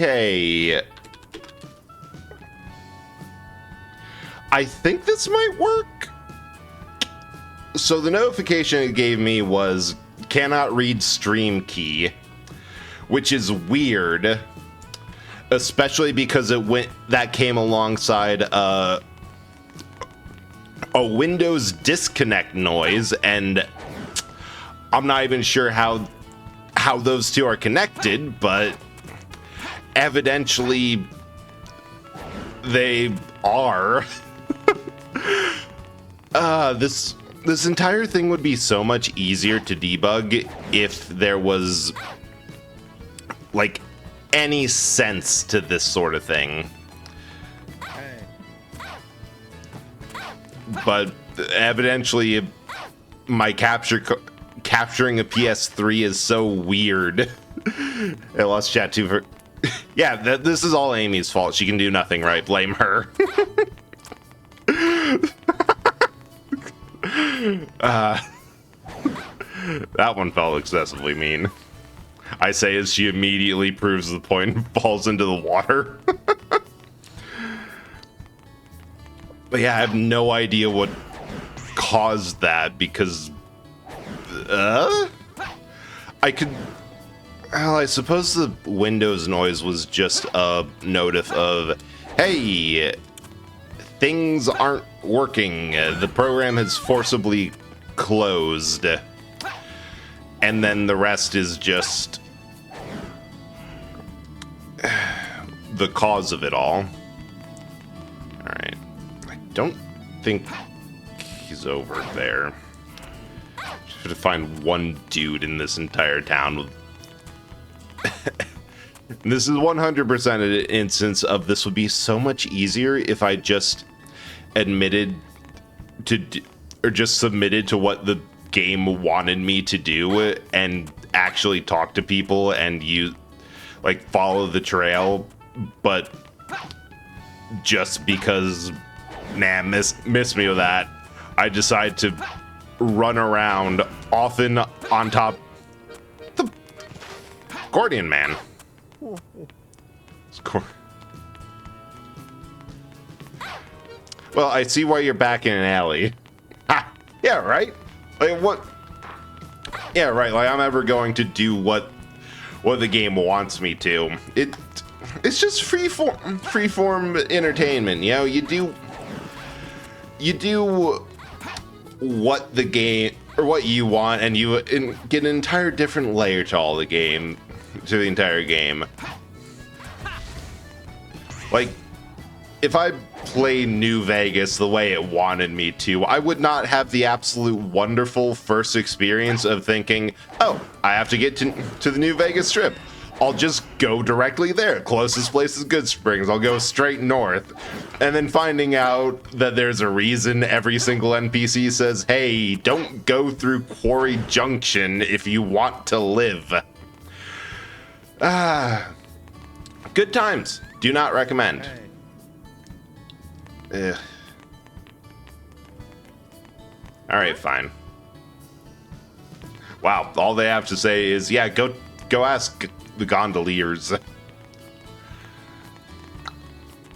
Okay. I think this might work. So the notification it gave me was cannot read stream key, which is weird, especially because that came alongside a Windows disconnect noise, and I'm not even sure how those two are connected, but evidently they are. This entire thing would be so much easier to debug if there was like any sense to this sort of thing. But evidently my capturing a PS3 is so weird. I lost chat too for yeah, this is all Amy's fault. She can do nothing right. Blame her. That one felt excessively mean. I say as she immediately proves the point and falls into the water. But yeah, I have no idea what caused that because I suppose the Windows noise was just a notice of, hey, things aren't working. The program has forcibly closed. And then the rest is just the cause of it all. Alright. I don't think he's over there. Should find one dude in this entire town with this is 100% an instance of this would be so much easier if I just admitted to or just submitted to what the game wanted me to do and actually talk to people and follow the trail, but just because miss me with that, I decide to run around often on top the Gordian man. Well, I see why you're back in an alley. Ha! Yeah, right? Like, what? Yeah, right. Like, I'm ever going to do what the game wants me to. It's just freeform entertainment. You know, you do what the game or what you want, and you get an entire different layer to the entire game. Like, if I play New Vegas the way it wanted me to, I would not have the absolute wonderful first experience of thinking, oh, I have to get to the New Vegas Strip. I'll just go directly there. Closest place is Goodsprings. I'll go straight north. And then finding out that there's a reason every single NPC says, hey, don't go through Quarry Junction if you want to live. Good times. Do not recommend. Ugh. Alright, fine. Wow, all they have to say is, yeah, go ask the gondoliers.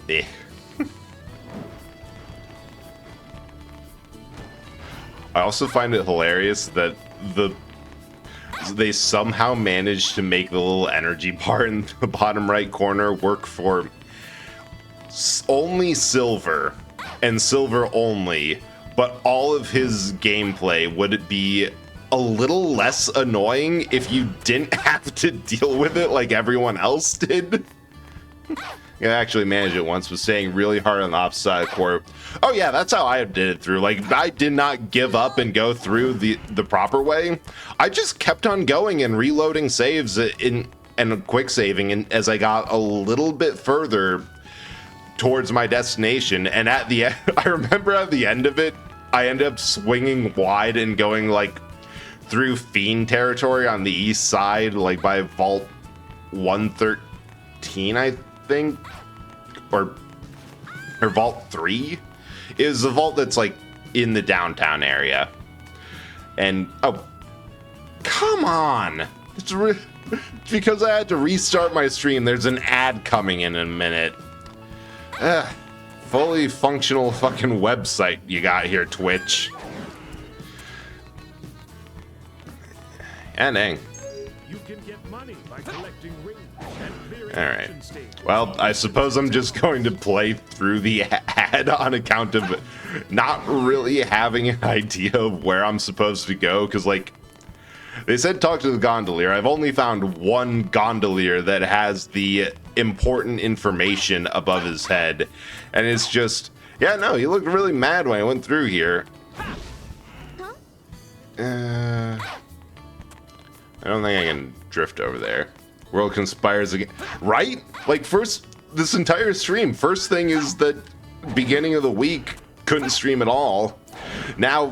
Eh. I also find it hilarious that they somehow managed to make the little energy bar in the bottom right corner work for only Silver and Silver only, but all of his gameplay would be a little less annoying if you didn't have to deal with it like everyone else did. I actually managed it once, was staying really hard on the opposite side of the court. Oh yeah, that's how I did it through. Like, I did not give up and go through the proper way. I just kept on going and reloading saves and quick saving, and as I got a little bit further towards my destination, and at the end, I remember at the end of it, I ended up swinging wide and going like through Fiend territory on the east side, like by Vault 113, I think, or Vault 3 is the vault that's like in the downtown area. And oh, come on, because I had to restart my stream. There's an ad coming in a minute. Fully functional fucking website you got here, Twitch. And dang. You can get money by collecting rings and clearing Alright. action stages. Well, I suppose I'm just going to play through the ad on account of not really having an idea of where I'm supposed to go, because, like, they said talk to the gondolier. I've only found one gondolier that has the important information above his head, and it's just, yeah, no, he looked really mad when I went through here. I don't think I can drift over there. World conspires again. Right? Like, first, this entire stream, first thing is that beginning of the week, couldn't stream at all. Now,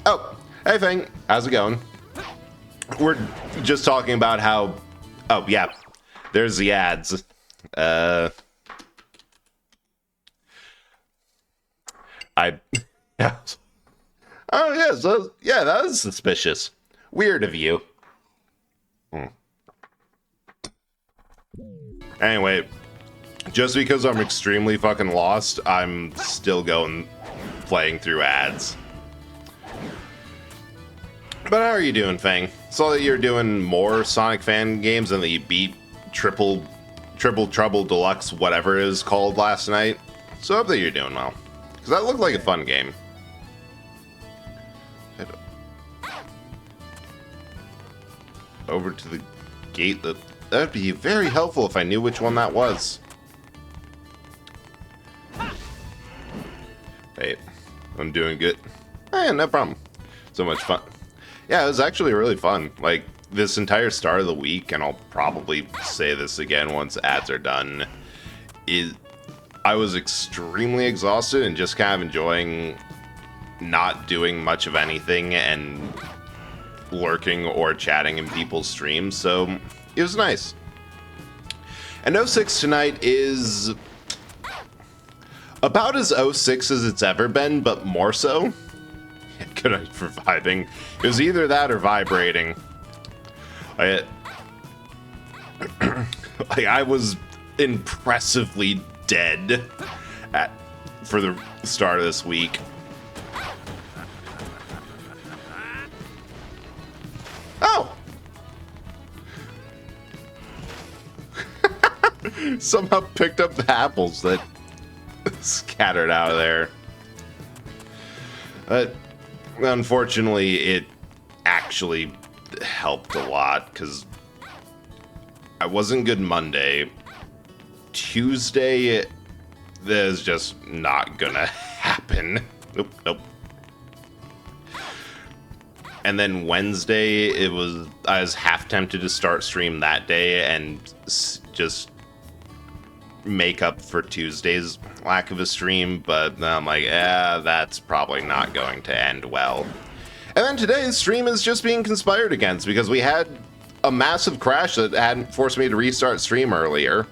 oh, hey, Fang, how's it going? We're just talking about how, oh, yeah, there's the ads. Yeah, oh, yeah, so, yeah, that was suspicious. Weird of you. Anyway, just because I'm extremely fucking lost, I'm still playing through ads. But how are you doing, Fang? Saw that you're doing more Sonic fan games and that you beat Triple Trouble Deluxe, whatever it is called, last night. So I hope that you're doing well. Because that looked like a fun game. Over to the gate. That'd be very helpful if I knew which one that was. Hey, I'm doing good. Eh, no problem. So much fun. Yeah, it was actually really fun. Like, this entire start of the week, and I'll probably say this again once ads are done, I was extremely exhausted and just kind of enjoying not doing much of anything and lurking or chatting in people's streams, so it was nice. And 06 tonight is about as 06 as it's ever been, but more so. Good night for vibing. It was either that or vibrating. I was impressively dead for the start of this week. Oh! Somehow picked up the apples that scattered out of there. But unfortunately, it actually helped a lot because I wasn't good Monday. Tuesday, that is just not gonna happen. Nope. And then Wednesday, I was half tempted to start stream that day and just make up for Tuesday's lack of a stream, but then I'm like, that's probably not going to end well. And then today's stream is just being conspired against because we had a massive crash that hadn't forced me to restart stream earlier.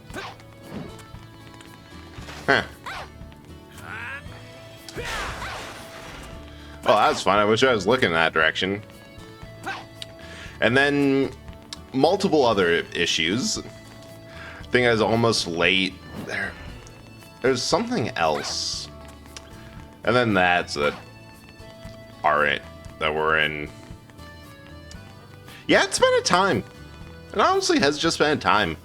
Huh. Well, that's fun. I wish I was looking in that direction. And then multiple other issues. I think I was almost late. There's something else. And then that we're in. Yeah, it's been a time. It honestly has just been a time.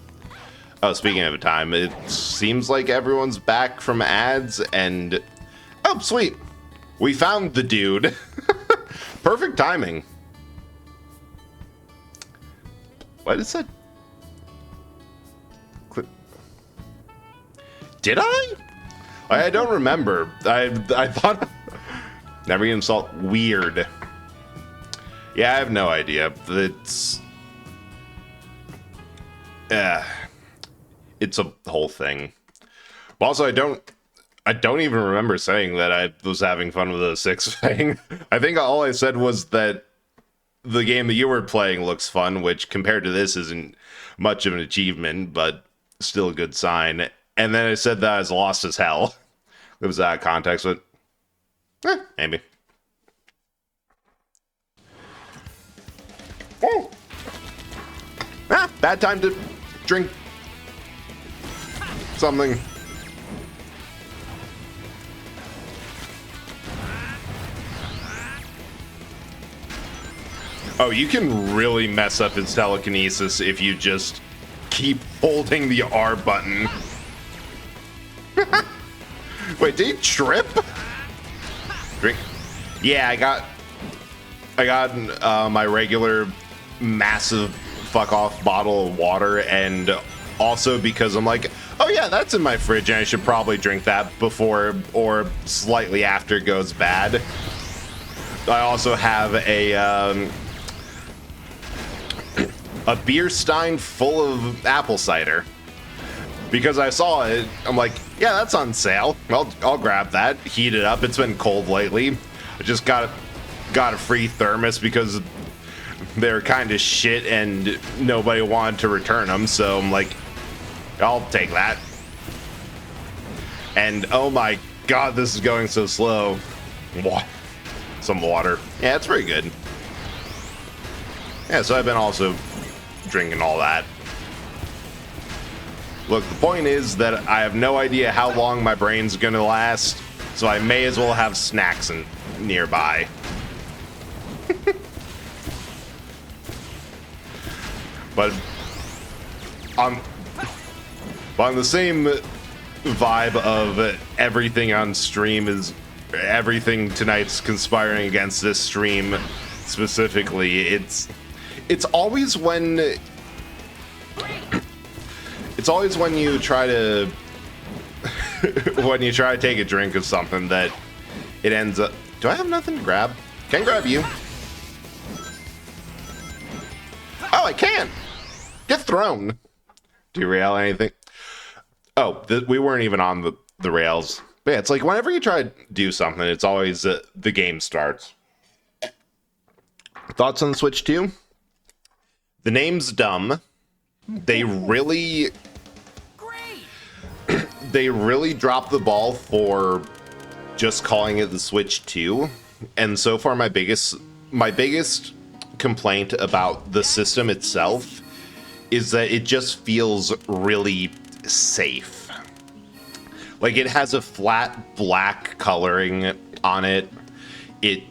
Oh, speaking of a time, it seems like everyone's back from ads and... Oh, sweet. We found the dude. Perfect timing. What is that? Did I? I don't remember. I thought... Never even saw... Weird. Yeah, I have no idea. It's a whole thing. But also, I don't even remember saying that I was having fun with the 6 thing. I think all I said was that the game that you were playing looks fun, which compared to this isn't much of an achievement, but still a good sign. And then I said that I was lost as hell. It was out of context, but maybe. Oh. Ah. bad time to drink something. Oh, you can really mess up his telekinesis if you just keep holding the R button. Wait, did he trip? Drink. Yeah, I got my regular massive fuck off bottle of water, and also because I'm like, oh yeah, that's in my fridge and I should probably drink that before or slightly after it goes bad. I also have a beer stein full of apple cider. Because I saw it, I'm like, yeah, that's on sale. I'll grab that, heat it up. It's been cold lately. I just got a free thermos because they're kind of shit and nobody wanted to return them. So I'm like, I'll take that. And oh my god, this is going so slow. Some water. Yeah, it's pretty good. Yeah, so I've been also drinking all that. Look, the point is that I have no idea how long my brain's gonna last, so I may as well have snacks nearby. But on the same vibe of everything on stream is everything tonight's conspiring against this stream specifically. It's always when you try to when you try to take a drink of something that it ends up. Do I have nothing to grab? Can grab you. Oh, I can. Get thrown. Derail anything? Oh, we weren't even on the rails. But yeah, it's like whenever you try to do something, it's always the game starts. Thoughts on Switch 2? The name's dumb. They really dropped the ball for just calling it the Switch 2. And so far my biggest complaint about the system itself is that it just feels really safe. Like, it has a flat black coloring on it. It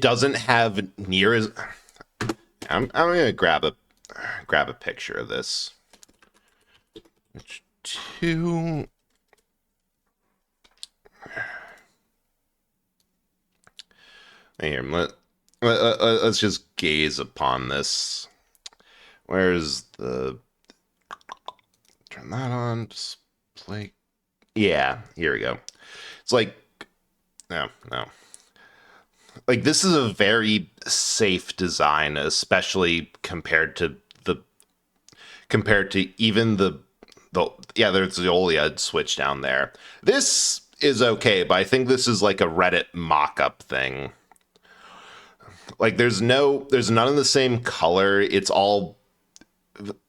doesn't have near as... I'm gonna grab a picture of this. Two. Here, let's just gaze upon this. Where's the... Turn that on. Display. Yeah, here we go. It's like... No. Like, this is a very safe design, especially compared to even the yeah, there's the OLED switch down there. This is okay, but I think this is like a Reddit mock-up thing. Like, there's none of the same color. It's all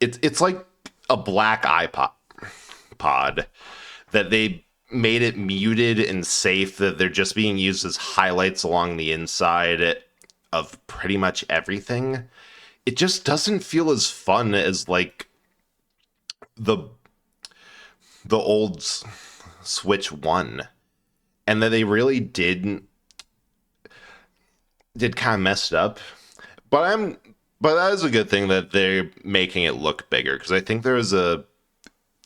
it's like a black iPod that they made it muted and safe, that they're just being used as highlights along the inside of pretty much everything. It just doesn't feel as fun as like the old Switch 1. And that they really did kind of messed up. But that is a good thing that they're making it look bigger, because I think there is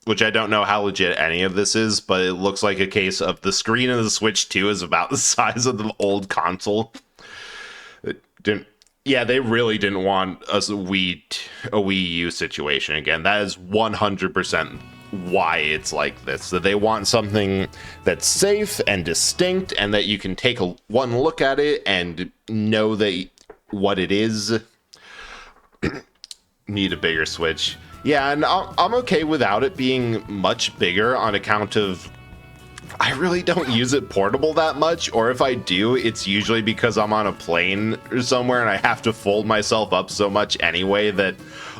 which I don't know how legit any of this is, but it looks like a case of the screen of the Switch 2 is about the size of the old console. Yeah, they really didn't want a Wii U situation again. That is 100% why it's like this. That they want something that's safe and distinct, and that you can take one look at it and know that what it is. Need a bigger Switch. Yeah, and I'm okay without it being much bigger on account of I really don't use it portable that much, or if I do, it's usually because I'm on a plane or somewhere and I have to fold myself up so much anyway that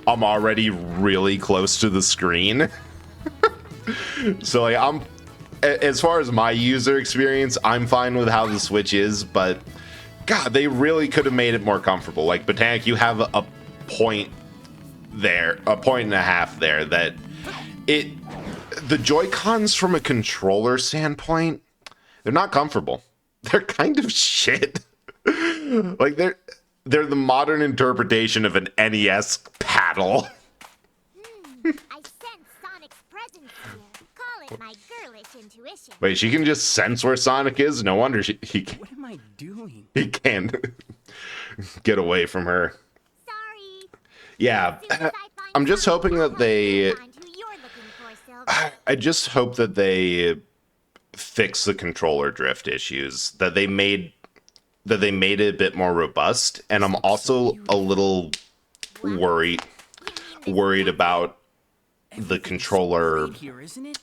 I'm already really close to the screen. So like, as far as my user experience, I'm fine with how the Switch is, but God, they really could have made it more comfortable. Like, Botanic, you have a point there, a point and a half there, that the Joy-Cons from a controller standpoint, they're not comfortable. They're kind of shit. Like they're the modern interpretation of an NES paddle. I sense Sonic's presence here. Call it my girlish intuition. Wait, she can just sense where Sonic is? No wonder What am I doing? he can't get away from her. Sorry. Yeah, As soon as I find I'm just Sonic, hoping I'll that help you they... find who you're looking for, Silver. I just hope that they fix the controller drift issues, that they made it a bit more robust, and I'm also a little worried about the controller Great here, isn't it?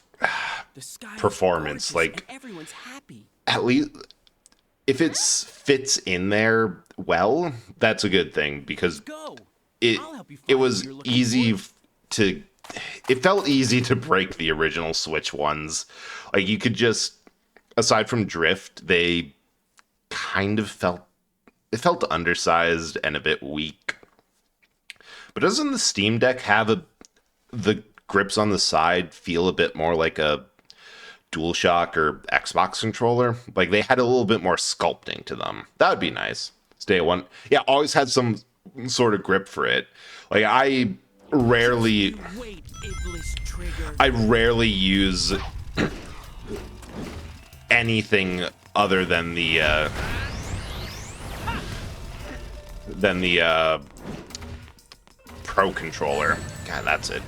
The sky is performance, gorgeous like- and everyone's happy. at least if it fits in there well, that's a good thing, because Go. it I'll help you it find was what you're looking easy for. to it felt easy to break the original Switch ones. Like you could just, aside from drift, they kind of felt undersized and a bit weak. But doesn't the Steam Deck have the grips on the side feel a bit more like a DualShock or Xbox controller? Like they had a little bit more sculpting to them. That would be nice. Stay at one. Yeah, always had some sort of grip for it. Like I rarely Wait, Iblis Trigger. use anything other than the Pro controller. God, that's it.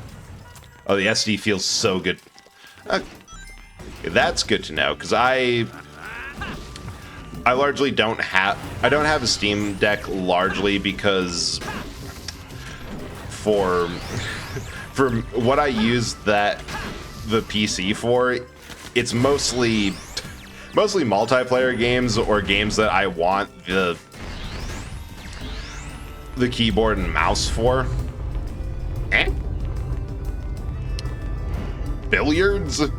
Oh, the SD feels so good. That's good to know, because I largely don't have a Steam Deck, largely because for what I use the PC for, it's mostly multiplayer games or games that I want the keyboard and mouse for. Billiards? All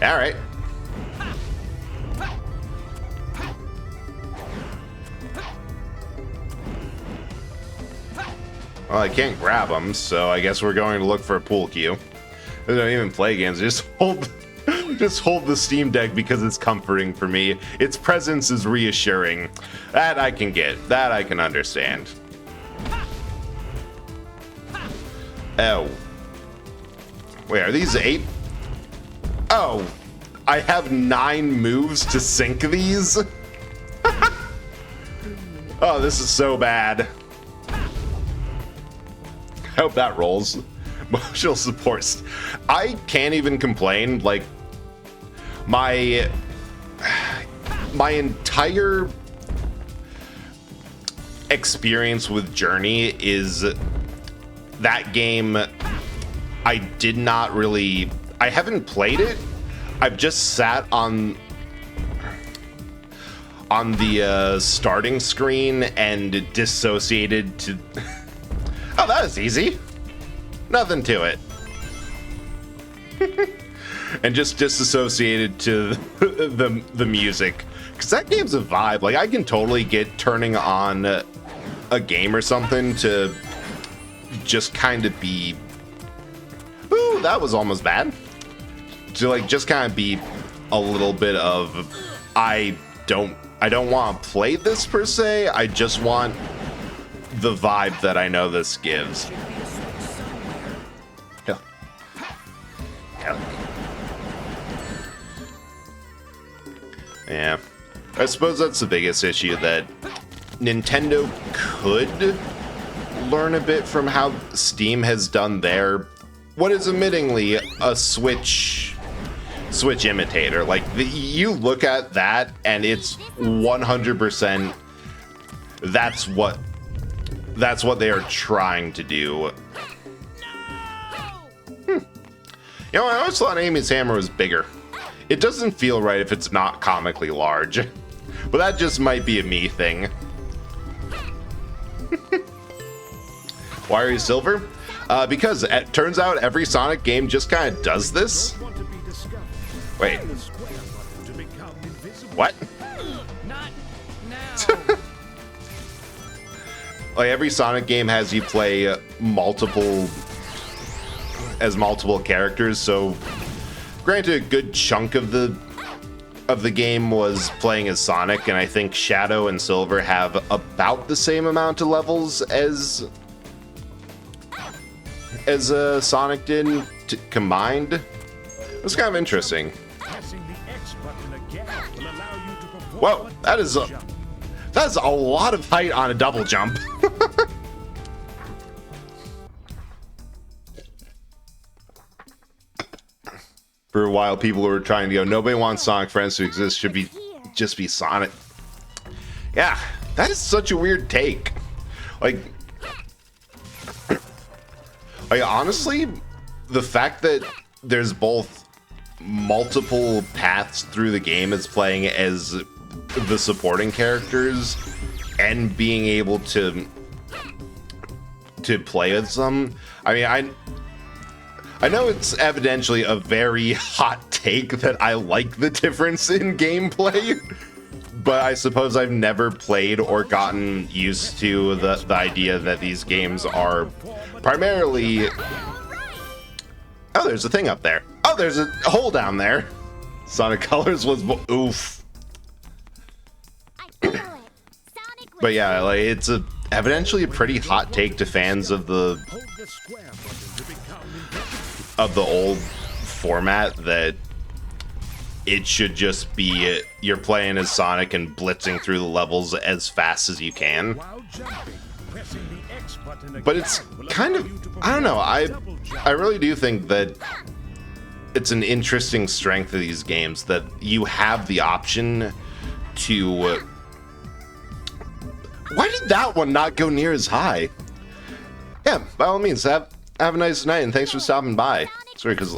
right. Well, I can't grab them, so I guess we're going to look for a pool cue. I don't even play games. Just hold the Steam Deck because it's comforting for me. Its presence is reassuring. That I can get. That I can understand. Oh. Wait, are these 8? Oh. I have 9 moves to sync these? Oh, this is so bad. I hope that rolls. Emotional supports. I can't even complain. Like, my entire experience with Journey is that game. I haven't played it. I've just sat on the starting screen and dissociated to. Oh, that was easy. Nothing to it. And just disassociated to the music. Because that game's a vibe. Like, I can totally get turning on a game or something to just kind of be... Ooh, that was almost bad. To, like, just kind of be a little bit of... I don't want to play this, per se. I just want the vibe that I know this gives. Yeah. Yeah. I suppose that's the biggest issue, that Nintendo could learn a bit from how Steam has done their, what is admittingly a Switch imitator. Like, you look at that and it's 100% that's what they are trying to do. You know, I always thought Amy's Hammer was bigger. It doesn't feel right if it's not comically large. But that just might be a me thing. Why are you silver? Because it turns out every Sonic game just kind of does this. Want to be discovered. Wait, The square button to become invisible. what? Not now. like every Sonic game has you play multiple characters. So, granted, a good chunk of the game was playing as Sonic, and I think Shadow and Silver have about the same amount of levels as Sonic did combined. It was kind of interesting. Pressing the X button again will allow you to perform Whoa, a that is double a jump. that's a lot of height on a double jump. For a while, people were trying to go, nobody wants Sonic Friends to exist, should be just be Sonic. Yeah, that is such a weird take. Like honestly, the fact that there's both multiple paths through the game as playing as the supporting characters and being able to play as them. I mean, I know it's evidently a very hot take that I like the difference in gameplay, but I suppose I've never played or gotten used to the idea that these games are primarily... Oh, there's a thing up there. Oh, there's a hole down there. Sonic Colors was... Oof. I feel it. Sonic But yeah, like, it's evidently a pretty hot take to fans of the Hold the square button to become invisible. old format that it should just be you're playing as Sonic and blitzing through the levels as fast as you can. While jumping, pressing the X button again But it's will kind allow of, you to I don't know, perform a double jump. I really do think that it's an interesting strength of these games that you have the option to... Why did that one not go near as high? Yeah, by all means, have a nice night, and thanks for stopping by. Sorry, because...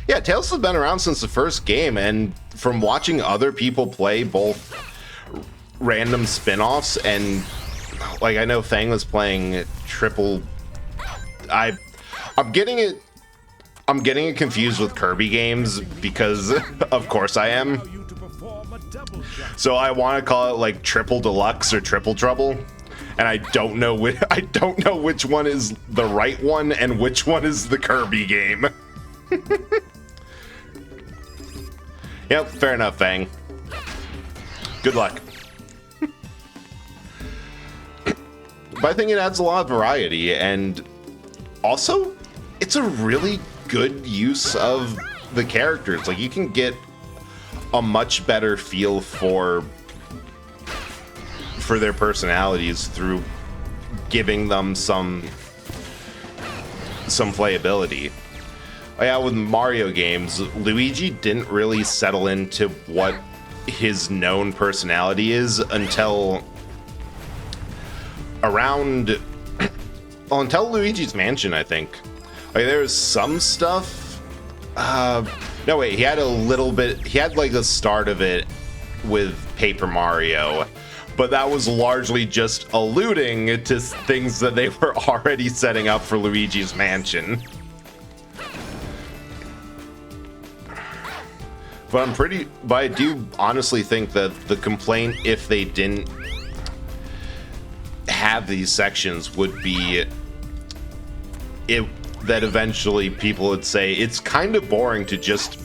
Yeah, Tails has been around since the first game, and from watching other people play both random spin-offs and... Like, I know Fang was playing triple... I'm getting it confused with Kirby games because, of course, I am. Allow you to perform a double jump. So I want to call it like Triple Deluxe or Triple Trouble, and I don't know which one is the right one and which one is the Kirby game. Yep, fair enough, Fang. Good luck. But I think it adds a lot of variety, and also it's a really good use of the characters. Like, you can get a much better feel for their personalities through giving them some playability. Yeah, with Mario games, Luigi didn't really settle into what his known personality is until until Luigi's Mansion, I think. Like, there's some stuff. No, wait, he had a little bit. He had like the start of it with Paper Mario, but that was largely just alluding to things that they were already setting up for Luigi's Mansion. But I do honestly think that the complaint, if they didn't have these sections, would be that eventually people would say it's kind of boring to just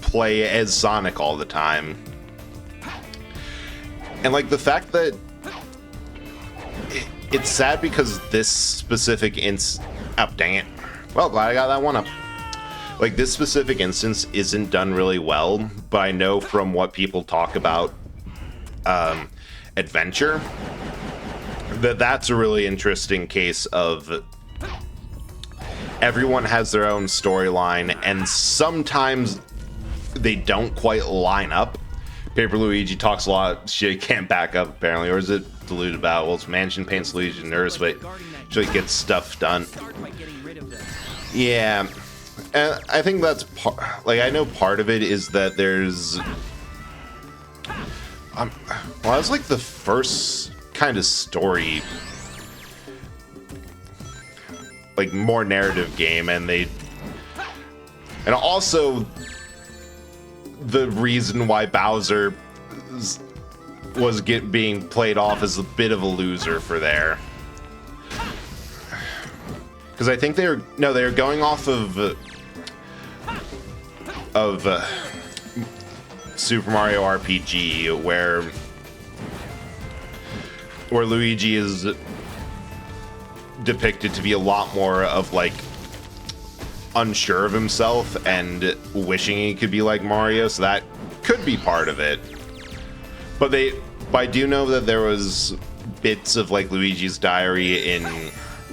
play as Sonic all the time. And like the fact that it's sad because this specific oh, dang it. Well, glad I got that one up. Like, this specific instance isn't done really well, but I know from what people talk about Adventure, that's a really interesting case of everyone has their own storyline, and sometimes they don't quite line up. Paper Luigi talks a lot of shit, can't back up apparently, or is it deluded about? Well, it's Mansion paints Luigi nervous, but actually gets stuff done. Start by getting rid of them. Yeah. And I think that's like, I know part of it is that there's well, that's like the first kind of story, like more narrative game, and also the reason why Bowser was being played off as a bit of a loser for there. because I think they were going off of Super Mario RPG, where Luigi is depicted to be a lot more of like unsure of himself and wishing he could be like Mario, so that could be part of it. But I do know that there was bits of like Luigi's diary in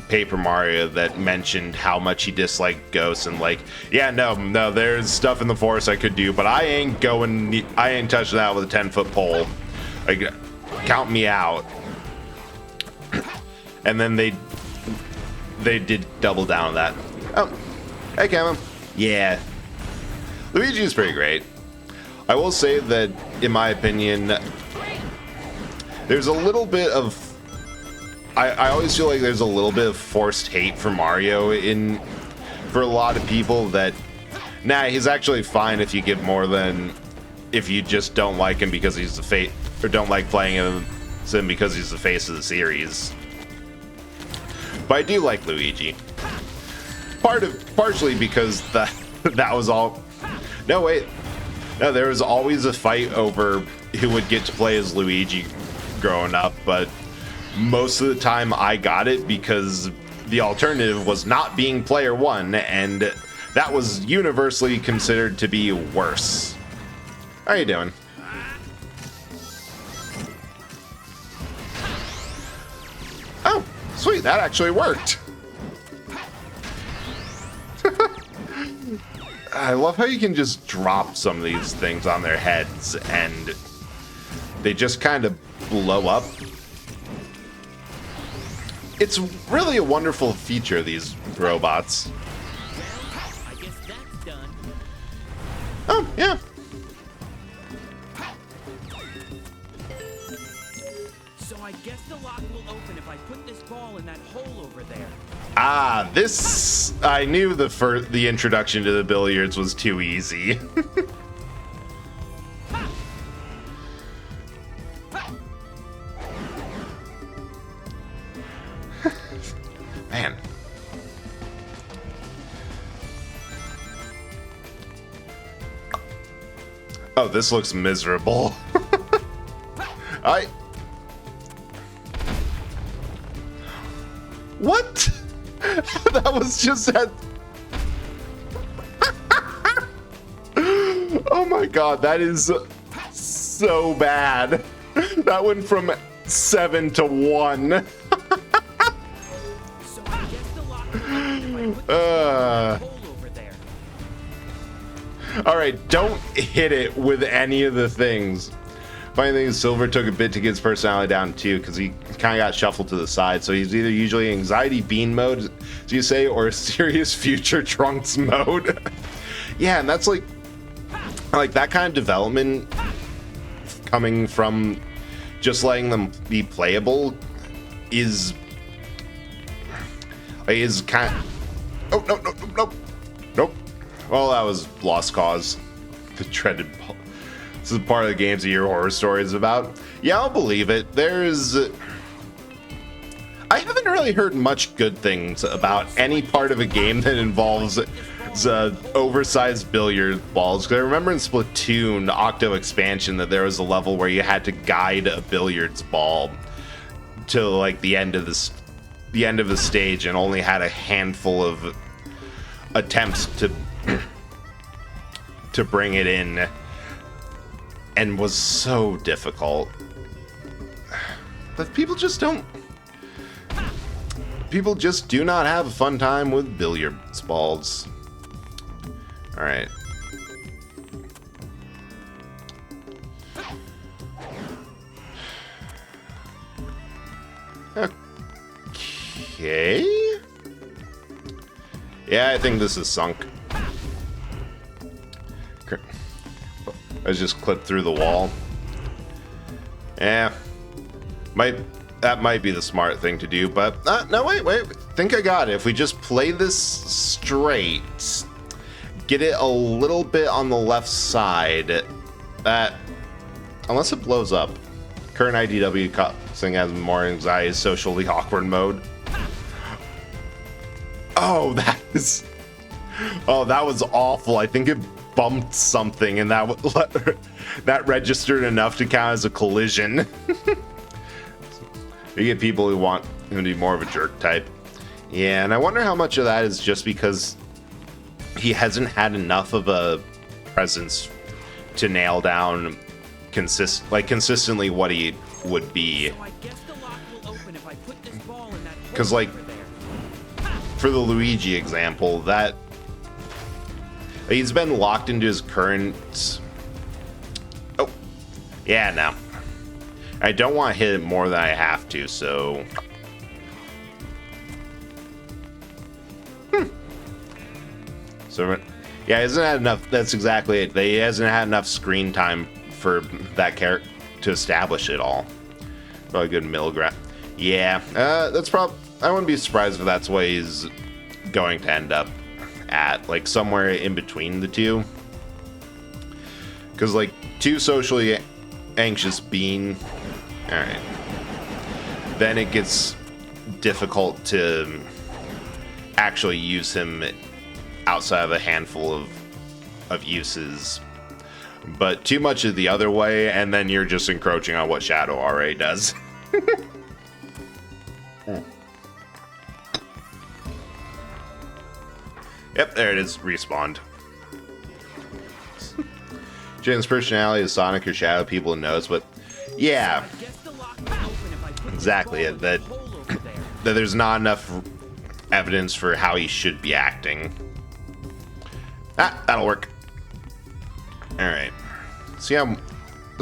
Paper Mario that mentioned how much he disliked ghosts and like, yeah, no, there's stuff in the forest I could do, but I ain't touching that with a 10-foot pole. Like, count me out. And then they did double down on that. Oh, hey, Kevin. Yeah. Luigi is pretty great. I will say that, in my opinion, there's a little bit of... I always feel like there's a little bit of forced hate for Mario for a lot of people that, nah, he's actually fine if you give more than if you just don't like him because he's the face, or don't like playing him because he's the face of the series. But I do like Luigi. Partially because that was all. No, wait. No, there was always a fight over who would get to play as Luigi growing up, but most of the time I got it because the alternative was not being player one, and that was universally considered to be worse. How are you doing? Oh, sweet, that actually worked. I love how you can just drop some of these things on their heads and they just kind of blow up. It's really a wonderful feature, these robots. I guess that's done. Oh, yeah. So I guess the lock will open if I put this ball in that hole over there. Ah, this... I knew the introduction to the billiards was too easy. Man. Oh, this looks miserable. What? That was just that. Oh my god, that is so bad. That went from 7 to 1. So I guess the lock will open if I put this ball in that hole over there. Alright, don't hit it with any of the things. Funny thing is, Silver took a bit to get his personality down too, because he kind of got shuffled to the side. So he's either usually anxiety bean mode, as you say, or serious future Trunks mode. Yeah, and that's like that kind of development coming from just letting them be playable is kind of... Oh, nope. Well, that was Lost Cause. The dreaded... This is part of the games that your horror story is about. Yeah, I'll believe it. I haven't really heard much good things about any part of a game that involves oversized billiard balls. 'Cause I remember in Splatoon Octo Expansion that there was a level where you had to guide a billiards ball to like the end of the stage and only had a handful of attempts to bring it in, and was so difficult. But people just do not have a fun time with billiards balls. All right. Okay. Yeah, I think this is sunk. Let's just clip through the wall. Yeah. That might be the smart thing to do, but... no, wait. Think I got it. If we just play this straight, get it a little bit on the left side, that... Unless it blows up. Current IDW cussing has more anxiety, socially awkward mode. Oh, that is... Oh, that was awful. I think it bumped something, and that registered enough to count as a collision. You get people who want him to be more of a jerk type. Yeah, and I wonder how much of that is just because he hasn't had enough of a presence to nail down consistently what he would be. So I guess the lock will open if I put this ball in that hole 'Cause, like, over there. for the Luigi example, that he's been locked into his current... Oh, yeah, no. I don't want to hit it more than I have to, so... So, yeah, he hasn't had enough... That's exactly it. He hasn't had enough screen time for that character to establish it all. Probably a good middle ground. Yeah, that's probably... I wouldn't be surprised if that's what he's going to end up at, like somewhere in between the two. Because, like, too socially anxious being... Alright. Then it gets difficult to actually use him outside of a handful of uses. But too much of the other way, and then you're just encroaching on what Shadow already does. Yep, there it is, respawned. Jaden's personality is Sonic or Shadow, people knows, but yeah, I guess the lock will open if I put exactly, this ball in that hole over there. that there's not enough evidence for how he should be acting. That'll work. All right, let's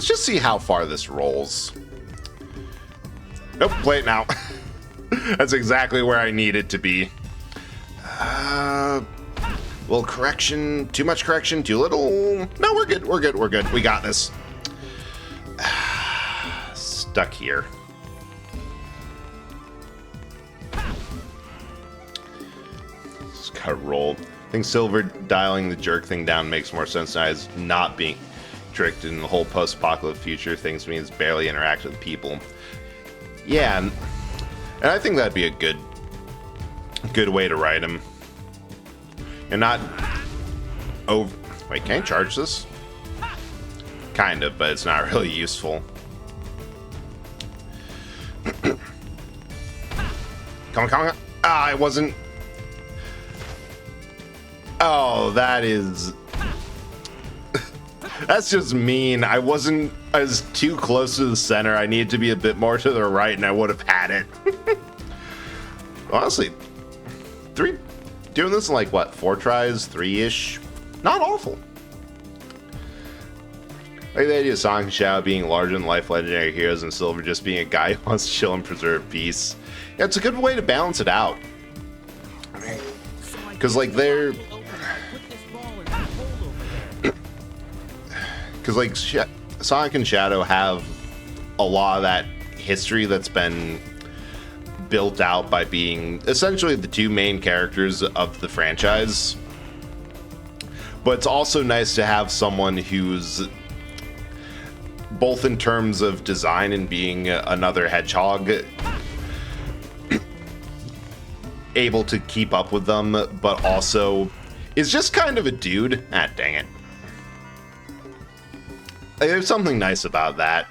just see how far this rolls. Nope, play it now. That's exactly where I need it to be. Little correction, too much correction, too little. No, we're good, we're good, we're good. We got this. Stuck here. Just gotta roll. I think Silver dialing the jerk thing down makes more sense now as not being tricked in the whole post-apocalyptic future. Things means barely interact with people. Yeah, and I think that'd be a good way to write him. And not over... Wait, can I charge this? Kind of, but it's not really useful. Come on, come on. Ah, I wasn't... Oh, that is... That's just mean. I wasn't... I was too close to the center. I needed to be a bit more to the right, and I would have had it. Honestly, doing this in like, what, 4 tries? 3-ish? Not awful. Like the idea of Sonic and Shadow being larger than life legendary heroes and Silver just being a guy who wants to chill and preserve peace. Yeah, it's a good way to balance it out. Because, like, they're... Because, like, Sonic and Shadow have a lot of that history that's been built out by being essentially the two main characters of the franchise. But it's also nice to have someone who's, both in terms of design and being another hedgehog, able to keep up with them, but also is just kind of a dude. Ah, dang it. There's something nice about that.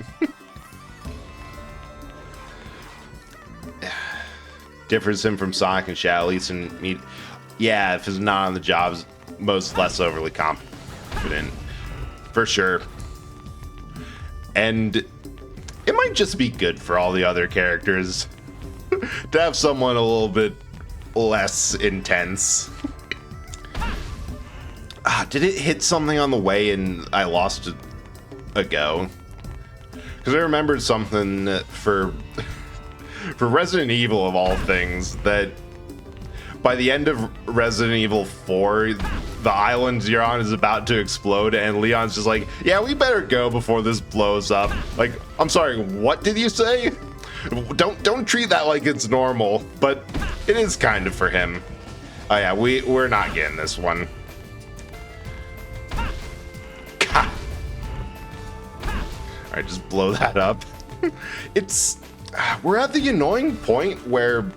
Differs him from Sonic and Shadow, at least in me. Yeah, if he's not on the jobs, most less overly confident, for sure. And it might just be good for all the other characters to have someone a little bit less intense. Did it hit something on the way and I lost it a go? Because I remembered something for Resident Evil, of all things, that by the end of Resident Evil 4, the island you're on is about to explode, and Leon's just like, yeah, we better go before this blows up. Like, I'm sorry, what did you say? Don't treat that like it's normal, but it is kind of for him. Oh yeah, we're not getting this one. God. Alright, just blow that up. We're at the annoying point where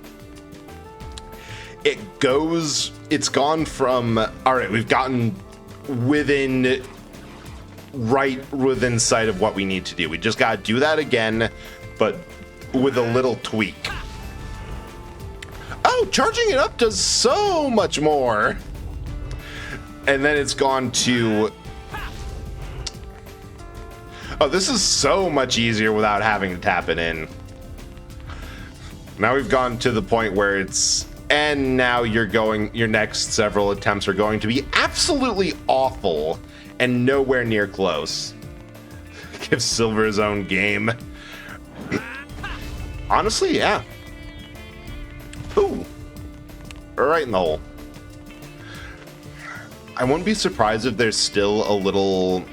it's gone from, all right, we've gotten right within sight of what we need to do. We just got to do that again, but with a little tweak. Oh, charging it up does so much more. And then it's gone to, oh, this is so much easier without having to tap it in. Now we've gone to the point where it's, and now your next several attempts are going to be absolutely awful and nowhere near close. Give Silver his own game. Honestly, yeah. Ooh. Right in the hole. I wouldn't be surprised if there's still a little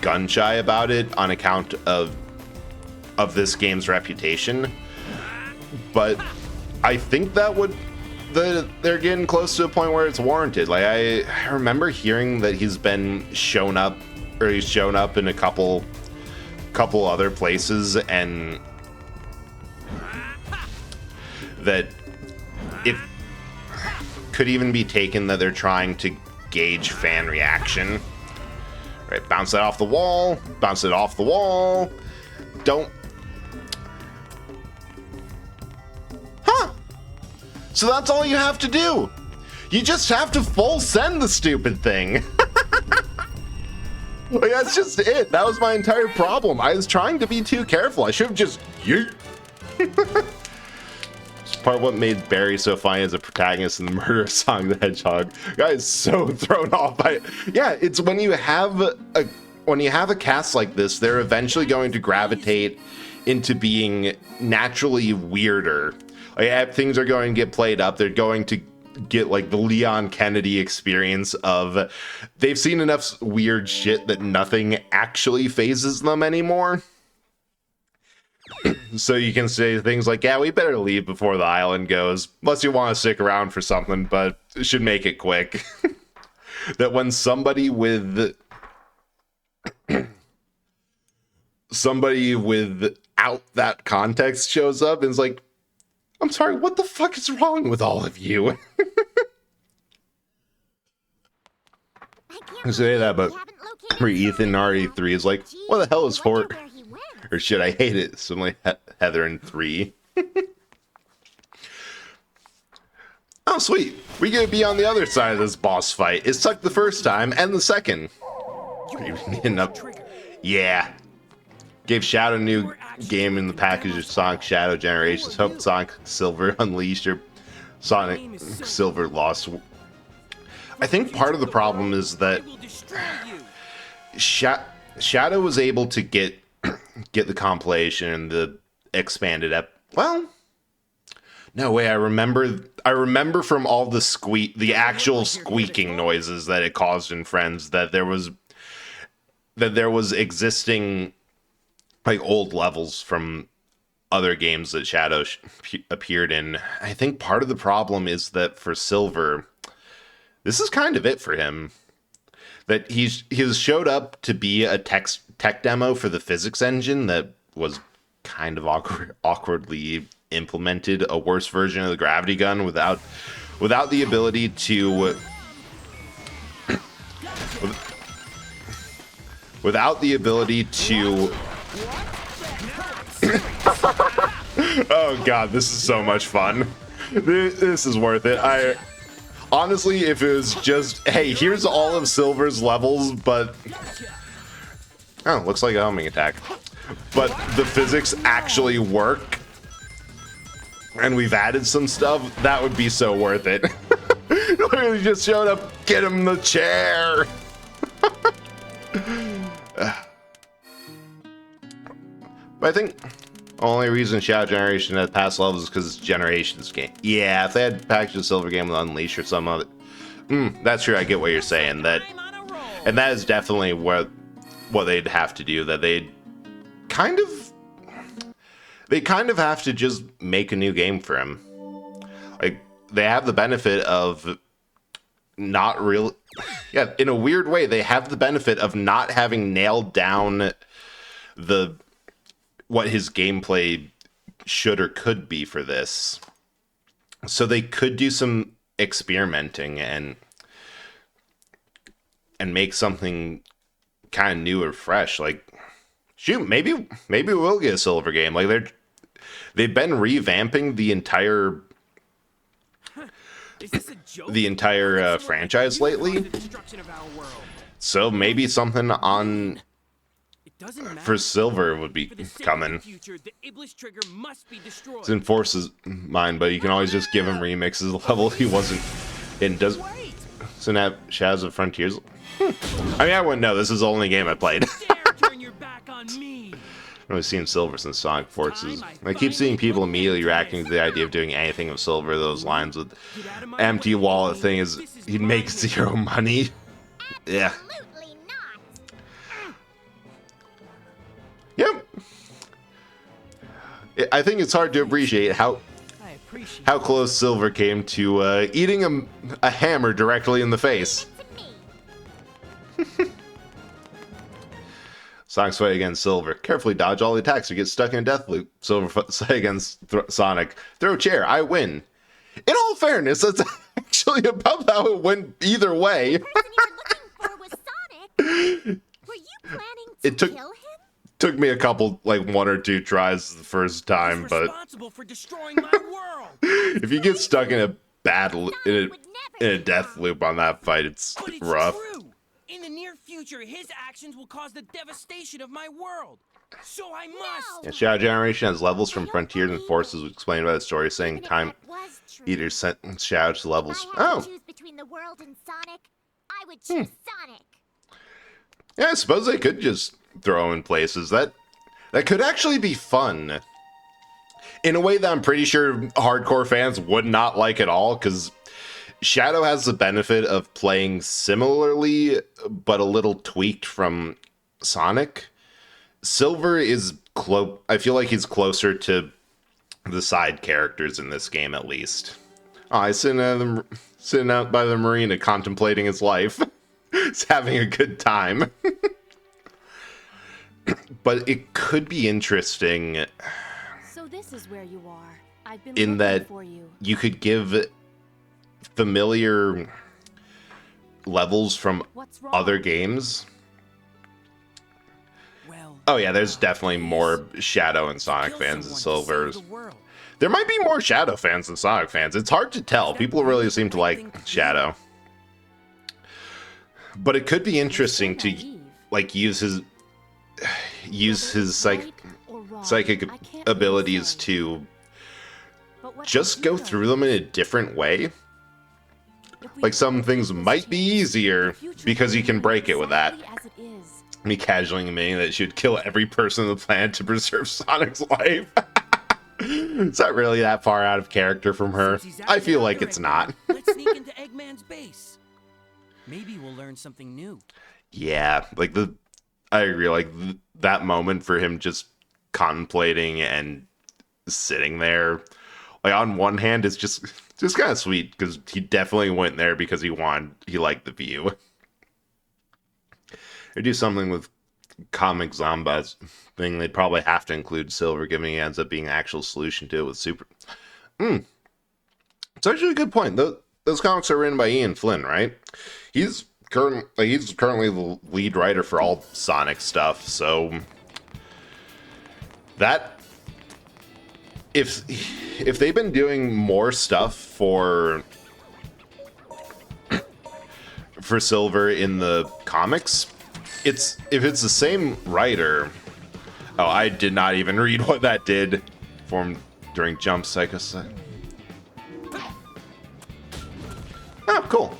gun shy about it on account of this game's reputation. But I think that they're getting close to a point where it's warranted. Like I remember hearing that he's shown up in a couple other places, and that it could even be taken that they're trying to gauge fan reaction. Right, bounce that off the wall, bounce it off the wall. Don't. Huh. So that's all you have to do. You just have to full send the stupid thing. Like, that's just it. That was my entire problem. I was trying to be too careful. I should have just yeet. It's part of what made Barry so funny as a protagonist in the murder of Sonic the Hedgehog. Guy is so thrown off by it. Yeah, it's when you have a cast like this, they're eventually going to gravitate into being naturally weirder. Like, things are going to get played up. They're going to get like the Leon Kennedy experience of they've seen enough weird shit that nothing actually phases them anymore. So you can say things like, yeah, we better leave before the island goes, unless you want to stick around for something, but it should make it quick. That when somebody without that context shows up and is like, I'm sorry, what the fuck is wrong with all of you? I say that, but Ethan RE3 is like, what the hell is Fort? Or shit, I hate it. Similarly, Heather in 3. Oh, sweet. We get to be on the other side of this boss fight. It sucked the first time and the second. Yeah. Gave Shadow a new game in the package of Sonic Shadow Generations. Hope Sonic Silver Unleashed or Sonic Silver Lost. I think part of the problem is that Shadow was able to get the compilation and the expanded well, no way. I remember from all the actual squeaking noises that it caused in Friends that there was existing like old levels from other games that Shadow appeared in. I think part of the problem is that for Silver, this is kind of it for him. That he's showed up to be a tech demo for the physics engine that was kind of awkwardly implemented, a worse version of the gravity gun without the ability to oh god, this is so much fun. This is worth it. Honestly, if it was just, hey, here's all of Silver's levels, but oh, looks like a homing attack. But the physics actually work, and we've added some stuff, that would be so worth it. Literally just showed up, get him the chair. But I think the only reason Shadow Generation had past levels is because it's Generations game. Yeah, if they had packaged a Silver game with Unleash or some other, that's true. I get what you're saying. And that is definitely what they'd have to do. That they kind of have to just make a new game for him. Like, they have the benefit of not real. Yeah, in a weird way, they have the benefit of not having nailed down what his gameplay should or could be for this. So they could do some experimenting and make something kind of new or fresh. Like, shoot, maybe we'll get a Silver game. Like they've been revamping the entire Is this a joke? franchise lately. The destruction of our world. So maybe something on It doesn't matter. for Silver would be For the sake of the coming. future, the Iblis trigger must be destroyed. It's in Force's mind, but you can always just give him remixes level he wasn't in. Does Wait! Synap Shadows of Frontiers? I mean, I wouldn't know. This is the only game I played. Dare turn your back on me. I've only seen Silver since Sonic Forces. I keep seeing people immediately reacting to the idea of doing anything with Silver. Those lines with Get out of my empty way. wallet thing is he'd make my zero money. Yeah. Absolutely not. Yep. I think it's hard to appreciate I appreciate how close Silver came to eating a hammer directly in the face. To me. Sonic's fight against Silver. Carefully dodge all the attacks or get stuck in a death loop. Silver fight against Sonic. Throw chair. I win. In all fairness, that's actually about how it went either way. The person you were looking for was Sonic. Were you planning to It took- kill him? Took me a couple, like 1 or 2 tries the first time, He's but responsible for destroying my world. if you get stuck in a battle in Would a never death do loop on that fight, it's But it's rough. true. In the near future, his actions will cause the devastation of my world. So I must. Yeah, Shadow Generation has levels from Frontiers and Forces explained by the story saying Even if time that was true, eater sent Shadow to levels. If I had Oh, to choose between the world and Sonic, I would choose Sonic. yeah, I suppose they could just throw in places. That could actually be fun. In a way that I'm pretty sure hardcore fans would not like at all, because Shadow has the benefit of playing similarly, but a little tweaked from Sonic. Silver is I feel like he's closer to the side characters in this game, at least. Oh, he's sitting out by the marina contemplating his life. He's having a good time. But it could be interesting So this is where you are. I've been in looking that for you. you could give familiar levels from What's wrong? other games. Well, Oh yeah, there's definitely more Shadow and Sonic kill fans than someone to Silver. save the world. There might be more Shadow fans than Sonic fans. It's hard to tell. People really seem to like Shadow. But it could be interesting to naive. like use his Right or wrong, psychic I can't really abilities say. to But what I just do go know through them in a is different way. if we Like some don't things take this might be chance, easier the future because you will can be break it with that. exactly as it is. Me casually admitting that you should kill every person on the planet to preserve Sonic's life. Is that really that far out of character from her? Since he's I acting feel out like the it's right not. way, Let's sneak into Eggman's base. Maybe we'll learn something new. Yeah, like I agree. Like that moment for him just contemplating and sitting there. Like on one hand, it's just kind of sweet because he definitely went there because he liked the view. Or do something with Comic Zombies thing. They'd probably have to include Silver, given he ends up being an actual solution to it with Super. It's actually a good point. Those comics are written by Ian Flynn, right? He's currently the lead writer for all Sonic stuff, so that if they've been doing more stuff for Silver in the comics, if it's the same writer. Oh, I did not even read what that did for him during Jump Psycho. Oh, cool.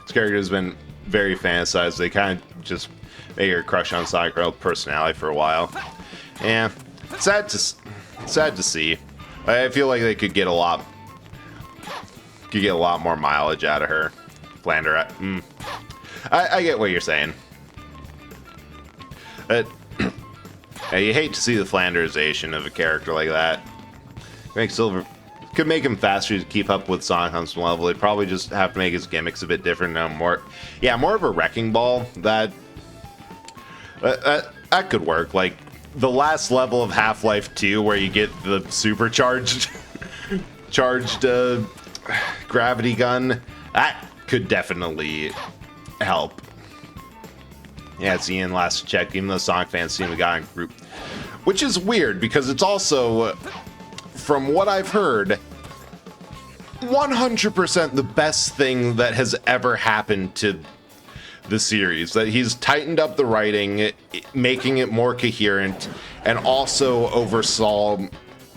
This character has been very fantasized. They kind of just made her crush on Sonic real personality for a while. Yeah, sad to see. I feel like they could get a lot more mileage out of her. Flander, I get what you're saying. Yeah, you hate to see the Flanderization of a character like that. Could make him faster to keep up with Sonic on some level. They'd probably just have to make his gimmicks a bit different now. More of a wrecking ball. That could work. Like the last level of Half-Life 2, where you get the supercharged gravity gun, that could definitely help. Yeah, it's Ian last check, even though Sonic fans seem to have gotten group. Which is weird, because it's also, from what I've heard, 100% the best thing that has ever happened to the series. That he's tightened up the writing, making it more coherent, and also oversaw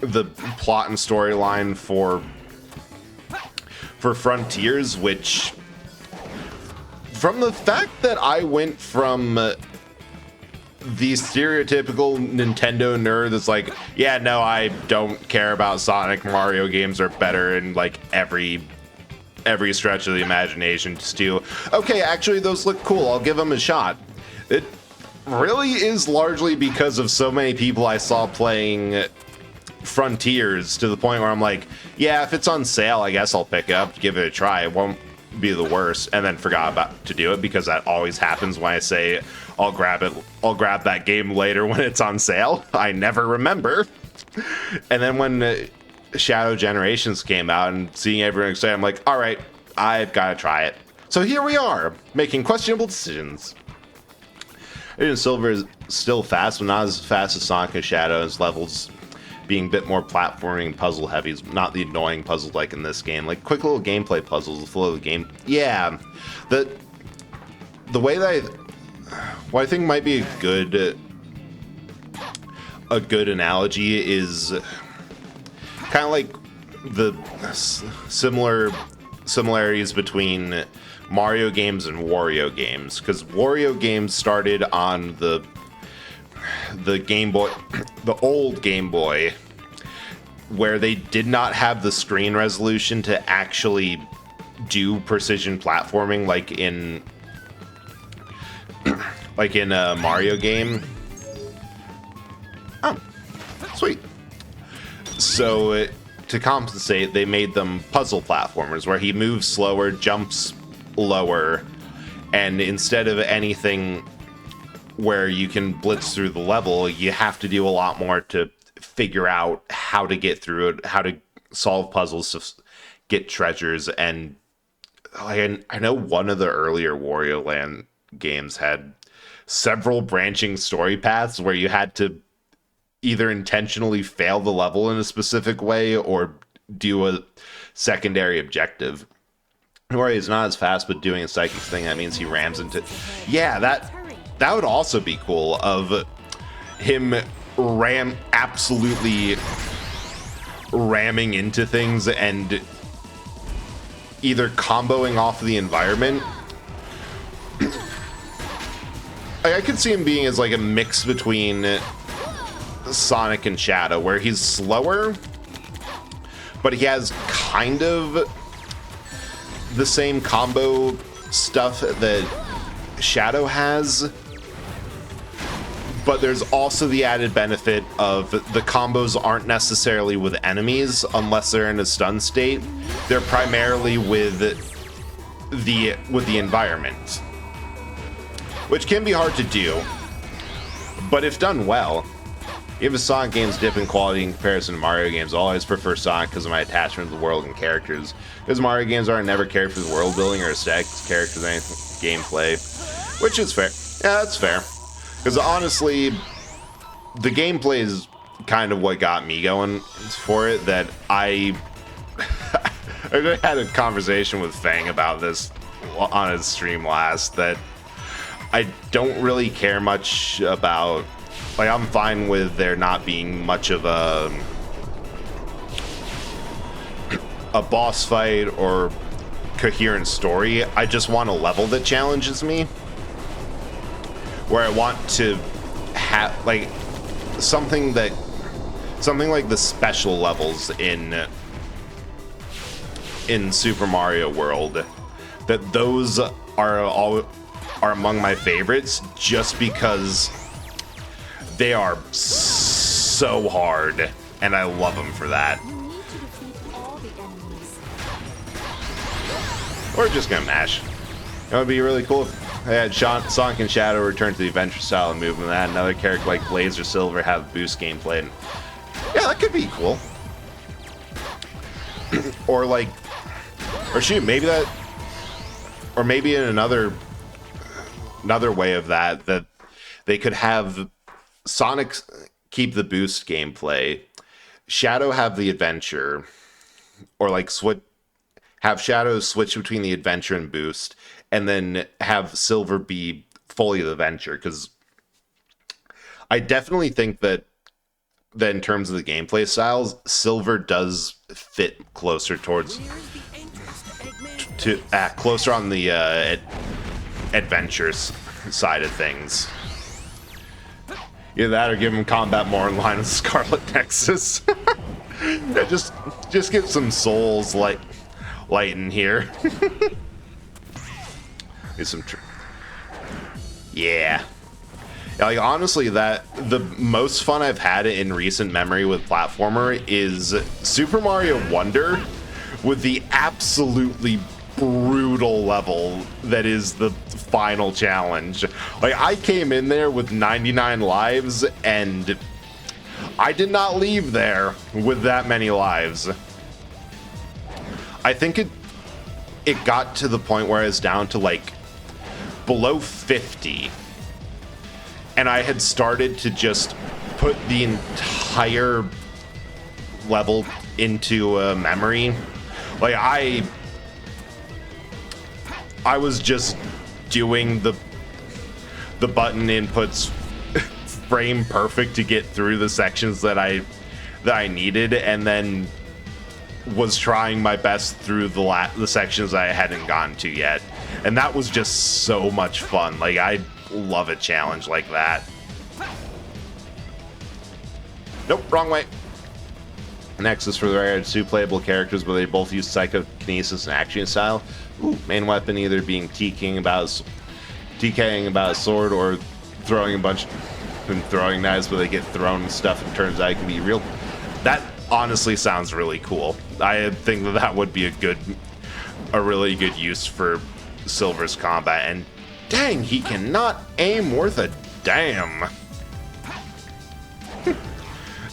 the plot and storyline for Frontiers, which, from the fact that I went from the stereotypical Nintendo nerd that's like, yeah, no, I don't care about Sonic, Mario games are better in like every stretch of the imagination, just to, okay, actually those look cool, I'll give them a shot. It really is largely because of so many people I saw playing Frontiers, to the point where I'm like, yeah, if it's on sale, I guess I'll pick it up, give it a try. It won't be the worst, and then forgot about to do it, because that always happens when I say I'll grab that game later when it's on sale. I never remember. And then when Shadow Generations came out and seeing everyone excited, I'm like, all right, I've got to try it. So here we are, making questionable decisions. Agent Silver is still fast, but not as fast as Sonic and Shadow. His levels being a bit more platforming and puzzle heavy, not the annoying puzzles like in this game. Like quick little gameplay puzzles, the flow of the game. Yeah, the way that what I think might be a good analogy is kind of like the similarities between Mario games and Wario games, because Wario games started on the Game Boy, the old Game Boy, where they did not have the screen resolution to actually do precision platforming like in a Mario game. Oh, sweet. So to compensate, they made them puzzle platformers where he moves slower, jumps lower, and instead of anything where you can blitz through the level, you have to do a lot more to figure out how to get through it, how to solve puzzles to get treasures. And I know one of the earlier Wario Land games had several branching story paths where you had to either intentionally fail the level in a specific way or do a secondary objective. Wario is not as fast, but doing a psychic thing, that means he rams into... Yeah, that would also be cool, of him absolutely ramming into things and either comboing off the environment. I could see him being as like a mix between Sonic and Shadow, where he's slower, but he has kind of the same combo stuff that Shadow has, but there's also the added benefit of the combos aren't necessarily with enemies unless they're in a stun state. They're primarily with the environment, which can be hard to do, but if done well. Even if Sonic games dip in quality in comparison to Mario games, I'll always prefer Sonic because of my attachment to the world and characters. Because Mario games aren't never cared for the world building or aesthetics, characters, or anything, gameplay, which is fair. Yeah, that's fair. Because honestly, the gameplay is kind of what got me going for it. That I had a conversation with Fang about this on his stream last, that I don't really care much about. Like, I'm fine with there not being much of a boss fight or coherent story. I just want a level that challenges me, where I want to have like something like the special levels in Super Mario World. That those are among my favorites, just because they are so hard, and I love them for that. You need to defeat all the enemies. We're just gonna mash. It would be really cool if they had Sonic and Shadow return to the adventure style of movement. They had another character like Blaze or Silver have boost gameplay. And yeah, that could be cool. Or like Or shoot, maybe that, or maybe in another way of that they could have Sonic keep the boost gameplay, Shadow have the adventure, or like have Shadow switch between the adventure and boost, and then have Silver be fully the adventure. Because I definitely think that in terms of the gameplay styles, Silver does fit closer towards closer on the adventures side of things. Either that or give him combat more in line with Scarlet Nexus. Yeah, just get some souls light in here. Get some yeah. Like, honestly, that the most fun I've had in recent memory with platformer is Super Mario Wonder, with the absolutely brutal level that is the final challenge. Like, I came in there with 99 lives, and I did not leave there with that many lives. I think it got to the point where I was down to, like, below 50. And I had started to just put the entire level into memory. Like, I was just doing the button inputs frame perfect to get through the sections that I needed, and then was trying my best through the sections I hadn't gotten to yet. And that was just so much fun. Like, I love a challenge like that. Nope, wrong way. Next is for the rare 2 playable characters where they both use psychokinesis and action style. Ooh, main weapon either being TKing about a sword, or throwing a bunch and throwing knives where they get thrown and stuff, and turns out it can be real. That honestly sounds really cool. I think that would be a really good use for Silver's combat. And dang, he cannot aim worth a damn.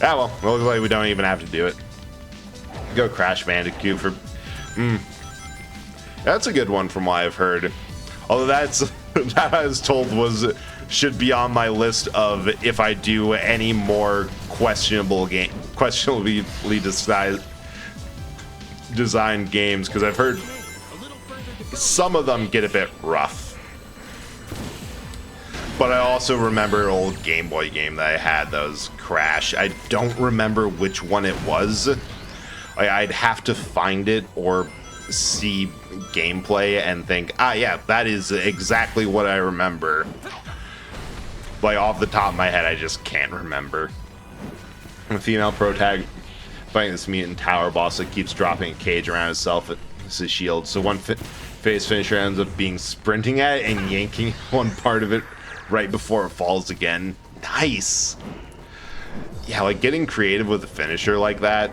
Ah, well, looks like we don't even have to do it. Go Crash Bandicoot for... That's a good one from what I've heard. Although that I was told should be on my list of if I do any more questionably designed games, because I've heard some of them get a bit rough. But I also remember an old Game Boy game that I had that was Crash. I don't remember which one it was. I'd have to find it or see gameplay and think, yeah, that is exactly what I remember. Like, off the top of my head, I just can't remember. A female protag fighting this mutant tower boss that keeps dropping a cage around itself as a shield. So one phase finisher ends up being sprinting at it and yanking one part of it right before it falls again. Nice. Yeah, like, getting creative with a finisher like that,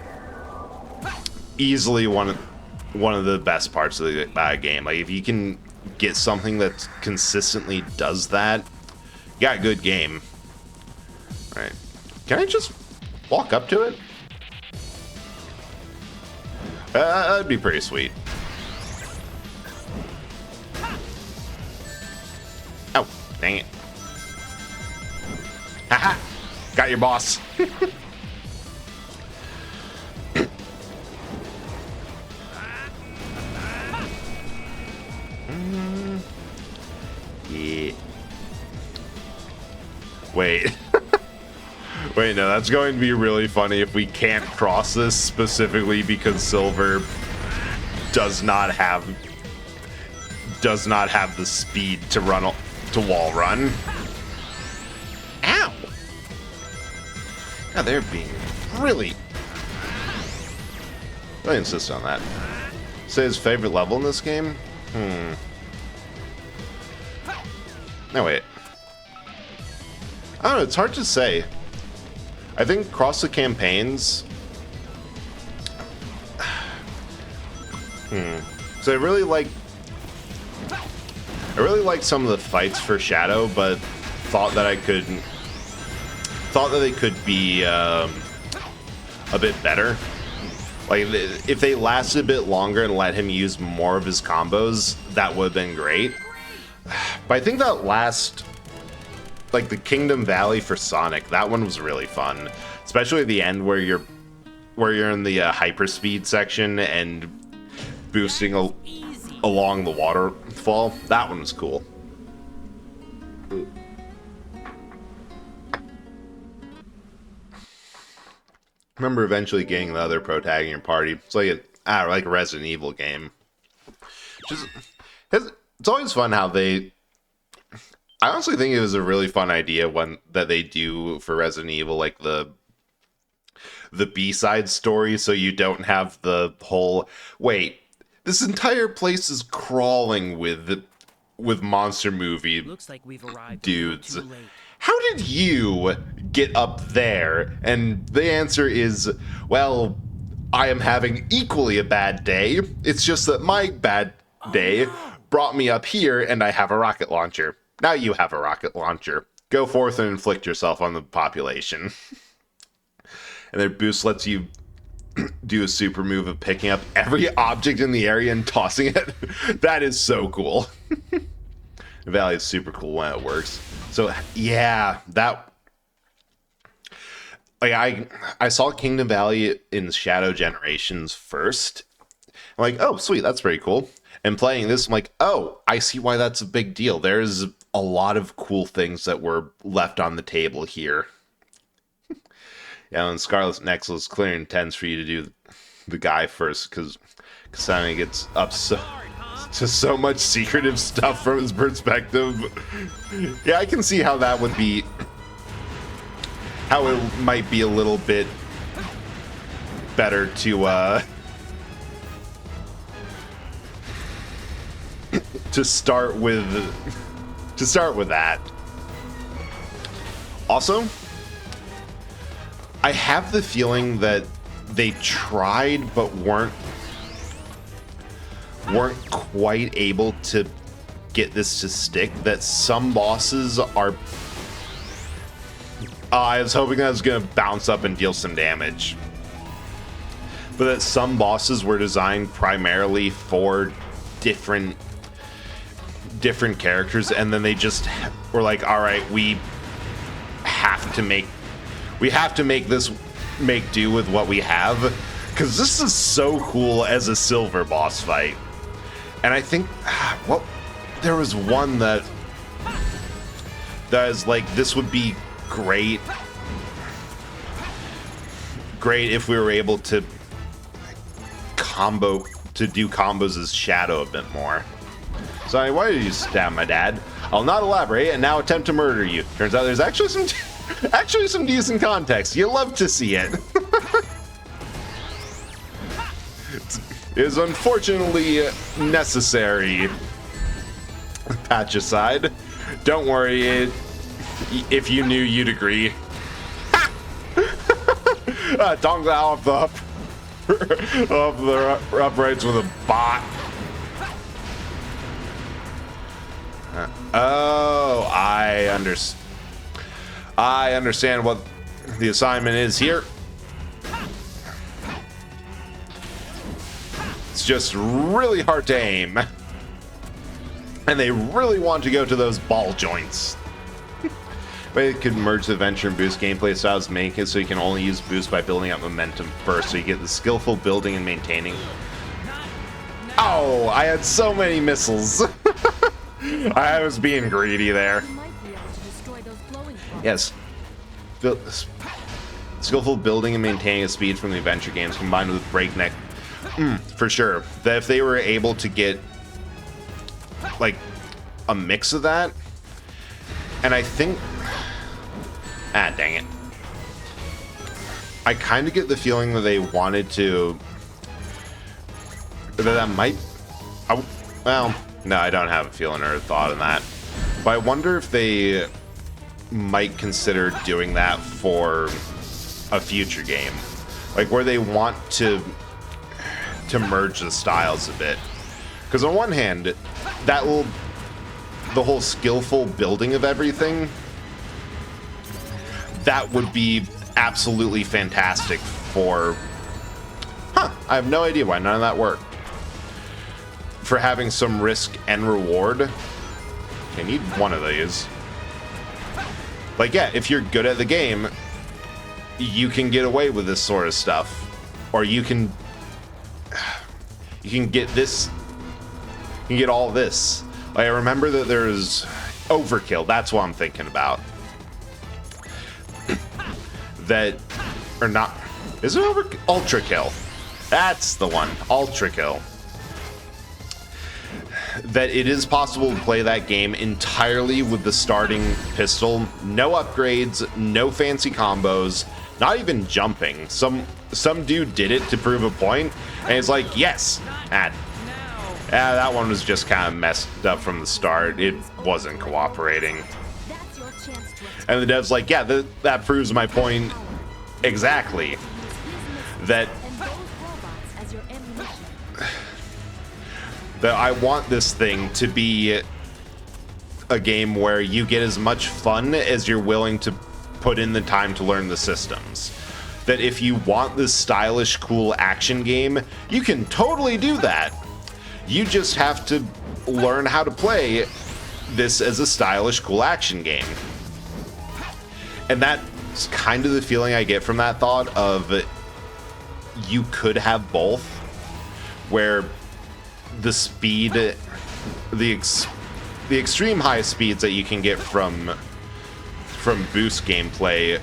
easily one of the best parts of the game. Like, if you can get something that consistently does that, you got a good game. All right. Can I just walk up to it? That'd be pretty sweet. Oh, dang it. Haha! Got your boss. Yeah. Wait. Wait, no, that's going to be really funny if we can't cross this specifically because Silver does not have the speed to wall run. Ow! Yeah, they're being really... I insist on that. Say his favorite level in this game? No, wait. I don't know, it's hard to say. I think across the campaigns... So I really like some of the fights for Shadow, but thought that they could be a bit better. Like, if they lasted a bit longer and let him use more of his combos, that would have been great. But I think that last, like, the Kingdom Valley for Sonic, that one was really fun. Especially at the end where you're in the hyperspeed section and boosting along the waterfall. That one was cool. Remember eventually getting the other protagonist in your party. It's like like a Resident Evil game. It's always fun how they... I honestly think it was a really fun idea that they do for Resident Evil, like the B-side story, so you don't have the whole, wait, this entire place is crawling with monster movie Looks like we've arrived dudes. too late. How did you get up there? And the answer is, well, I am having equally a bad day. It's just that my bad day brought me up here and I have a rocket launcher. Now you have a rocket launcher. Go forth and inflict yourself on the population. And their boost lets you do a super move of picking up every object in the area and tossing it. That is so cool. Valley is super cool when it works. So yeah, that... Like, I saw Kingdom Valley in Shadow Generations first. I'm like, oh, sweet, that's pretty cool. And playing this, I'm like, oh, I see why that's a big deal. There's a lot of cool things that were left on the table here. Yeah, and Scarlet Nexus clearly intends for you to do the guy first, because Kasane gets up to so much secretive stuff from his perspective. Yeah, I can see how that would be... How it might be a little bit better to start with that. Also, I have the feeling that they tried but weren't quite able to get this to stick. That some bosses are... I was hoping that was going to bounce up and deal some damage. But that some bosses were designed primarily for different characters, and then they just were like, all right, we have to make this make do with what we have, because this is so cool as a silver boss fight. And I think there was one that is like, this would be great if we were able to do combos as Shadow a bit more. Sorry, why did you stab my dad? I'll not elaborate and now attempt to murder you. Turns out there's actually some decent context. You love to see it. It is unfortunately necessary. Patch aside. Don't worry, if you knew, you'd agree. Dong off the uprights with a bot. Oh, I understand what the assignment is here. It's just really hard to aim. And they really want to go to those ball joints. But it could merge the adventure and boost gameplay styles, make it so you can only use boost by building up momentum first, so you get the skillful building and maintaining. Oh, I had so many missiles. I was being greedy there. You might be able to destroy those glowing Yes. Skillful building and maintaining a speed from the adventure games combined with breakneck. For sure. That if they were able to get like a mix of that, and I think... dang it. I kind of get the feeling that they wanted to... That might... well, no, I don't have a feeling or a thought on that. But I wonder if they might consider doing that for a future game. Like, where they want to merge the styles a bit. Because on one hand, that will... The whole skillful building of everything... That would be absolutely fantastic for... I have no idea why none of that worked. For having some risk and reward. Okay, need one of these. Like, yeah, if you're good at the game, you can get away with this sort of stuff. Or you can get this. You can get all this. Like, I remember that there's Overkill. That's what I'm thinking about. That, or not, is it Ultra Kill? That's the one, Ultra Kill. That it is possible to play that game entirely with the starting pistol, no upgrades, no fancy combos, not even jumping. Some dude did it to prove a point, and it's like, yes, that one was just kind of messed up from the start. It wasn't cooperating. That's your chance to And the dev's like, yeah, that proves my point exactly. That and those robots as your ammunition. I want this thing to be a game where you get as much fun as you're willing to put in the time to learn the systems. That if you want this stylish, cool action game, you can totally do that. You just have to learn how to play this as a stylish, cool action game. And that's kind of the feeling I get from that thought of you could have both, where the speed, the extreme high speeds that you can get from boost gameplay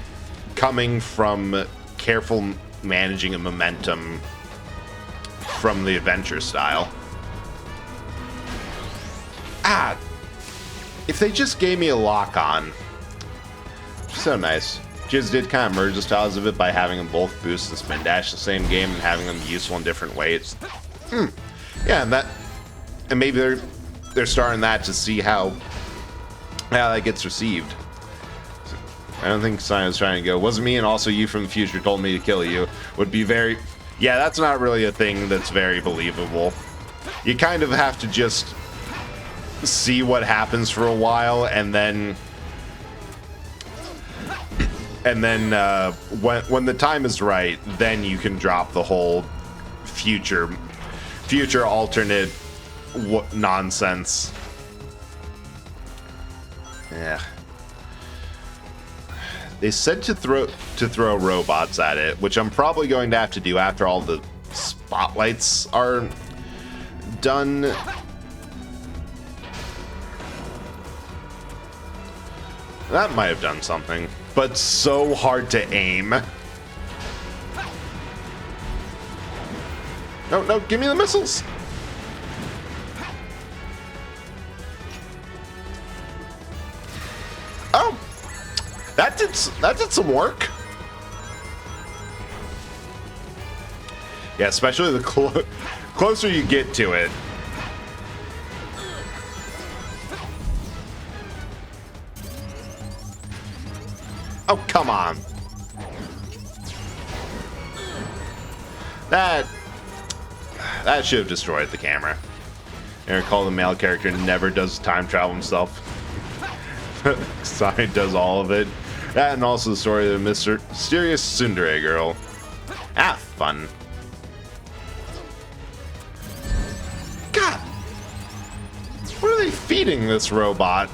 coming from careful managing of momentum from the adventure style. If they just gave me a lock-on. So nice. Jizz did kind of merge the styles of it by having them both boost and spin dash the same game and having them useful in different ways. Yeah, and maybe they're starting that to see how that gets received. I don't think Simon was trying to go, wasn't me and also you from the future told me to kill you, would be very... Yeah, that's not really a thing that's very believable. You kind of have to just see what happens for a while, and then when the time is right, then you can drop the whole future alternate nonsense. Yeah. They said to throw robots at it, which I'm probably going to have to do after all the spotlights are done. That might have done something, but so hard to aim. No, give me the missiles. Oh, that did some work. Yeah, especially the closer you get to it. Oh, come on. That should have destroyed the camera. I recall the male character never does time travel himself. Side does all of it. That and also the story of the mysterious Tsundere girl. Fun. God! What are they feeding this robot?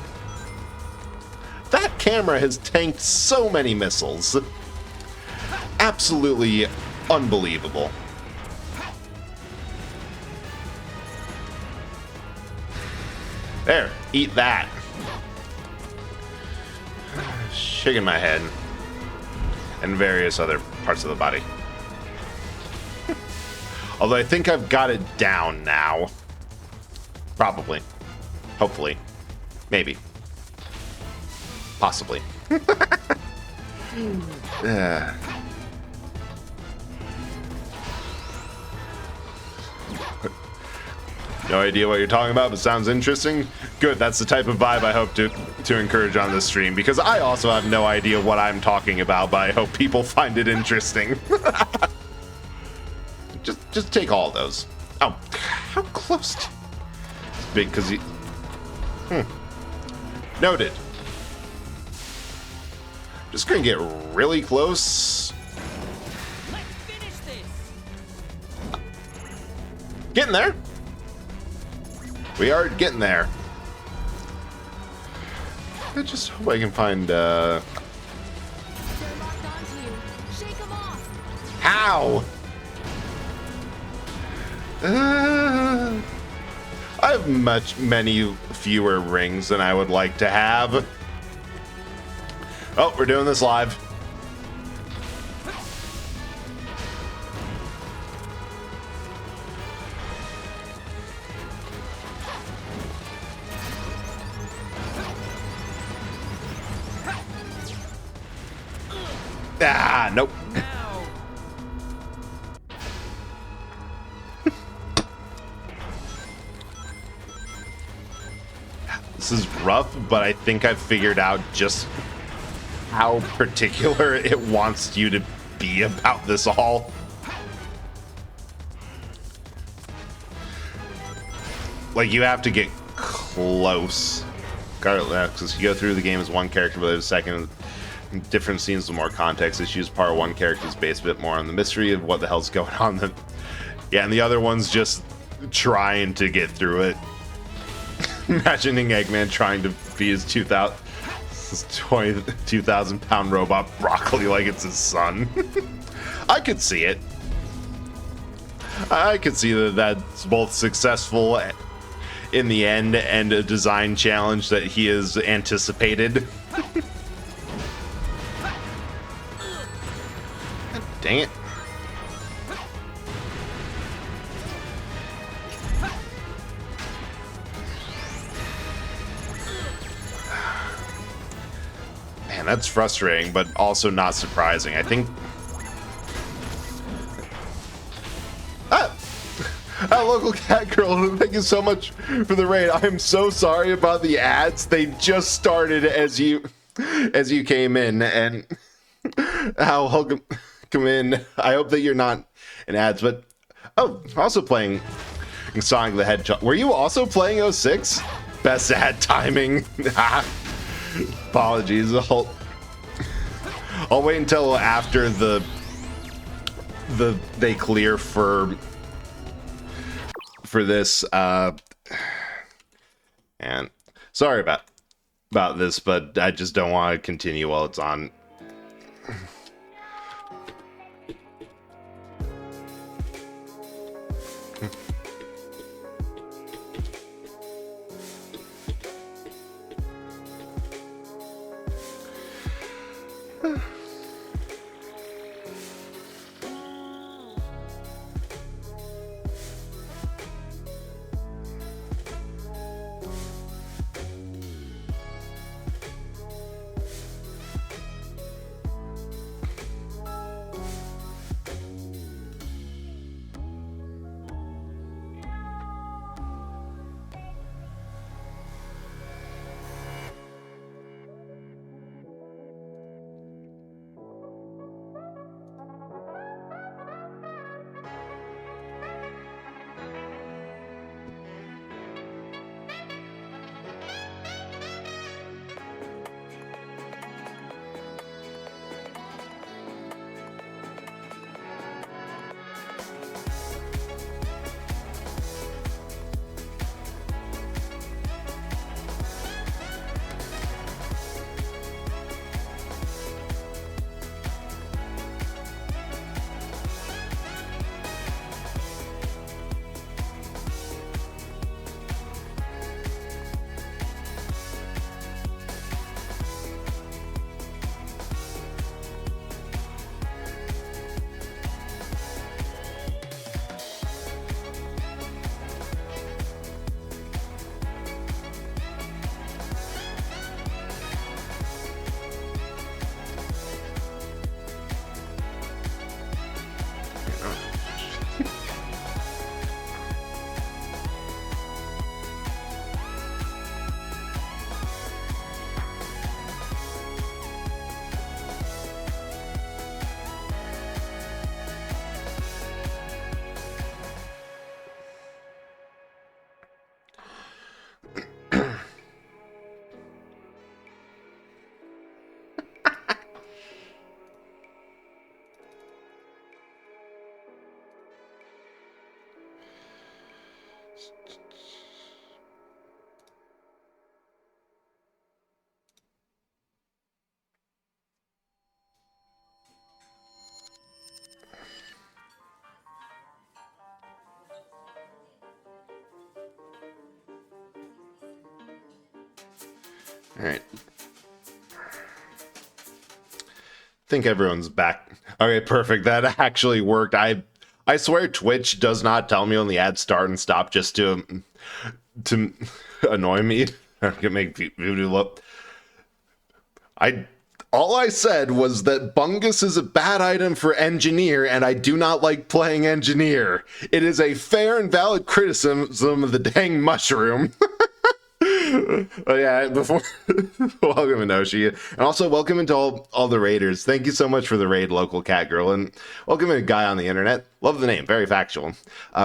That camera has tanked so many missiles. Absolutely unbelievable. There, eat that. Shaking my head. And various other parts of the body. Although I think I've got it down now. Probably. Hopefully. Maybe. Possibly. No idea what you're talking about, but sounds interesting. Good, that's the type of vibe I hope to encourage on this stream, because I also have no idea what I'm talking about, but I hope people find it interesting. just take all those. Oh, how close to... It's big because he... Noted. Just gonna get really close. Let's finish this. Getting there. We are getting there. I just hope I can find, They're locked onto you. Shake them off. How? I have many fewer rings than I would like to have. Oh, we're doing this live. Ah, nope. Now. This is rough, but I think I've figured out just how particular it wants you to be about this all. Like, you have to get close. Because you go through the game as one character, but there's a second. Different scenes with more context issues. Part one character is based a bit more on the mystery of what the hell's going on. Yeah, and the other one's just trying to get through it. Imagining Eggman trying to feed his 2,000 pound robot broccoli like it's his son. I could see it. I could see that that's both successful in the end and a design challenge that he has anticipated. Dang it. Man, that's frustrating, but also not surprising. I think... local cat girl, thank you so much for the raid. I'm so sorry about the ads. They just started as you came in, and welcome in. I hope that you're not in ads, but also playing Sonic the Hedgehog. Were you also playing 06? Best ad timing. Apologies. I'll wait until after they clear for this, and sorry about this, but I just don't want to continue while it's on. All right. Think everyone's back. Okay, perfect. That actually worked. I swear Twitch does not tell me when the ads start and stop just to annoy me. I can make voodoo look. All I said was that Bungus is a bad item for engineer, and I do not like playing engineer. It is a fair and valid criticism of the dang mushroom. Oh yeah, before welcome Inoshi, and also welcome into all the raiders. Thank you so much for the raid, local cat girl, and welcome to Guy on the Internet. Love the name, very factual.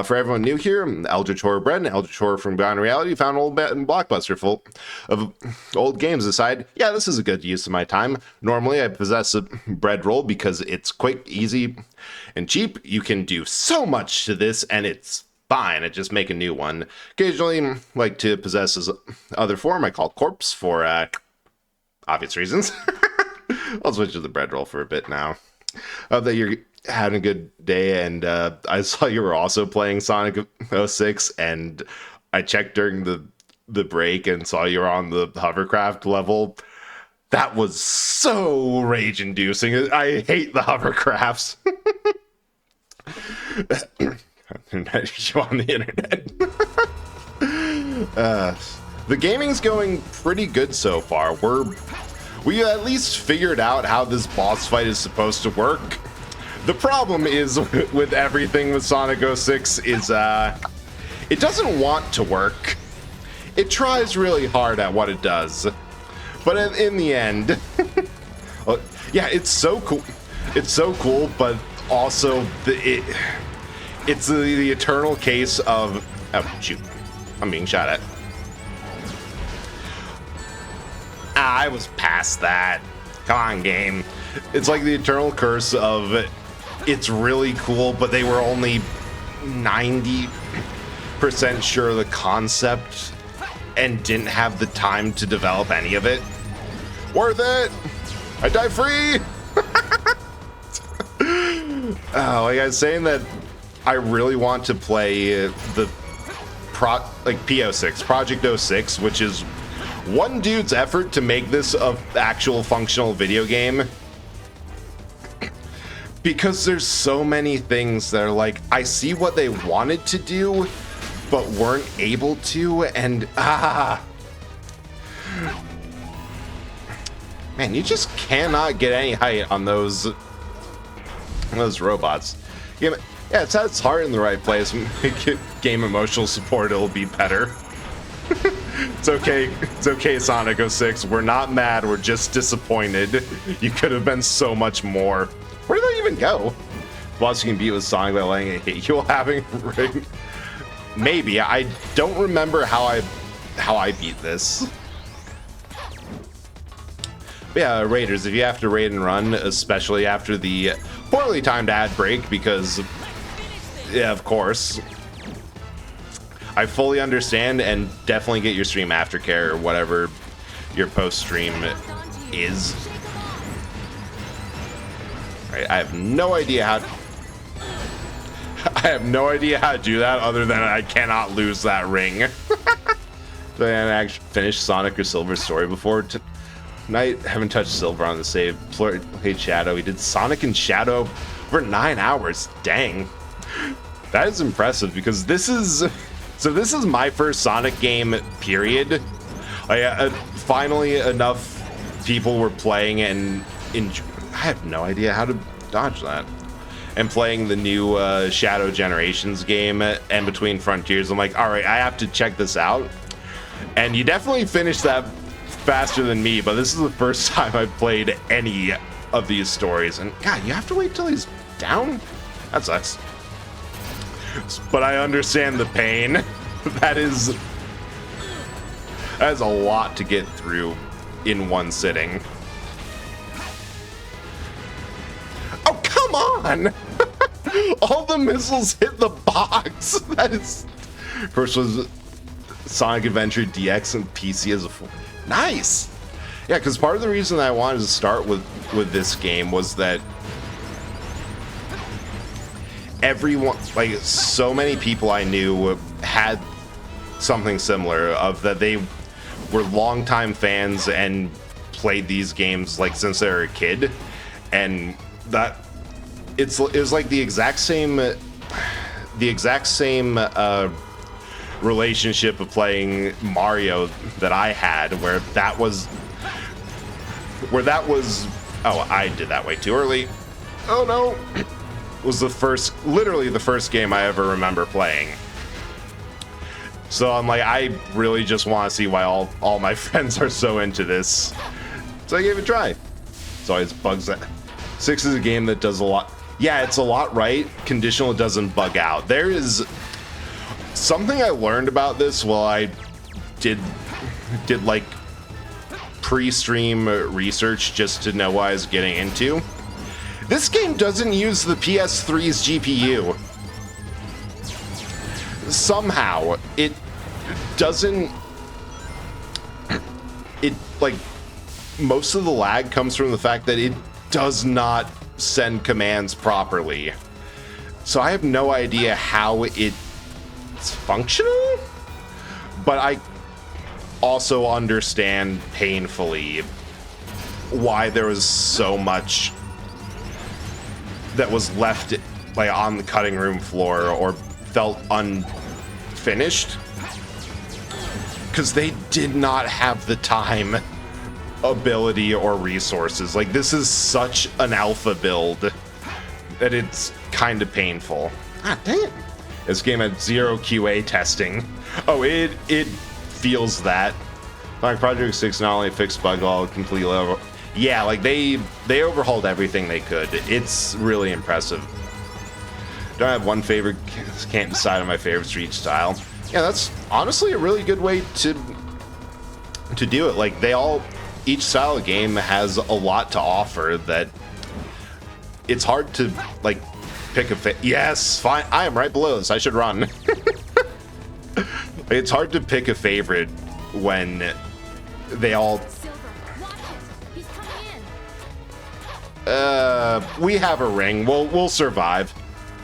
For everyone new here, Eldritch Horror Bread and Eldritch Horror from Beyond Reality found an old blockbuster full of old games aside. Yeah, this is a good use of my time. Normally, I possess a bread roll because it's quick, easy, and cheap. You can do so much to this, and it's fine. I just make a new one. Occasionally, like to possess his other form. I call corpse for obvious reasons. I'll switch to the bread roll for a bit now. Hope that you're having a good day, and I saw you were also playing Sonic 06, and I checked during the break and saw you were on the hovercraft level. That was so rage-inducing. I hate the hovercrafts. You on the internet. The gaming's going pretty good so far. We at least figured out how this boss fight is supposed to work. The problem is with everything with Sonic 06 is it doesn't want to work. It tries really hard at what it does, but in the end, yeah, it's so cool. It's so cool, but also it's the eternal case of... Oh, shoot. I'm being shot at. I was past that. Come on, game. It's like the eternal curse of... It's really cool, but they were only 90% sure of the concept and didn't have the time to develop any of it. Worth it! I die free! Like I was saying that I really want to play the P06, Project 06, which is one dude's effort to make this an actual functional video game. Because there's so many things that are like, I see what they wanted to do, but weren't able to, and man, you just cannot get any height on those robots. Yeah, it's had its heart in the right place. Make it game emotional support, it'll be better. It's okay, Sonic 06. We're not mad, we're just disappointed. You could have been so much more. Where did they even go? Boss you can beat with Sonic by letting it hit you having ring. Maybe. I don't remember how I beat this. But yeah, Raiders, if you have to raid and run, especially after the poorly timed ad break, because yeah, of course. I fully understand, and definitely get your stream aftercare or whatever your post-stream is. Right, I have no idea how to do that other than I cannot lose that ring. So I actually finished Sonic or Silver's story before tonight. Haven't touched Silver on the save. Played Shadow. We did Sonic and Shadow for 9 hours. Dang. That is impressive because this is my first Sonic game, period. Finally enough people were playing and I have no idea how to dodge that. And playing the new Shadow Generations game and Between Frontiers, I'm like, all right, I have to check this out. And you definitely finished that faster than me, but this is the first time I've played any of these stories. And God, you have to wait till he's down? That sucks. But I understand the pain. That is a lot to get through in one sitting. Oh, come on! All the missiles hit the box. That is... First was Sonic Adventure DX and PC as a... Nice! Yeah, because part of the reason I wanted to start with this game was that everyone, like so many people I knew had something similar of that they were longtime fans and played these games like since they were a kid, and that it was like the exact same relationship of playing Mario that I had, where that was oh, I did that way too early. Oh no. Was literally the first game I ever remember playing. So I'm like, I really just want to see why all my friends are so into this. So I gave it a try. It's always bugs that. 6 is a game that does a lot. Yeah, it's a lot right. Conditional doesn't bug out. There is something I learned about this while I did like pre-stream research just to know what I was getting into. This game doesn't use the PS3's GPU. Somehow, it doesn't. It, like, most of the lag comes from the fact that it does not send commands properly. So I have no idea how it's functional, but I also understand painfully why there was so much that was left like on the cutting room floor or felt unfinished because they did not have the time, ability, or resources. Like, this is such an alpha build that it's kind of painful. Ah, dang it. This game had 0 QA testing. Oh, it feels that. Like, Project 6 not only fixed bug all completely over. Yeah, like they overhauled everything they could. It's really impressive. Don't have one favorite, can't decide on my favorites for each style. Yeah, that's honestly a really good way to do it. Like, each style of game has a lot to offer that it's hard to like pick a yes, fine. I am right below this. I should run. It's hard to pick a favorite when they all. Silver, watch it. He's coming in. We have a ring. We'll survive.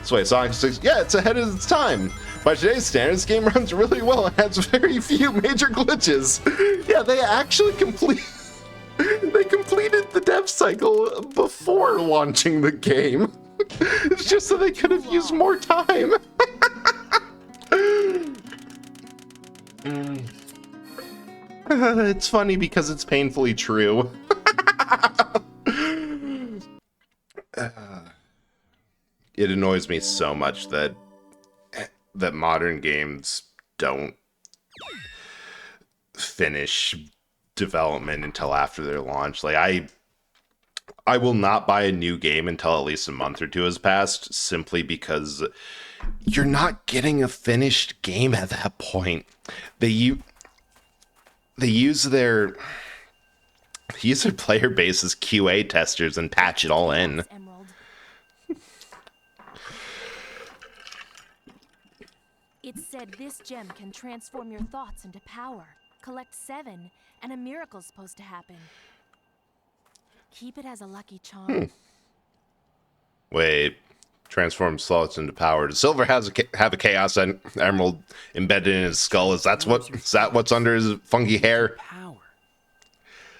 So wait, Sonic 6. Yeah, it's ahead of its time. By today's standards, this game runs really well and has very few major glitches. Yeah, they actually completed the dev cycle before launching the game. It's just so they could have used more time. It's funny because it's painfully true. It annoys me so much that modern games don't finish development until after their launch. Like, I will not buy a new game until at least a month or two has passed, simply because you're not getting a finished game at that point. They use their player base as QA testers and patch it all in. Emerald. It said this gem can transform your thoughts into power. Collect 7, and a miracle's supposed to happen. Keep it as a lucky charm. Wait, transform thoughts into power. Does Silver have a Chaos Emerald embedded in his skull? Is that what's under his funky hair? Power.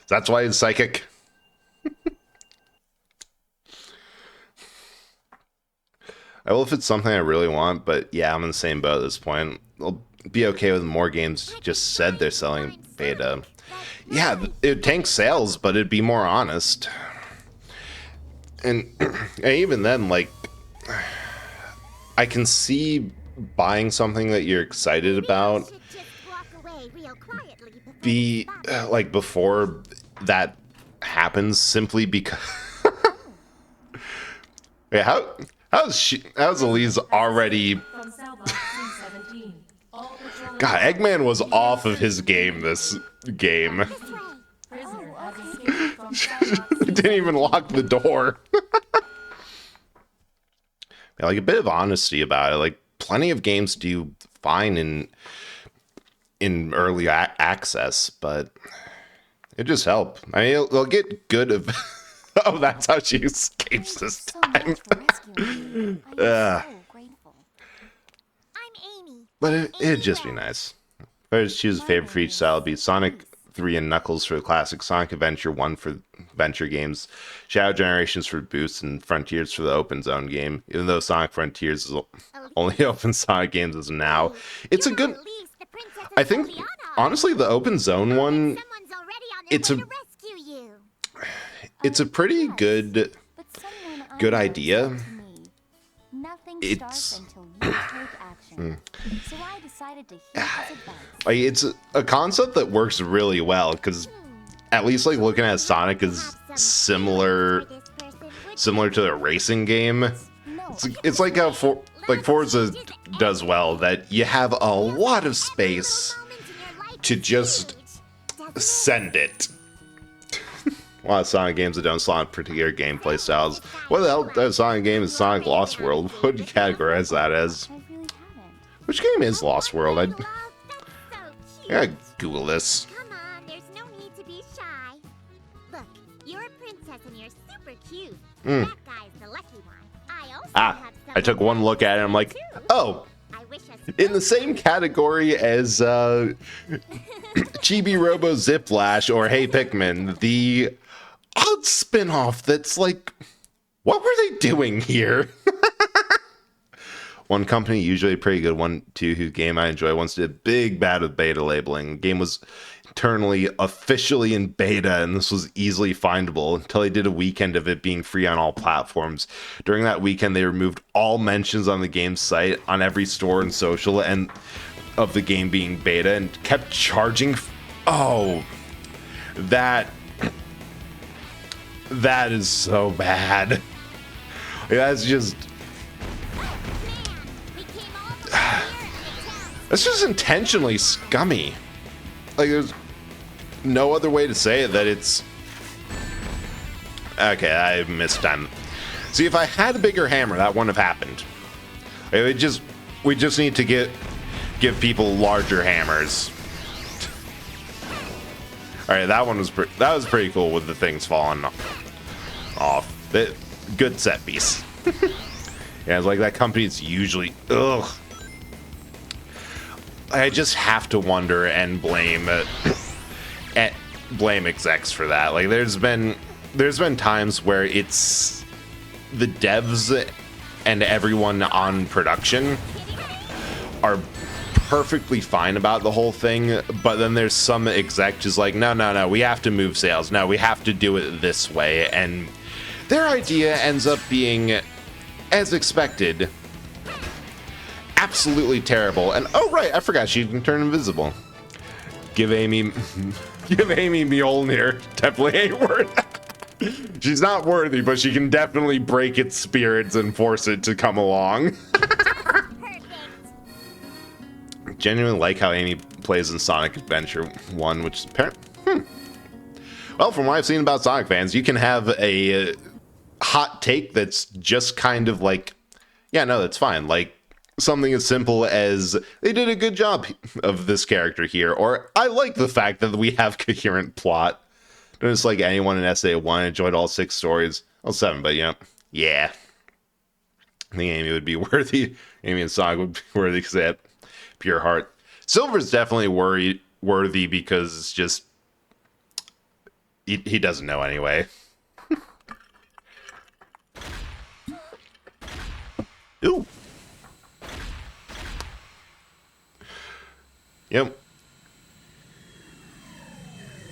That's why he's psychic. I will if it's something I really want, but yeah, I'm in the same boat at this point. I'll be okay with more games just said they're selling beta. Yeah, it would tank sales, but it'd be more honest. And even then, like, I can see buying something that you're excited about be like before that happens, simply because wait, how's Elise already God, Eggman was off of his game this game. Didn't even lock the door. Yeah, like, a bit of honesty about it. Like, plenty of games do fine in early access, but it just helped. I mean, they'll get good of. Oh, that's how she escapes this time. But it'd just be nice. If I was to choose a favorite for each style, it'd be Sonic 3 and Knuckles for the classic, Sonic Adventure 1 for Venture games, Shadow Generations for Boost, and Frontiers for the Open Zone game. Even though Sonic Frontiers is only open Sonic games as of now, it's a good. I think honestly, the Open Zone one, it's a pretty good idea. It's So I decided to heed his advice. like it's a concept that works really well because at least like looking at Sonic is similar to the racing game. It's like how Forza does well, that you have a lot of space to just send it. A lot of Sonic games that don't slot particular gameplay styles. What the hell does Sonic game is Sonic Lost World? What would you categorize that as? I really haven't. Which game is Lost World? I gotta Google this. Come on, there's no need to be shy. Look, you're a princess and you're super cute. That guy's the lucky one. I also have I took one look at it and I'm like, oh, I wish us in the same category as Chibi Robo Ziplash or Hey Pikmin, the odd spin-off that's like, what were they doing here? One company, usually a pretty good one too, whose game I enjoy, once did a big bad with beta labeling. The game was internally officially in beta, and this was easily findable until they did a weekend of it being free on all platforms. During that weekend, they removed all mentions on the game's site, on every store and social, and of the game being beta, and kept charging. Oh, that is so bad. That's just. That's just intentionally scummy. Like, there's no other way to say it that it's... Okay, I missed time. See, if I had a bigger hammer, that wouldn't have happened. We just need to give people larger hammers. All right, that was pretty cool with the things falling off. Good set piece. Yeah, it's like that company's usually I just have to wonder and blame execs for that. Like, there's been times where it's the devs and everyone on production are perfectly fine about the whole thing, but then there's some exec just like, no, we have to move sales. No, we have to do it this way, and their idea ends up being, as expected, absolutely terrible. And oh right, I forgot she can turn invisible. Give Amy Mjolnir. Definitely ain't worth. She's not worthy, but she can definitely break its spirits and force it to come along. Genuinely like how Amy plays in Sonic Adventure 1, which is well, from what I've seen about Sonic fans, you can have a hot take that's just kind of like, yeah, no, that's fine. Like, something as simple as, they did a good job of this character here, or I like the fact that we have coherent plot. And it's like anyone in SA1 enjoyed all 6 stories. Well, 7, but yeah. I think Amy would be worthy. Amy and Sonic would be worthy because they had pure heart. Silver's definitely worthy because it's just, he doesn't know anyway. Ooh. Yep.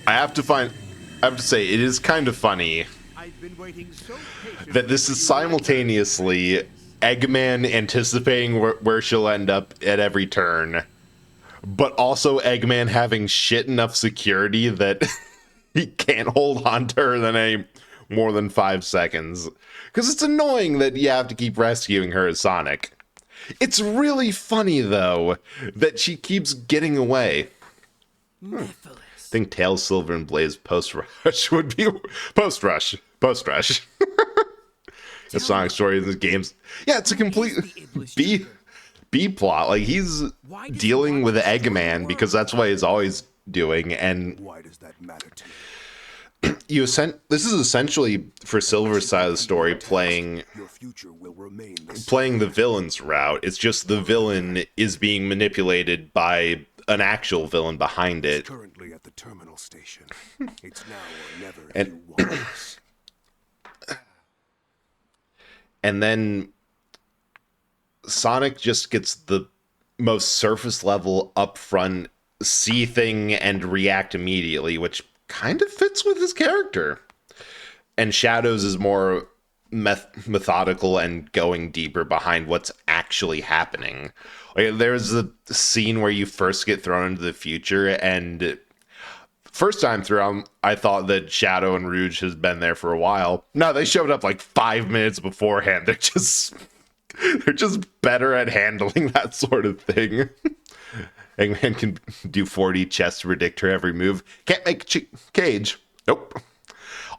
I have to say, it is kind of funny that this is simultaneously Eggman anticipating where she'll end up at every turn, but also Eggman having shit enough security that he can't hold on to her any more than 5 seconds. Because it's annoying that you have to keep rescuing her as Sonic. It's really funny, though, that she keeps getting away. I think Tails, Silver, and Blaze post-rush would be... Post-rush. The Sonic story in the games. Yeah, it's a complete B plot. Like, he's dealing with Eggman because that's what he's always doing, and... Why does that matter to you? This is essentially, for Silver's side of the story, playing the villain's route. It's just the villain is being manipulated by an actual villain behind it. Currently at the terminal station. It's now or never if And- you want us. And then Sonic just gets the most surface level upfront see thing and react immediately, which kind of fits with his character. And Shadows is more methodical and going deeper behind what's actually happening. Like, there's a scene where you first get thrown into the future, and first time through, I thought that Shadow and Rouge has been there for a while. No, they showed up like 5 minutes beforehand. They're just better at handling that sort of thing. Eggman can do 40 chests to predict her every move. Can't make Cage. Nope.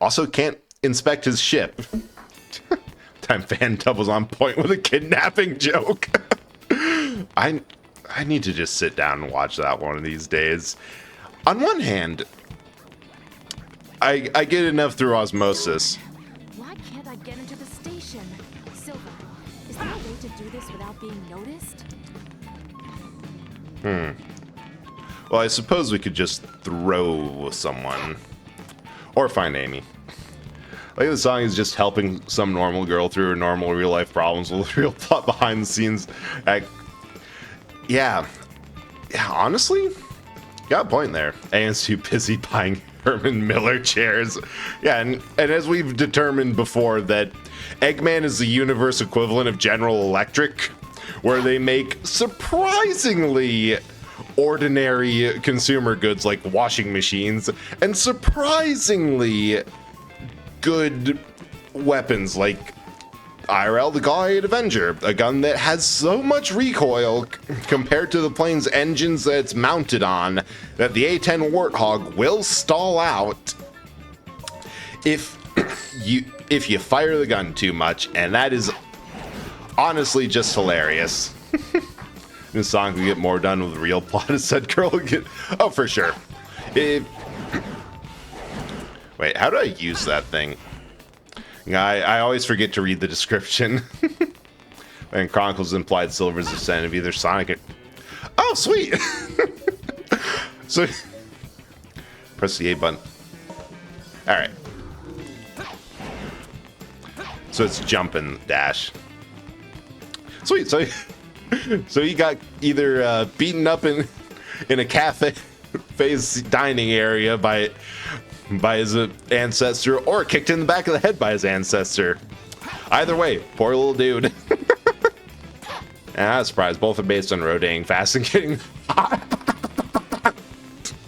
Also can't inspect his ship. Time Fan Double's on point with a kidnapping joke. I need to just sit down and watch that one of these days. On one hand, I get enough through osmosis. Why can't I get into the station? Silver, is there a way to do this without being noticed? Well, I suppose we could just throw someone. Or find Amy. Like, the song is just helping some normal girl through her normal real-life problems with real plot behind the scenes. Yeah, honestly, got a point there. Anne's too busy buying Herman Miller chairs. Yeah, and as we've determined before, that Eggman is the universe equivalent of General Electric, where they make surprisingly ordinary consumer goods like washing machines and surprisingly good weapons like IRL the Gauntlet Avenger, a gun that has so much recoil compared to the plane's engines that it's mounted on that the A-10 Warthog will stall out if you fire the gun too much, and that is honestly just hilarious. This song could get more done with the real plot of said girl. Oh, for sure. Wait, how do I use that thing? I always forget to read the description. And Chronicles implied Silver's descent of either Sonic and... Oh, sweet! So, press the A button. Alright. So it's jump and dash. Sweet, so he got either beaten up in a cafe dining area by his ancestor, or kicked in the back of the head by his ancestor. Either way, poor little dude. And I'm surprised both are based on rotating fast and getting hot.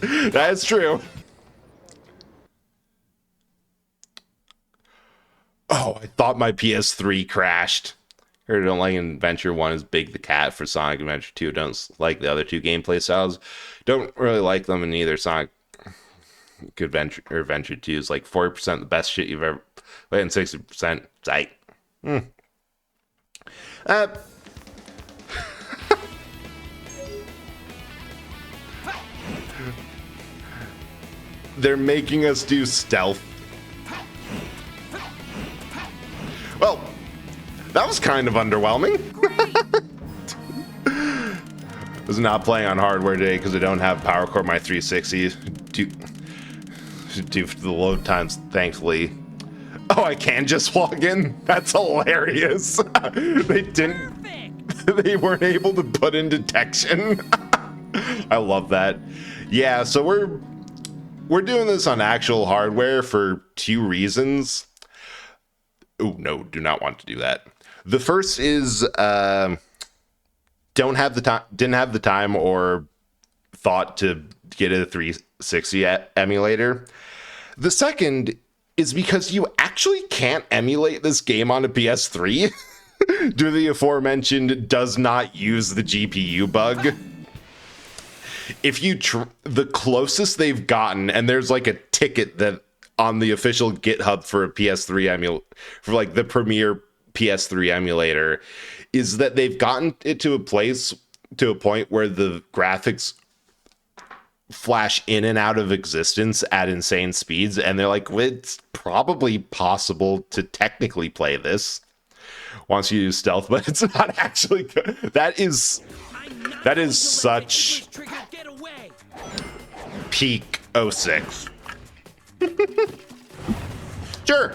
That's true. Oh, I thought my PS3 crashed. I don't like Adventure 1 is Big the Cat for Sonic Adventure 2. Don't like the other two gameplay styles. Don't really like them in either Sonic Adventure or Adventure 2 is like 40% the best shit you've ever played and 60% psych. They're making us do stealth. Well, that was kind of underwhelming. I was not playing on hardware today because I don't have Power Core my 360 due to the load times, thankfully. Oh, I can just log in? That's hilarious. They weren't able to put in detection. I love that. Yeah, so we're doing this on actual hardware for two reasons. Oh, no, do not want to do that. The first is didn't have the time or thought to get a 360 emulator. The second is because you actually can't emulate this game on a PS3 due to the aforementioned does not use the GPU bug. If you the closest they've gotten, and there's like a ticket that on the official GitHub for a PS3 for like the premier PS3 emulator, is that they've gotten it to a point where the graphics flash in and out of existence at insane speeds, and they're like, well, it's probably possible to technically play this once you use stealth, but it's not actually good. That is such peak 06. Sure.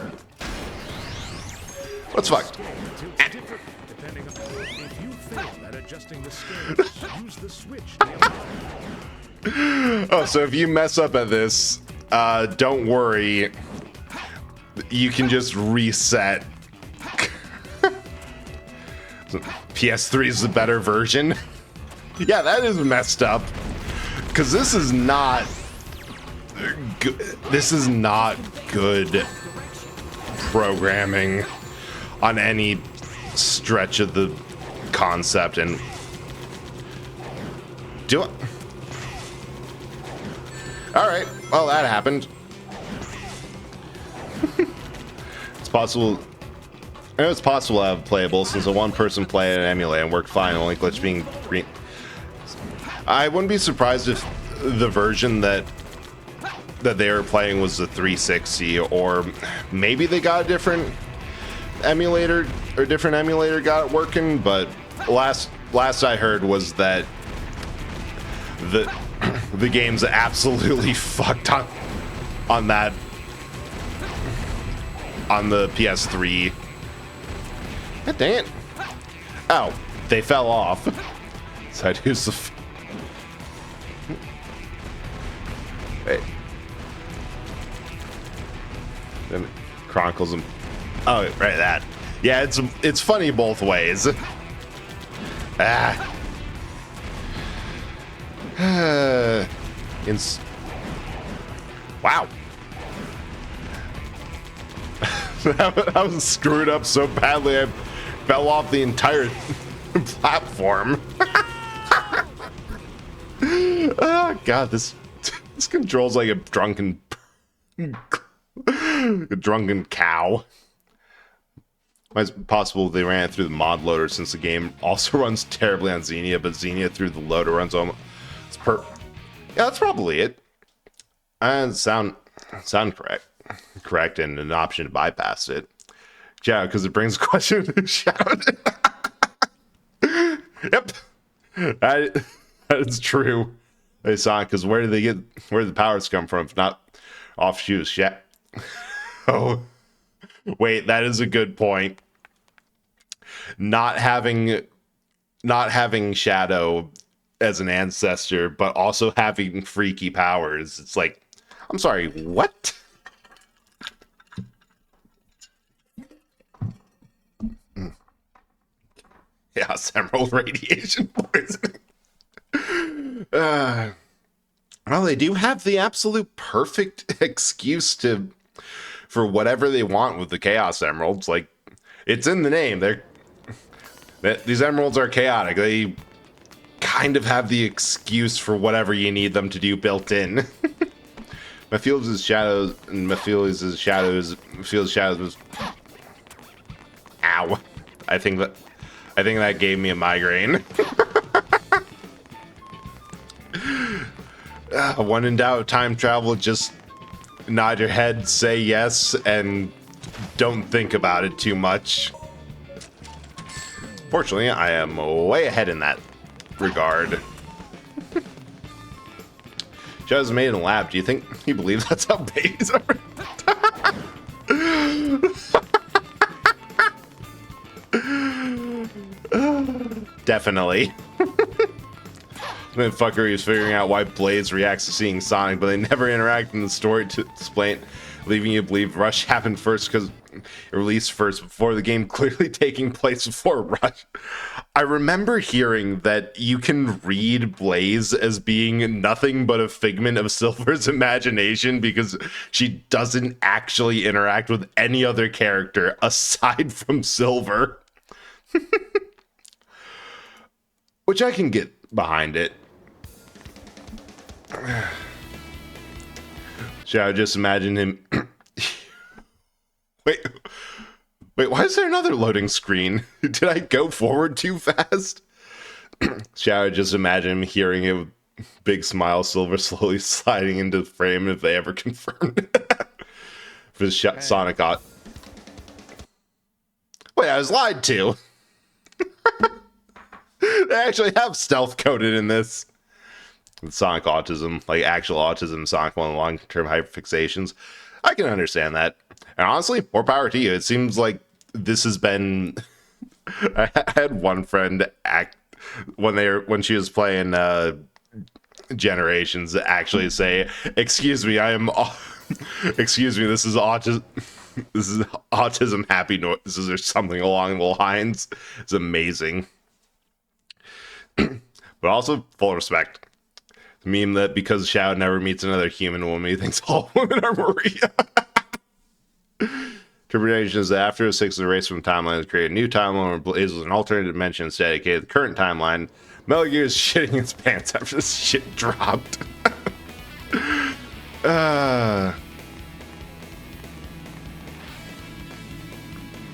Let's fuck. Tilts different depending on if you fail at adjusting the scales, use the switch nearby. Oh, so if you mess up at this, don't worry. You can just reset. So PS3 is the better version. Yeah, that is messed up. Because this is not good. This is not good programming on any stretch of the concept. And do it. All right. Well, that happened. It's possible. I know it's possible to have playable since a one-person play and emulate and worked fine. Only glitch being green. I wouldn't be surprised if the version that they were playing was the 360, or maybe they got a different emulator or different emulator got it working. But last I heard was that the game's absolutely fucked up on that on the PS3. God dang it! Oh, they fell off. So I'd use the. Wait. Then Chronicles them. Oh, right, that. Yeah, it's funny both ways. Ah. Wow. I was screwed up so badly I fell off the entire platform. Oh god, this controls like a drunken cow. Why is it possible they ran it through the mod loader since the game also runs terribly on Xenia, but Xenia through the loader runs almost yeah, that's probably it. And sound correct and an option to bypass it. Yeah, because it brings a question to shout. Yep. That is true. Hey Sonic, because where did the powers come from if not offshoots? Yeah. Oh wait, that is a good point. Not having Shadow as an ancestor, but also having freaky powers. It's like, I'm sorry, what? Yeah, Emerald radiation poisoning. Well, they do have the absolute perfect excuse for whatever they want with the Chaos Emeralds. Like, it's in the name. These emeralds are chaotic. They kind of have the excuse for whatever you need them to do built in. Mephiles' shadows and Mephiles' shadows was. Ow! I think that gave me a migraine. When in doubt, time travel, just nod your head, say yes, and don't think about it too much. Fortunately, I am way ahead in that regard. Shadow's made in a lab. Do you think you believe that's how babies are? Definitely. Then fucker, he's figuring out why Blaze reacts to seeing Sonic, but they never interact in the story to explain, leaving you to believe Rush happened first because it released first before the game clearly taking place before Rush. I remember hearing that you can read Blaze as being nothing but a figment of Silver's imagination because she doesn't actually interact with any other character aside from Silver. Which I can get behind it. Should I just imagine him? Wait, why is there another loading screen? Did I go forward too fast? Should I just imagine him hearing it with big smile, Silver slowly sliding into the frame if they ever confirmed it? If his Sonic got. Wait, I was lied to. They actually have stealth coded in this. Sonic autism, like actual autism, Sonic 1 long-term hyperfixations. I can understand that. And honestly, more power to you. It seems like this has been... I had one friend act when she was playing Generations actually say, "Excuse me, I am excuse me, this is autism happy noises," or something along the lines. It's amazing. But also full respect. The meme that because Shadow never meets another human woman, he thinks all women are Maria. Interpretation is that after 6 is erased from the timeline to create a new timeline where Blaze was an alternate dimension instead dedicated to the current timeline. Metal Gear is shitting its pants after this shit dropped.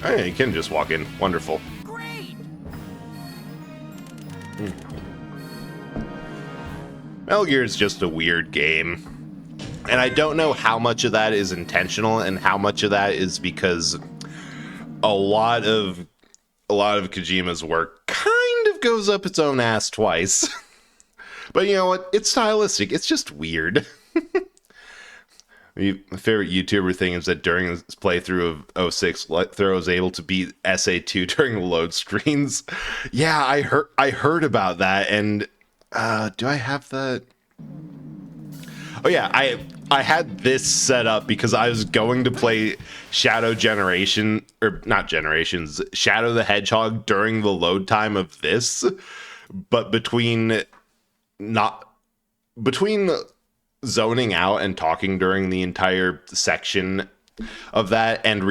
Hey, you can just walk in. Wonderful. Great! Metal Gear is just a weird game. And I don't know how much of that is intentional and how much of that is because a lot of Kojima's work kind of goes up its own ass twice. But you know what? It's stylistic. It's just weird. My favorite YouTuber thing is that during his playthrough of 06, Throw was able to beat SA2 during the load screens. Yeah, I heard about that, and do I have that? Oh yeah, I had this set up because I was going to play Shadow Generation, or not Generations, Shadow the Hedgehog during the load time of this, but between zoning out and talking during the entire section of that and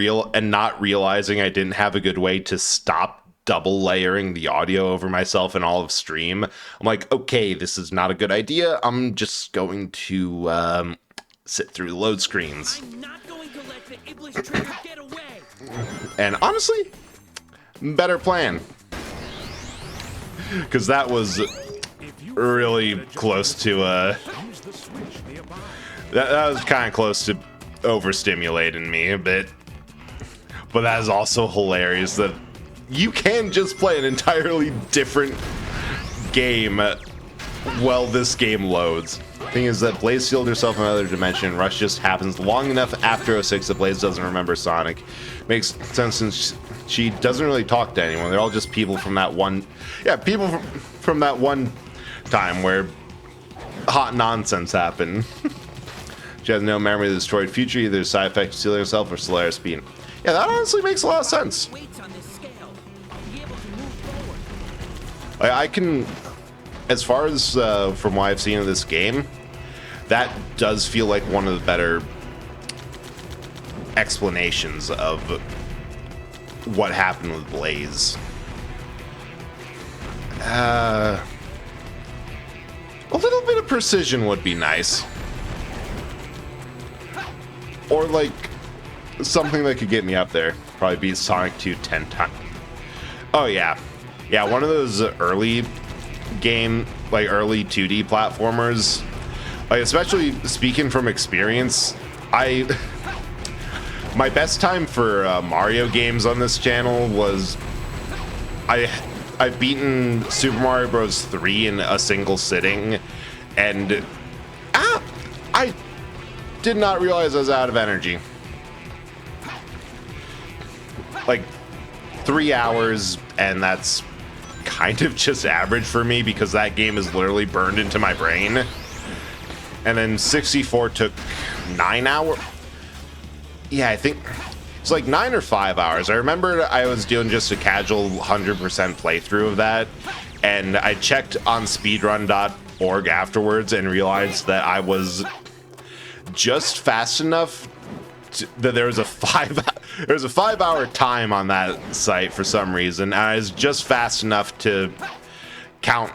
not realizing I didn't have a good way to stop double layering the audio over myself and all of stream, I'm like, okay, this is not a good idea. I'm just going to sit through the load screens. I'm not going to let the Iblis traitor get away. And honestly, better plan. Because that was really close to Use the switch nearby. that was kind of close to overstimulating me a bit. But that is also hilarious that you can just play an entirely different game while this game loads. Thing is that Blaze sealed herself in another dimension. Rush just happens long enough after 06 that Blaze doesn't remember Sonic. Makes sense since she doesn't really talk to anyone. They're all just people from that one... Yeah, people from that one time where hot nonsense happened. She has no memory of the destroyed future, either side effect of sealing herself or Solaris being... Yeah, that honestly makes a lot of sense. Weights on this scale. I'll be able to move forward. I can, as far as from what I've seen of this game, that does feel like one of the better explanations of what happened with Blaze. A little bit of precision would be nice. Or like something that could get me up there. Probably beat Sonic 2 10 times. Oh yeah. Yeah, one of those early game, like early 2D platformers. Like, especially speaking from experience, my best time for Mario games on this channel was I've beaten Super Mario Bros. 3 in a single sitting, and I did not realize I was out of energy. Like 3 hours, and that's kind of just average for me because that game is literally burned into my brain. And then 64 took 9 hours. Yeah, I think it's like 9 or 5 hours. I remember I was doing just a casual 100% playthrough of that, and I checked on speedrun.org afterwards and realized that I was just fast enough that there was a 5 hour time on that site for some reason, and I was just fast enough to count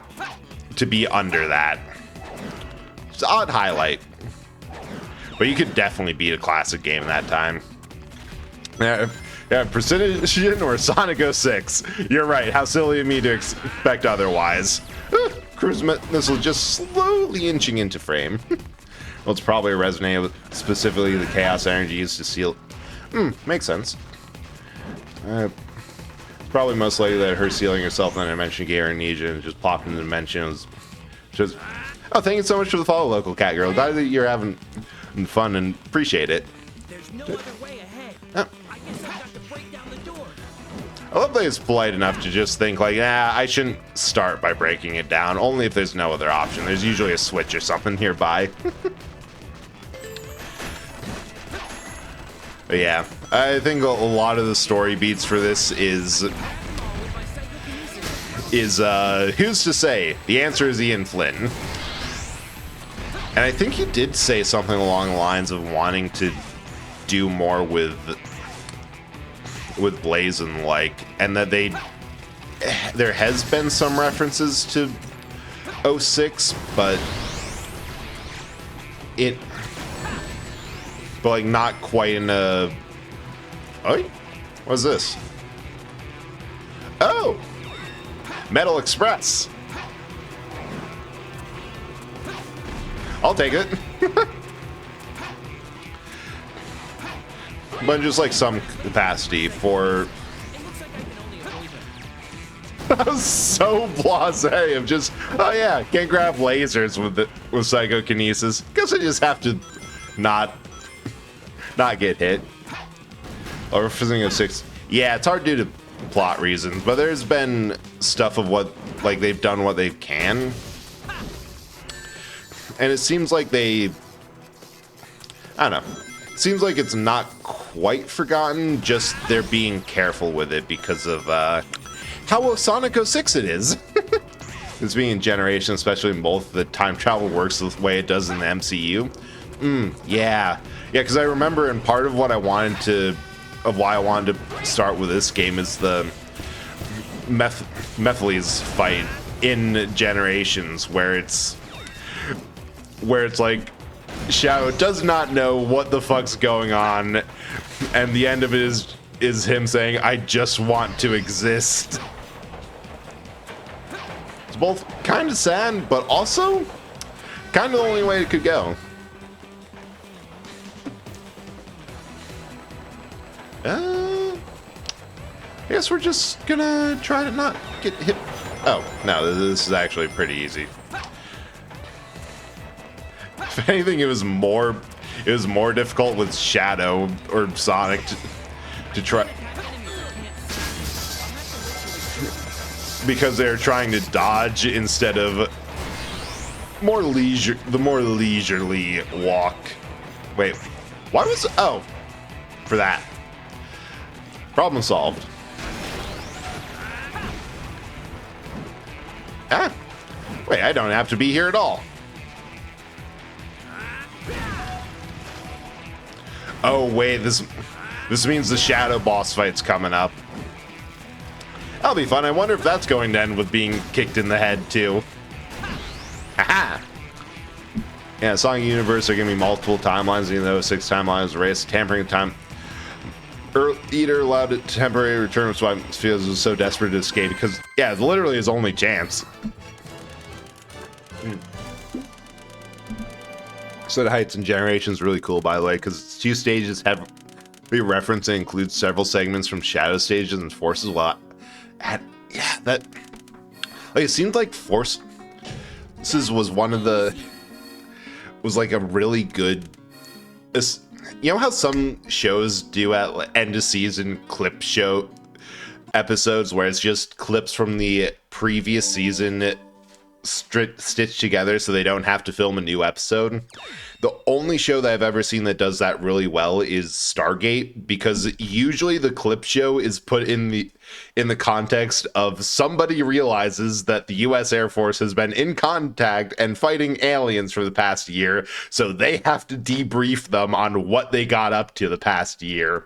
to be under that. It's an odd highlight, but you could definitely beat a classic game in that time. Yeah, Precision or Sonic 06. You're right. How silly of me to expect otherwise. Cruise missile just slowly inching into frame. Well, it's probably resonated with specifically the chaos energy used to seal. Makes sense. It's probably most likely that her sealing herself in a dimension gave her amnesia and just popped in the dimension. It was just... Oh, thank you so much for the follow, local cat girl. Glad that you're having fun and appreciate it. There's no other way ahead. Oh. I guess I've got to break down the door. I love that he's polite enough to just think like, I shouldn't start by breaking it down, only if there's no other option. There's usually a switch or something nearby. But yeah, I think a lot of the story beats for this is who's to say? The answer is Ian Flynn. And I think he did say something along the lines of wanting to do more with Blazon, like, and that there has been some references to 06, but like not quite in a. Oh, what's this? Oh, Metal Express. I'll take it. But just like some capacity for. I was so blasé of just, oh yeah, can't grab lasers with psychokinesis. Guess I just have to not get hit. Or Fizzing 06. Yeah, it's hard due to plot reasons, but there's been stuff of what, like, they've done what they can. And it seems like I don't know. It seems like it's not quite forgotten, just they're being careful with it because of how Sonic 06 it is. It's being in Generation, especially in both, the time travel works the way it does in the MCU. Yeah, because I remember, and part of what I wanted to, of why I wanted to start with this game is the Mephiles fight in Generations, where it's like Shadow does not know what the fuck's going on, and the end of it is him saying, "I just want to exist." It's both kind of sad, but also kind of the only way it could go. I guess we're just gonna try to not get hit. Oh, no, this is actually pretty easy. If anything, it was more difficult with Shadow or Sonic to try, because they're trying to dodge instead of the more leisurely walk. Wait, why was, oh, for that. Problem solved. Ah, wait, I don't have to be here at all. Oh wait, this means the Shadow boss fight's coming up. That'll be fun. I wonder if that's going to end with being kicked in the head too. Haha. Yeah, Sonic Universe are gonna be multiple timelines, even though 6 timelines race tampering time. Eater allowed a temporary return of Swap feels was so desperate to escape because, yeah, literally his only chance. Set of Heights and Generations really cool, by the way, because 2 stages have a reference and include several segments from Shadow stages and Forces. Well, yeah, that, like, it seemed like Forces was was like a really good. You know how some shows do at end of season clip show episodes where it's just clips from the previous season stitched together so they don't have to film a new episode? The only show that I've ever seen that does that really well is Stargate, because usually the clip show is put in the context of somebody realizes that the US Air Force has been in contact and fighting aliens for the past year, so they have to debrief them on what they got up to the past year.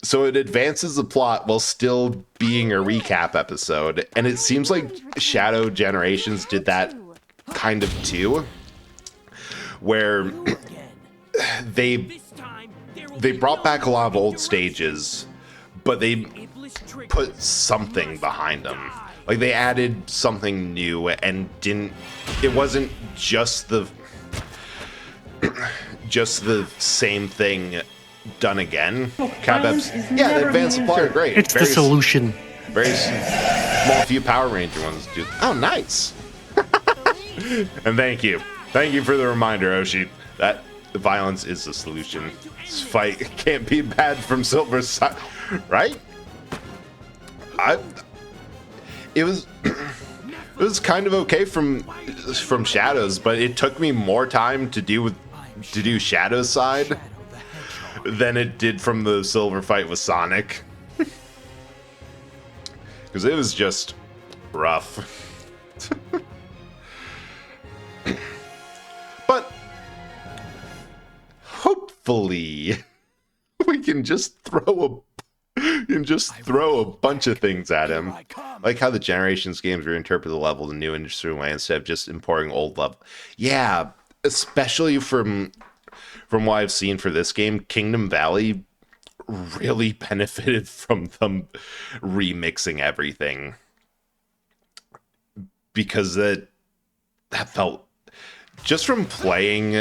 So it advances the plot while still being a recap episode, and it seems like Shadow Generations did that kind of too, where they brought back a lot of old stages, but they put something behind them. Like, they added something new and it wasn't just the same thing done again. Yeah, the advanced supply are great. It's the solution. Very small few Power Ranger ones do. Oh, nice. And thank you. Thank you for the reminder, Oshi. That violence is the solution. This fight can't be bad from Silver's side. Right? It was it was kind of okay from Shadow's, but it took me more time to do Shadow's side than it did from the Silver fight with Sonic. Because it was just rough. But hopefully we can just throw a bunch of things at him. Like how the Generations games reinterpret the level to new industry way instead of just importing old level. Yeah, especially from what I've seen for this game, Kingdom Valley really benefited from them remixing everything. Because that felt, just from playing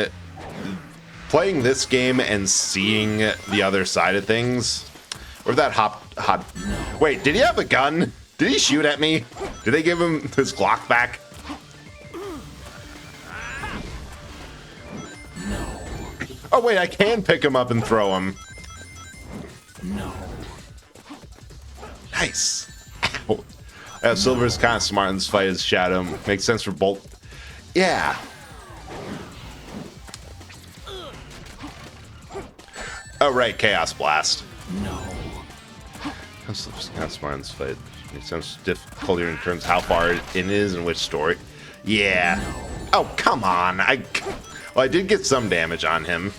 this game and seeing the other side of things, or that hot. Wait, did he have a gun? Did he shoot at me? Did they give him his Glock back? Oh wait, I can pick him up and throw him. No. Nice. Ow. Silver's kind of smart in this fight as Shadow. Makes sense for both. Yeah. Oh right, Chaos Blast. No. Silver's kind of smart in this fight. Makes sense. Difficulty in terms of how far it is and which story. Yeah. Oh come on. Well, I did get some damage on him.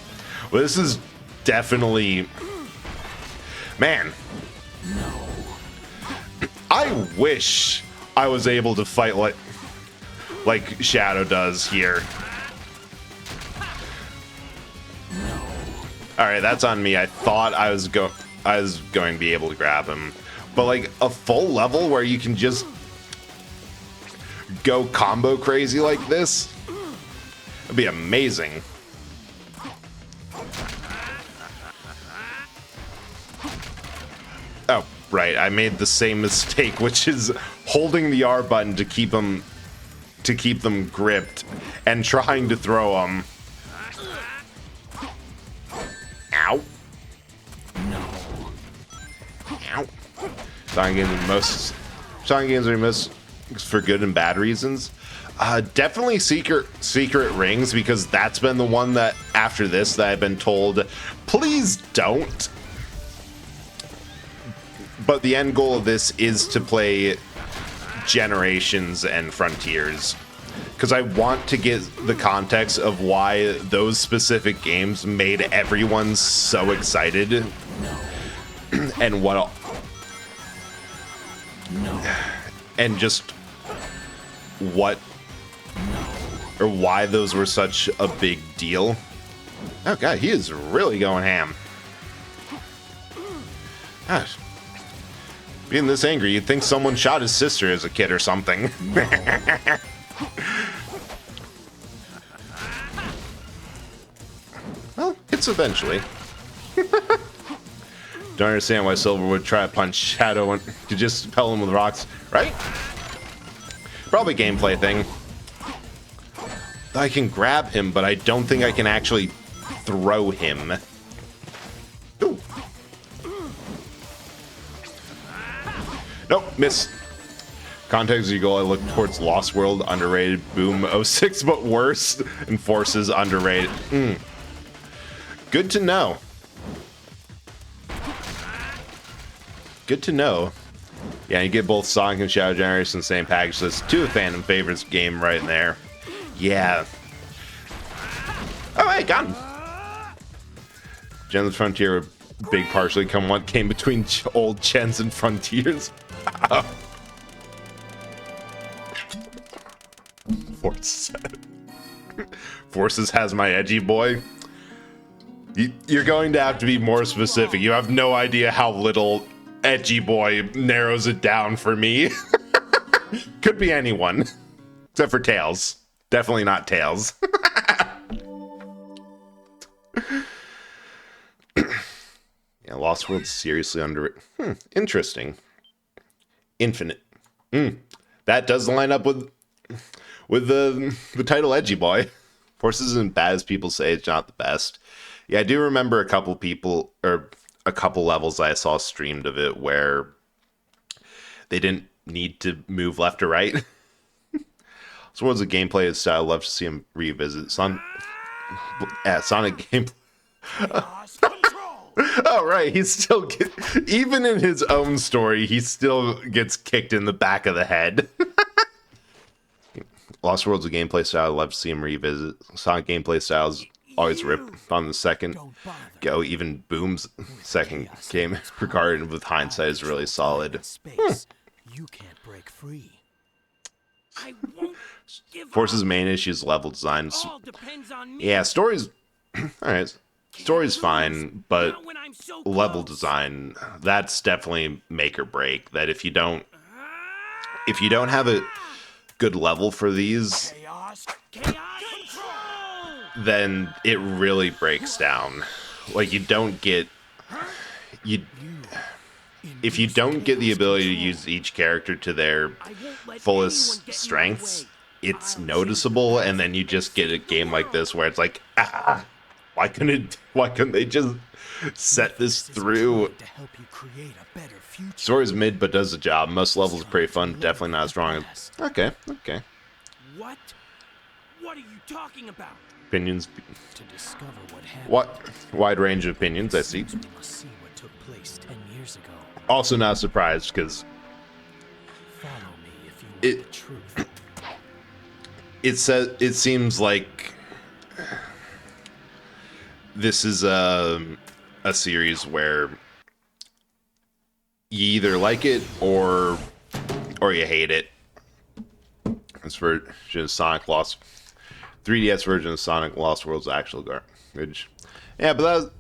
Well, this is definitely... Man. No. I wish I was able to fight like Shadow does here. No. All right, that's on me. I thought I was going to be able to grab him, but like a full level where you can just go combo crazy like this would be amazing. Oh, right. I made the same mistake, which is holding the R button to keep them gripped and trying to throw them. Ow. No. Ow. Sonic games are most for good and bad reasons. Definitely secret rings, because that's been the one that after this that I've been told, please don't. But the end goal of this is to play Generations and Frontiers, because I want to get the context of why those specific games made everyone so excited. And what... No. And just what... Or why those were such a big deal. Oh god, he is really going ham. Gosh. Being this angry, you'd think someone shot his sister as a kid or something. Well, it's eventually. Don't understand why Silver would try to punch Shadow and to just pelt him with rocks, right? Probably gameplay thing. I can grab him, but I don't think I can actually throw him. Ooh. Nope, miss. Context as you go, I look towards Lost World, underrated. Boom, 06, but worse. And Forces, underrated. Good to know. Good to know. Yeah, you get both Sonic and Shadow Generation in the same package. So it's two of Phantom Favorites game right in there. Yeah. Oh, hey, got him. Gen's Frontier were big partially came between old Gens and Frontiers. Forces has my edgy boy. You're going to have to be more specific. You have no idea how little edgy boy narrows it down for me. Could be anyone. Except for Tails. Definitely not Tails. Yeah, Lost World's seriously underrated. Interesting. Infinite. That does line up with with the title Edgy Boy. Forces isn't bad as people say, it's not the best. Yeah, I do remember a couple people, or a couple levels I saw streamed of it where they didn't need to move left or right. So what was the gameplay style? I'd love to see him revisit. Sonic gameplay. Oh, right. He's still even in his own story, he still gets kicked in the back of the head. Lost World's a gameplay style. I'd love to see him revisit. Sonic gameplay styles always rip on the second go. Even Boom's second game regarded with hindsight is really solid. You can't break free. I won't give Force's main issue is level design. All depends on me. Yeah, story's alright. Story's fine, but Not when I'm so level close. design, that's definitely make or break. That if you don't have a good level for these, Chaos control. then it really breaks down. Like if you don't get the ability to use each character to their I won't let anyone fullest get in my strengths, way. it's noticeable, and then you just get a game like this where it's like, why couldn't they just set this through? To help you create a better future. Story's mid but does the job. Most levels are pretty fun, definitely not as strong as okay. What? What are you talking about? Opinions, To discover what happened. what wide range of opinions I see. We must see what took place 10 years ago. Also not surprised because Follow me if you want It- the truth. it seems like this is a series where you either like it or you hate it. This version of Sonic Lost 3DS version of Sonic Lost World's actual garbage. Yeah, but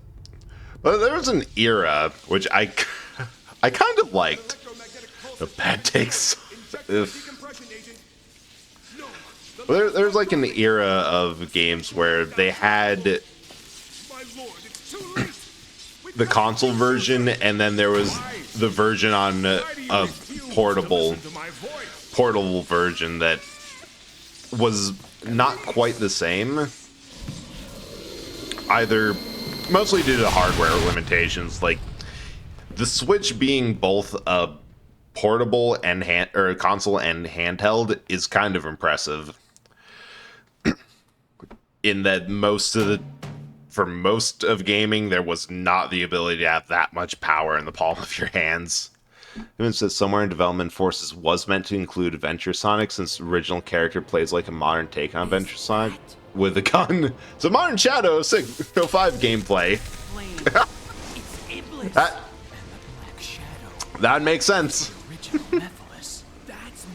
there was an era which I kind of liked. The bad takes. Well, there's like an era of games where they had the console version, and then there was the version on a portable version that was not quite the same. Either mostly due to hardware limitations, like the Switch being both a portable and console and handheld is kind of impressive. In that for most of gaming, there was not the ability to have that much power in the palm of your hands. Even says somewhere in development, Forces was meant to include Adventure Sonic, since the original character plays like a modern take on Adventure Sonic with a gun. So modern Shadow 605 gameplay. Flame. It's Iblis. That And the Black Shadow. that makes sense. Original Mephiles. That's It's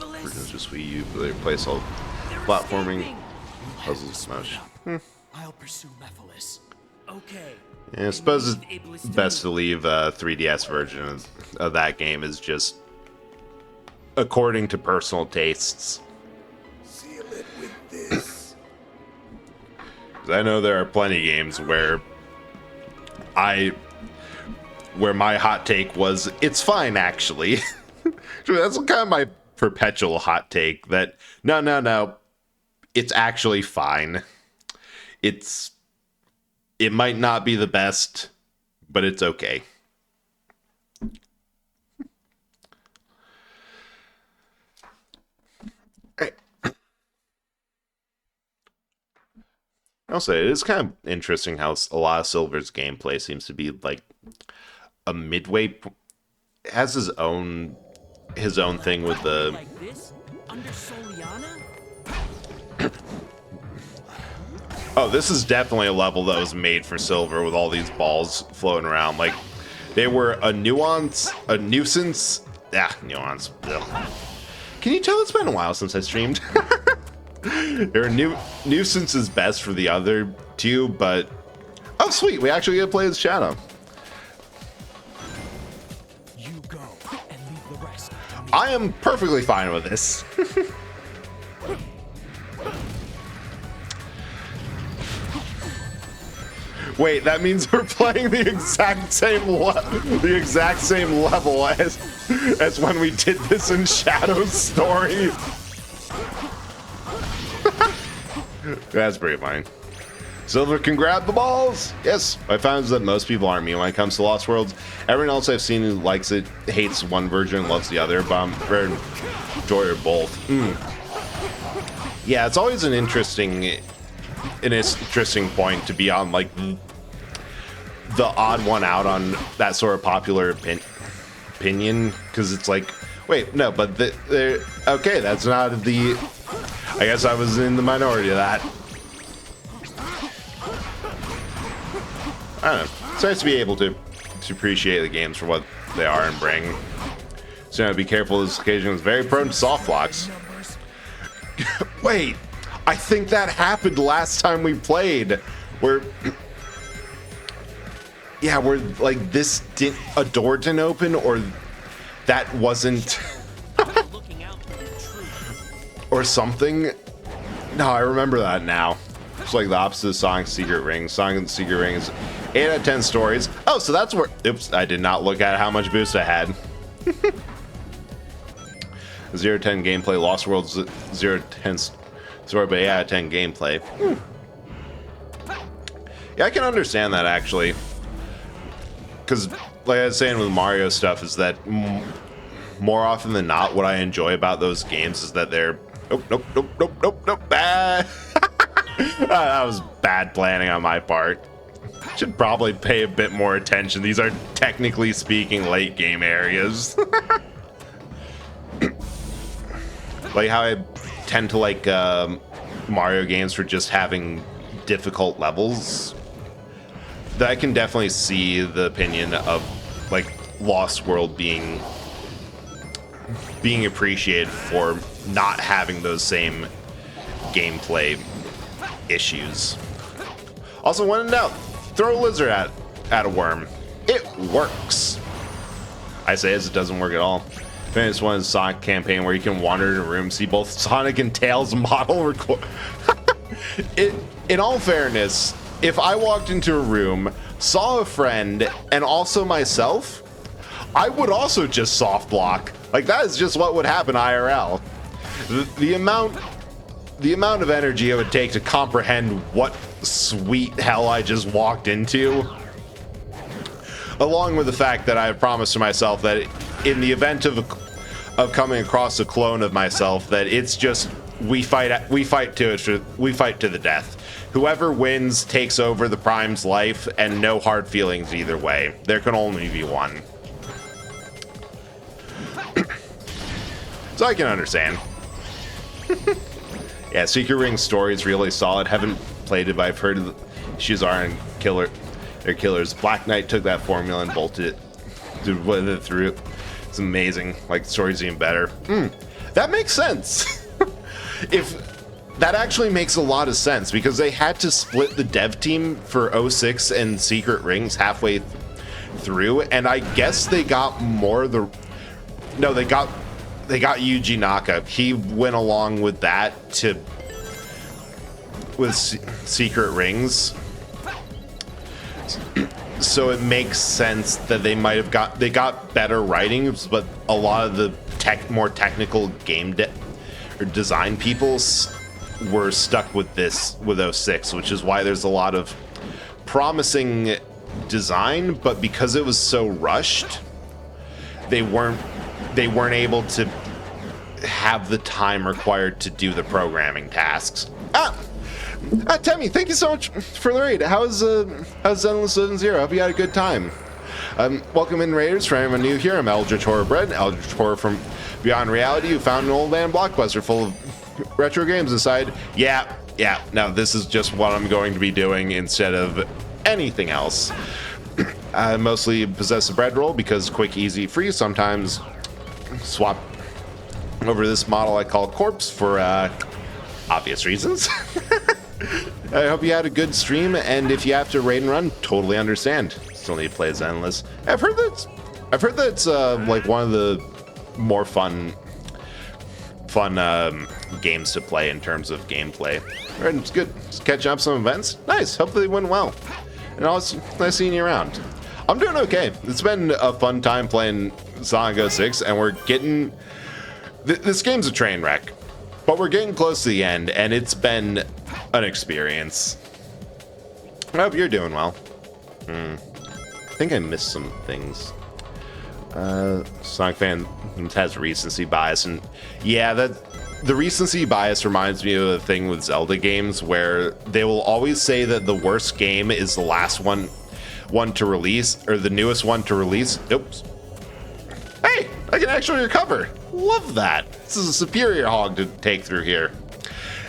Mephiles? just Wii U, but they replace all They're platforming escaping. puzzles smash. I'll pursue Mephiles. Okay. Yeah, I suppose it's Iblis best do? to leave a 3DS version of that game is just according to personal tastes. Seal it with this. 'Cause I know there are plenty of games where my hot take was, it's fine actually. That's kind of my perpetual hot take, that no, it's actually fine. It might not be the best, but it's okay. I'll say it is kind of interesting how a lot of Silver's gameplay seems to be like a midway. Has his own thing with the. Like this? Under Soliana? Oh, this is definitely a level that was made for Silver with all these balls floating around. Like they were a nuisance. Nuance. Ugh. Can you tell it's been a while since I streamed? There are nuisance is best for the other two, but oh sweet, we actually get to play as Shadow. You go and leave the rest to me. I am perfectly fine with this. Wait, that means we're playing the exact same level as when we did this in Shadow's story. That's pretty funny. Silver can grab the balls. Yes, I found that most people aren't me when it comes to Lost Worlds. Everyone else I've seen who likes it hates one version and loves the other, but I'm very enjoy both. Yeah, it's always an interesting point to be on like the odd one out on that sort of popular opinion, because it's like, wait, no, but okay, that's not the. I guess I was in the minority of that. I don't know. It's nice to be able to appreciate the games for what they are and bring. So be careful. This occasion is very prone to soft blocks. Wait, I think that happened last time we played, where like a door didn't open, or that wasn't, or something. No, I remember that now. It's like the opposite of Sonic's Secret Ring. Sonic's Secret Ring is 8 out of 10 stories. Oh, so that's where. Oops, I did not look at how much boost I had. 0 to 10 gameplay. Lost Worlds 0 to 10 story, but 8 out of 10 gameplay. Yeah, I can understand that actually. Because, like I was saying with Mario stuff, is that more often than not, what I enjoy about those games is that they're. Nope. Bad. That was bad planning on my part. Should probably pay a bit more attention. These are technically speaking late game areas. Like how I tend to like Mario games for just having difficult levels. That I can definitely see the opinion of like Lost World being appreciated for not having those same gameplay issues. Also, when in doubt, throw a lizard at a worm. It works. I say as it doesn't work at all. Finish one Sonic campaign where you can wander in a room, see both Sonic and Tails model record. In all fairness, if I walked into a room, saw a friend, and also myself, I would also just soft block. Like that is just what would happen IRL. The amount of energy it would take to comprehend what sweet hell I just walked into, along with the fact that I have promised to myself that in the event of coming across a clone of myself, that it's just we fight to the death. Whoever wins takes over the Prime's life, and no hard feelings either way. There can only be one. So I can understand. Yeah, Secret Ring story is really solid. Haven't played it, but I've heard of Shizar and they're killers. Black Knight took that formula and bolted it through. It's amazing. Like, the story's even better. That makes sense. That actually makes a lot of sense, because they had to split the dev team for 06 and Secret Rings halfway through, and I guess they got more of the. No, they got Yuji Naka. He went along with that with Secret Rings. So it makes sense that they might have got better writings, but a lot of the more technical game or design people were stuck with 06, which is why there's a lot of promising design, but because it was so rushed, they weren't able to have the time required to do the programming tasks. Temmie, thank you so much for the raid. How's Zenless Living Zero? Hope you had a good time. Welcome in, Raiders. For anyone new here, I'm Eldritch Horror Bread, Eldritch Horror from Beyond Reality, who found an old man blockbuster full of retro games inside. Yeah, no, this is just what I'm going to be doing instead of anything else. I mostly possess a bread roll because quick, easy, free. Sometimes swap over this model I call Corpse for obvious reasons. I hope you had a good stream, and if you have to raid and run, totally understand. Still need to play Zenless. I've heard that it's like one of the more fun games to play in terms of gameplay. Alright, it's good. Just catching up some events. Nice. Hopefully they went well. And it's nice seeing you around. I'm doing okay. It's been a fun time playing Sonic 06, and we're getting. This game's a train wreck, but we're getting close to the end, and it's been an experience. I hope you're doing well. I think I missed some things. Sonic fan has recency bias, and yeah, the recency bias reminds me of the thing with Zelda games where they will always say that the worst game is the last one to release, or the newest one to release. Oops. Hey, I can actually recover. Love that. This is a superior hog to take through here.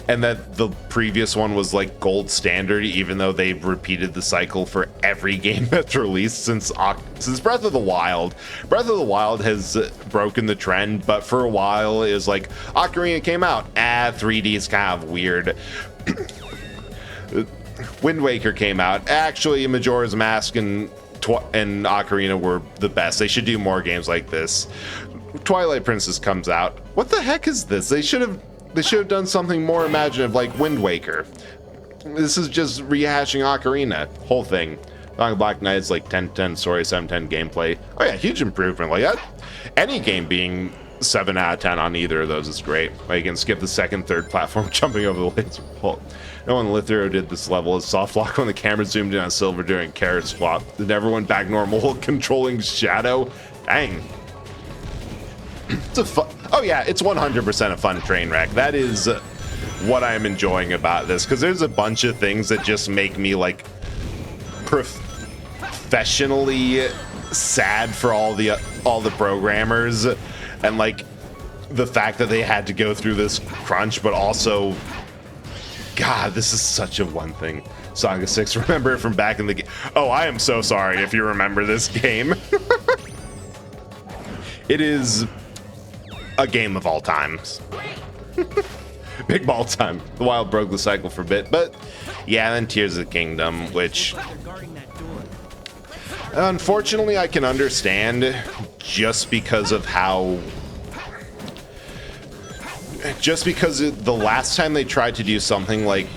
And that the previous one was like gold standard, even though they've repeated the cycle for every game that's released since Breath of the Wild. Breath of the Wild has broken the trend, but for a while it was like Ocarina came out. 3D is kind of weird. Wind Waker came out. Actually, Majora's Mask and Ocarina were the best. They should do more games like this. Twilight Princess comes out. What the heck is this? They should have done something more imaginative like Wind Waker. This is just rehashing Ocarina. Whole thing. Black Knight is like 10/10 story, 7/10 gameplay. Oh yeah, huge improvement. Like that. Any game being 7 out of 10 on either of those is great. Like you can skip the second, third platform jumping over the laser pole. No one Lithero did this level as soft lock when the camera zoomed in on Silver during carrot swap. It never went back normal controlling Shadow. Dang. It's a fun. Oh yeah, it's 100% a fun train wreck. That is what I'm enjoying about this, because there's a bunch of things that just make me like professionally sad for all the programmers, and like the fact that they had to go through this crunch, but also, God, this is such a one thing. Saga 6, remember it from back in the game. Oh, I am so sorry if you remember this game. It is a game of all times. Big ball time. The Wild broke the cycle for a bit, but yeah, then Tears of the Kingdom, which unfortunately I can understand just because of how... Just because the last time they tried to do something like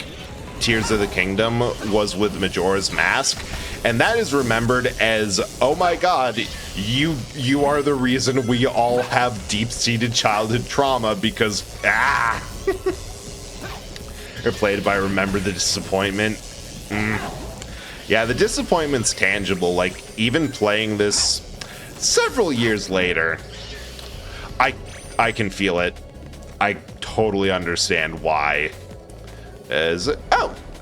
Tears of the Kingdom was with Majora's Mask, and that is remembered as, oh my god, you are the reason we all have deep-seated childhood trauma because They're played by Remember the Disappointment. Yeah, the disappointment's tangible. Like, even playing this several years later, I can feel it. I totally understand why.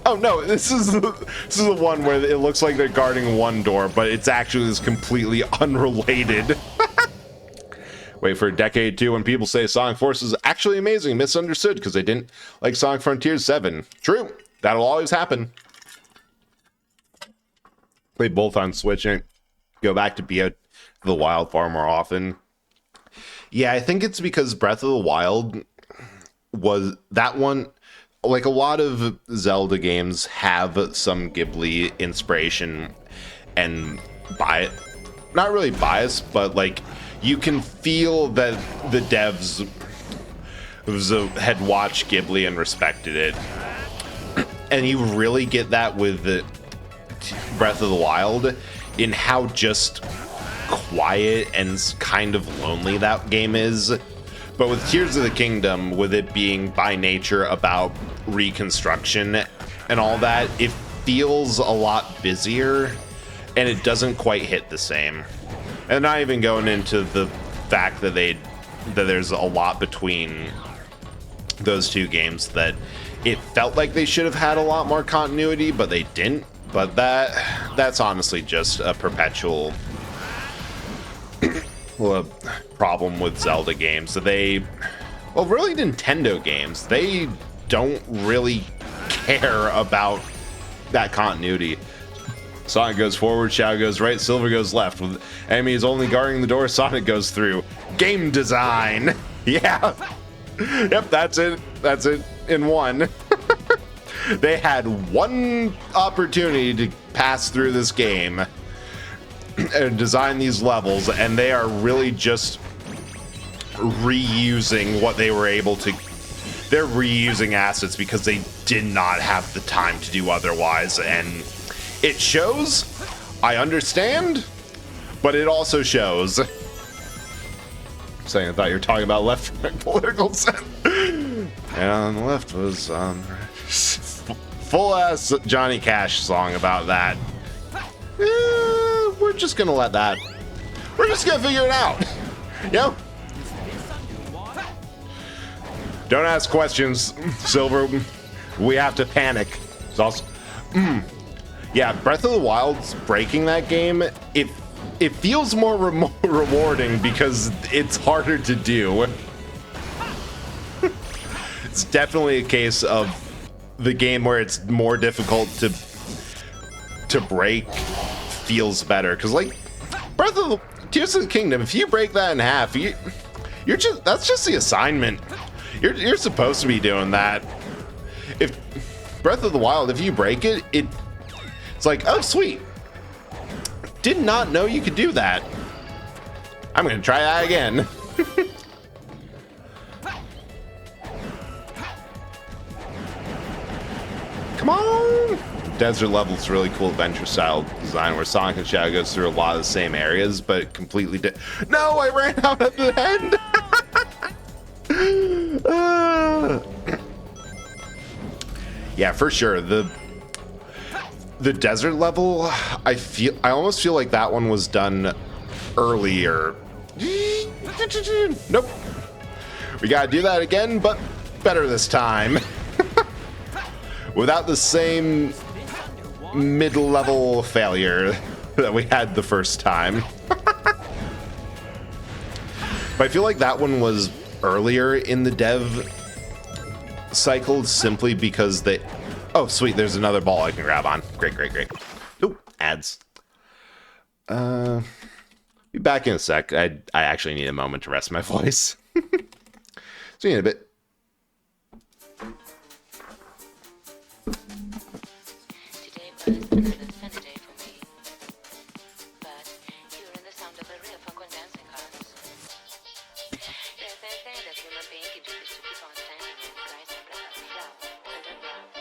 Oh no, this is the one where it looks like they're guarding one door, but it's actually this completely unrelated. Wait for a decade too when people say Sonic Forces is actually amazing, misunderstood because they didn't like Sonic Frontiers 7. True, that'll always happen. Play both on Switch and go back to the Wild far more often. Yeah, I think it's because Breath of the Wild was that one. Like a lot of Zelda games have some Ghibli inspiration and not really bias, but like you can feel that the devs had watched Ghibli and respected it. And you really get that with Breath of the Wild in how just quiet and kind of lonely that game is. But with Tears of the Kingdom, with it being by nature about reconstruction and all that, it feels a lot busier and it doesn't quite hit the same. And not even going into the fact that there's a lot between those two games that it felt like they should have had a lot more continuity, but they didn't. But that's honestly just a perpetual problem with Zelda games. Really Nintendo games, they don't really care about that continuity. Sonic goes forward, Shadow goes right, Silver goes left. With enemies only guarding the door, Sonic goes through. Game design. Yeah. Yep, that's it in one. They had one opportunity to pass through this game and design these levels, and they are really just reusing what they were able to. They're reusing assets because they did not have the time to do otherwise, and it shows. I understand, but it also shows. Saying I thought you were talking about left political sense. And on the left was full ass Johnny Cash song about that. We're just gonna let that. We're just gonna figure it out. Yep. Don't ask questions, Silver. We have to panic. It's also, yeah, Breath of the Wild's breaking that game. It feels more rewarding because it's harder to do. It's definitely a case of the game where it's more difficult to break feels better, because like Breath of the Tears of the Kingdom, if you break that in half, you're just, that's just the assignment. You're supposed to be doing that. If Breath of the Wild, if you break it, it's like, oh sweet, did not know you could do that. I'm gonna try that again. Come on! Desert level's really cool adventure style design where Sonic and Shadow goes through a lot of the same areas, but completely No, I ran out at the end! Yeah, for sure. The desert level, I almost feel like that one was done earlier. Nope. We gotta do that again, but better this time. Without the same mid-level failure that we had the first time. But I feel like that one was earlier in the dev cycle simply because they... Oh, sweet, there's another ball I can grab on. Great, great, great. Ooh, ads. Be back in a sec. I actually need a moment to rest my voice. See you in a bit. Today was another sunny day for me. But hearing the sound of a real folk on dancing cars. Yes, they say that human being can do this to keep on standing and rising like a flower underground.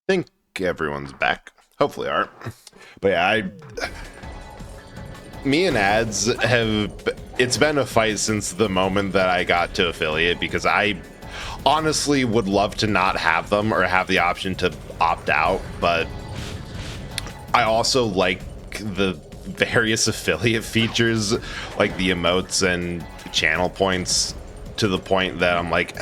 I think everyone's back. Hopefully aren't. But yeah, me and ads have, it's been a fight since the moment that I got to affiliate, because I honestly would love to not have them or have the option to opt out, but I also like the various affiliate features, like the emotes and channel points, to the point that I'm like,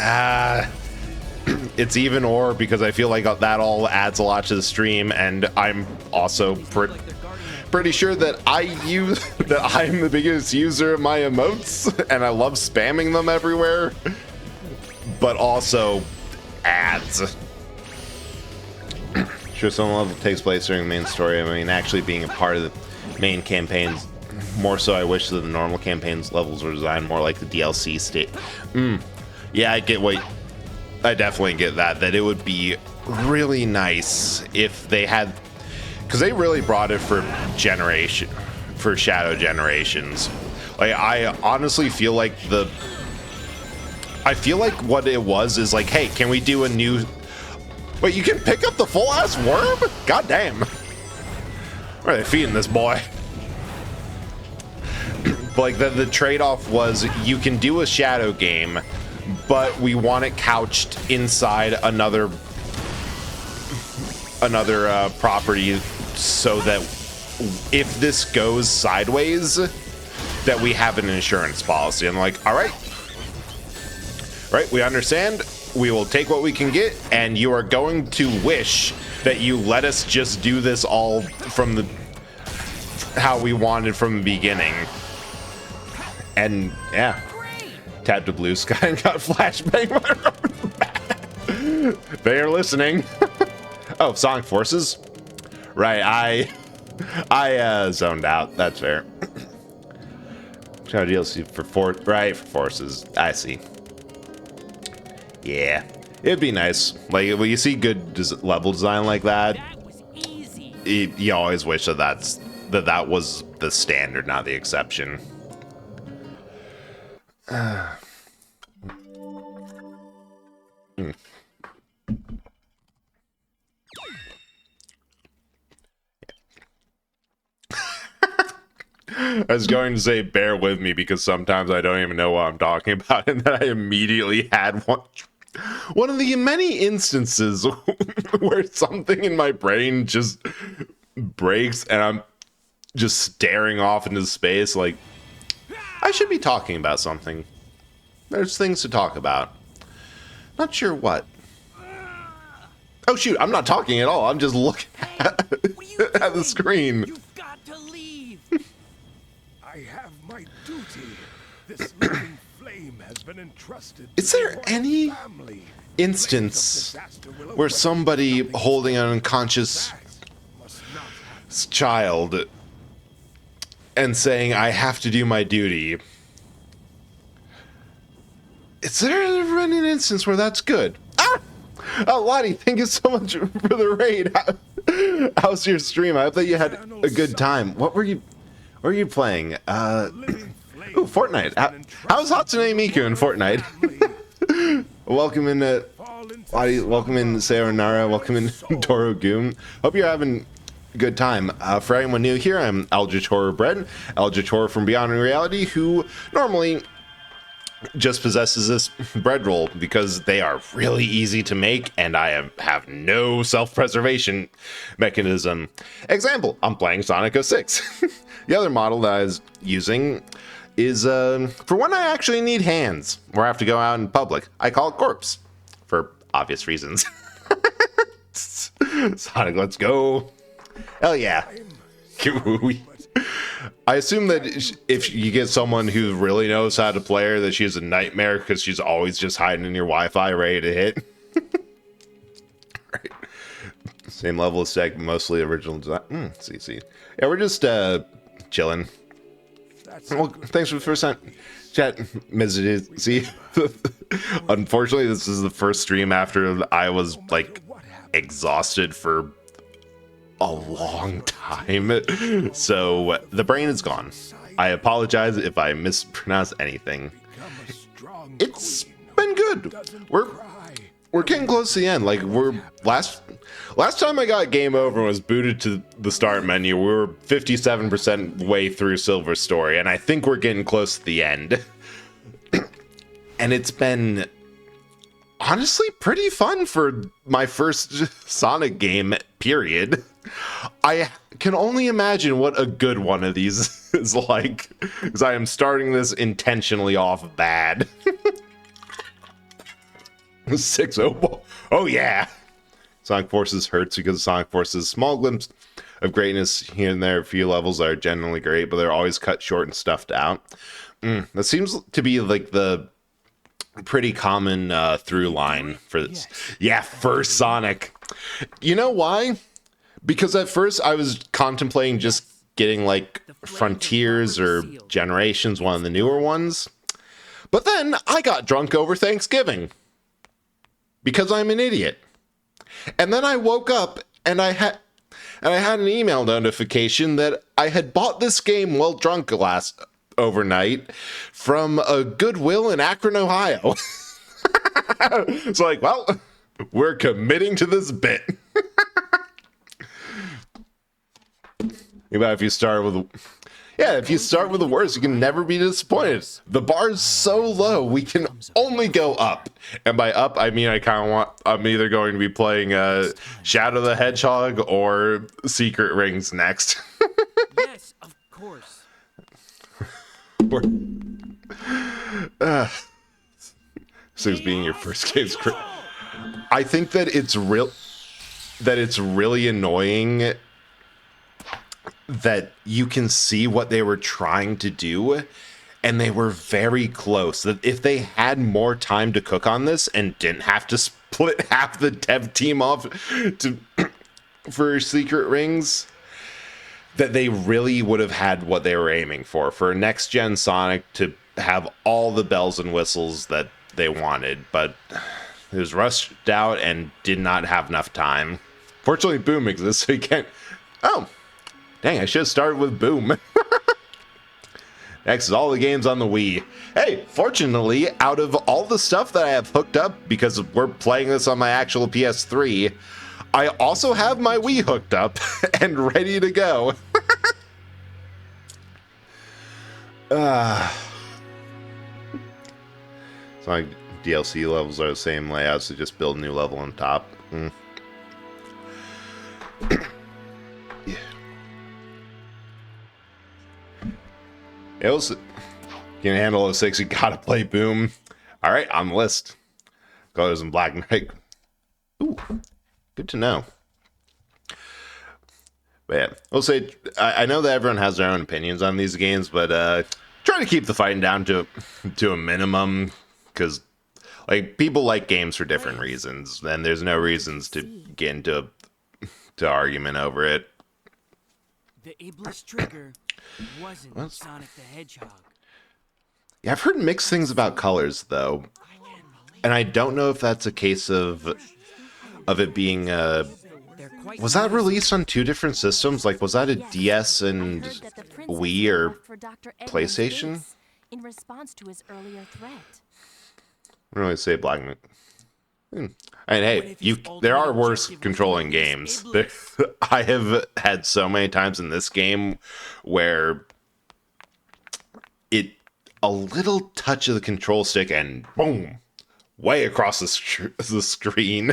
it's even or, because I feel like that all adds a lot to the stream, and I'm also pretty sure that I'm the biggest user of my emotes, and I love spamming them everywhere, but also ads. Sure, some level takes place during the main story. I mean, actually being a part of the main campaigns, more so I wish that the normal campaigns levels were designed more like the DLC state. Yeah, I definitely get that it would be really nice if they had, because they really brought it for Shadow Generations. Like, I honestly feel like what it was is like, hey, can we do a new, wait, you can pick up the full ass worm? God damn. Where are they feeding this boy? Like, the trade-off was you can do a Shadow game, but we want it couched inside another property, so that if this goes sideways, that we have an insurance policy. I'm like, all right, we understand. We will take what we can get, and you are going to wish that you let us just do this all from how we wanted from the beginning. And yeah, tapped to blue sky and got flashbang. They are listening. Oh, Sonic Forces, right? I zoned out. That's fair. Shadow DLC for Forces. I see. Yeah, it'd be nice. Like, when you see good level design like that, That was easy. you always wish that was the standard, not the exception. I was going to say bear with me, because sometimes I don't even know what I'm talking about, and then I immediately had one of the many instances where something in my brain just breaks, and I'm just staring off into space like, I should be talking about something. There's things to talk about. Not sure what. Oh shoot, I'm not talking at all. I'm just looking at the screen. You've got to leave. I have my duty. This living flame has been entrusted. Is there to any my family. instance Disaster will where await somebody nothing holding an unconscious that must not happen. child and saying, I have to do my duty? Is there ever an instance where that's good? Ah! Oh, Lottie, thank you so much for the raid. How's your stream? I hope that you had a good time. What were you playing? Living flame Ooh, Fortnite. How's Hatsune Miku in Fortnite? Welcome in, Lottie, welcome in Sayonara, welcome in Toro Goom. Hope you're having a good time. For anyone new here, I'm Eldritch Horror Bread, Eldritch Horror from Beyond Reality, who normally just possesses this bread roll because they are really easy to make, and I have no self-preservation mechanism. Example, I'm playing Sonic 06. The other model that I was using is for when I actually need hands, or I have to go out in public. I call it Corpse, for obvious reasons. Sonic, let's go. Hell yeah. I assume that if you get someone who really knows how to play her, that she's a nightmare because she's always just hiding in your Wi-Fi ready to hit. Right. Same level of stack, mostly original design. See. Yeah, we're just chilling. Well, thanks for the first time. Chat, see, unfortunately, this is the first stream after I was like exhausted for a long time, so the brain is gone. I apologize if I mispronounce anything. It's been good. We're getting close to the end. Like, we're last time I got game over and was booted to the start menu, we were 57% way through Silver Story, and I think we're getting close to the end. And it's been honestly pretty fun for my first Sonic game, period. I can only imagine what a good one of these is like, because I am starting this intentionally off bad. 6-0. Oh yeah! Sonic Forces hurts because Sonic Forces small glimpse of greatness here and there. A few levels are generally great, but they're always cut short and stuffed out. That seems to be like the pretty common through line for this. Yeah, first Sonic. You know why? Because at first I was contemplating just getting like Frontiers or Generations, one of the newer ones. But then I got drunk over Thanksgiving. Because I'm an idiot. And then I woke up and I had an email notification that I had bought this game while drunk last overnight from a Goodwill in Akron, Ohio. It's like, well, we're committing to this bit. If you start with the worst, you can never be disappointed. The bar's so low, we can only go up. And by up, I mean I'm either going to be playing Shadow the Hedgehog or Secret Rings next. Yes, of course. Six being your first game's I think that it's really annoying that you can see what they were trying to do, and they were very close. That if they had more time to cook on this and didn't have to split half the dev team off for Secret Rings, that they really would have had what they were aiming for next gen Sonic to have all the bells and whistles that they wanted, but it was rushed out and did not have enough time. Fortunately, Boom exists, so you can't. Oh, dang! I should have started with Boom. Next is all the games on the Wii. Hey, fortunately, out of all the stuff that I have hooked up, because we're playing this on my actual PS3, I also have my Wii hooked up and ready to go. So my DLC levels are the same layout, so just build a new level on top. Yeah. It was, can handle 06, you gotta play Boom. Alright, on the list. Colors in Black Knight. Ooh, good to know. But yeah, I'll say, I know that everyone has their own opinions on these games, but try to keep the fighting down to a minimum, because like people like games for different reasons, and there's no reasons to get into argument over it. The ableist trigger wasn't Sonic the Hedgehog. Yeah, I've heard mixed things about colors though, and I don't know if that's a case of it being was that released on two different systems? Like, was that a DS and Wii or PlayStation? In response to his earlier threat. I don't really say Black Knight. And hey, there are worse controlling games. I have had so many times in this game where a little touch of the control stick and boom, way across the screen.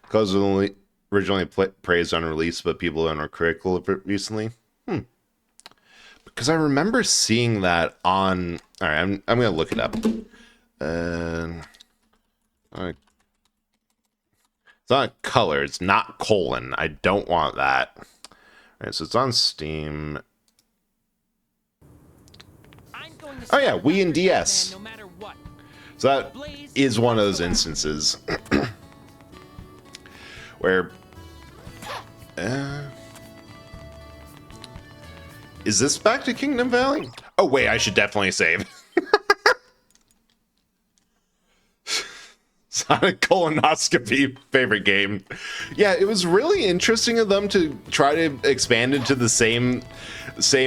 Because originally praised on release, but people are critical of it recently. Because I remember seeing that on. All right, I'm gonna look it up. It's not color. It's not colon. I don't want that. All right, so it's on Steam. Oh yeah, Wii and DS. No matter what. So that is one of those instances where. Is this back to Kingdom Valley? Oh wait, I should definitely save. Sonic Colonoscopy, favorite game. Yeah, it was really interesting of them to try to expand into the same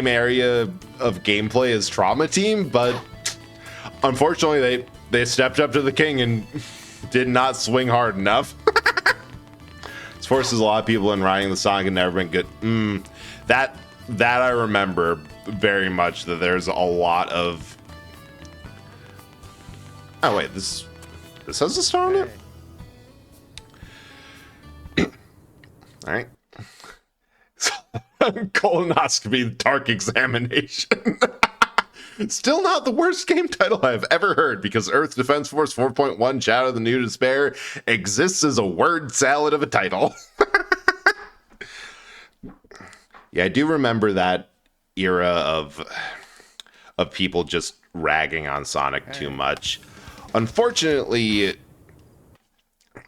area of gameplay as Trauma Team, but unfortunately they stepped up to the king and did not swing hard enough. This forces a lot of people in riding the Sonic and never been good. That I remember very much, that there's a lot of Oh wait, this has a star on it? Alright. Colonoscopy Dark Examination. Still not the worst game title I've ever heard, because Earth Defense Force 4.1 Shadow of the New Despair exists as a word salad of a title. Yeah, I do remember that era of people just ragging on Sonic too much. Unfortunately,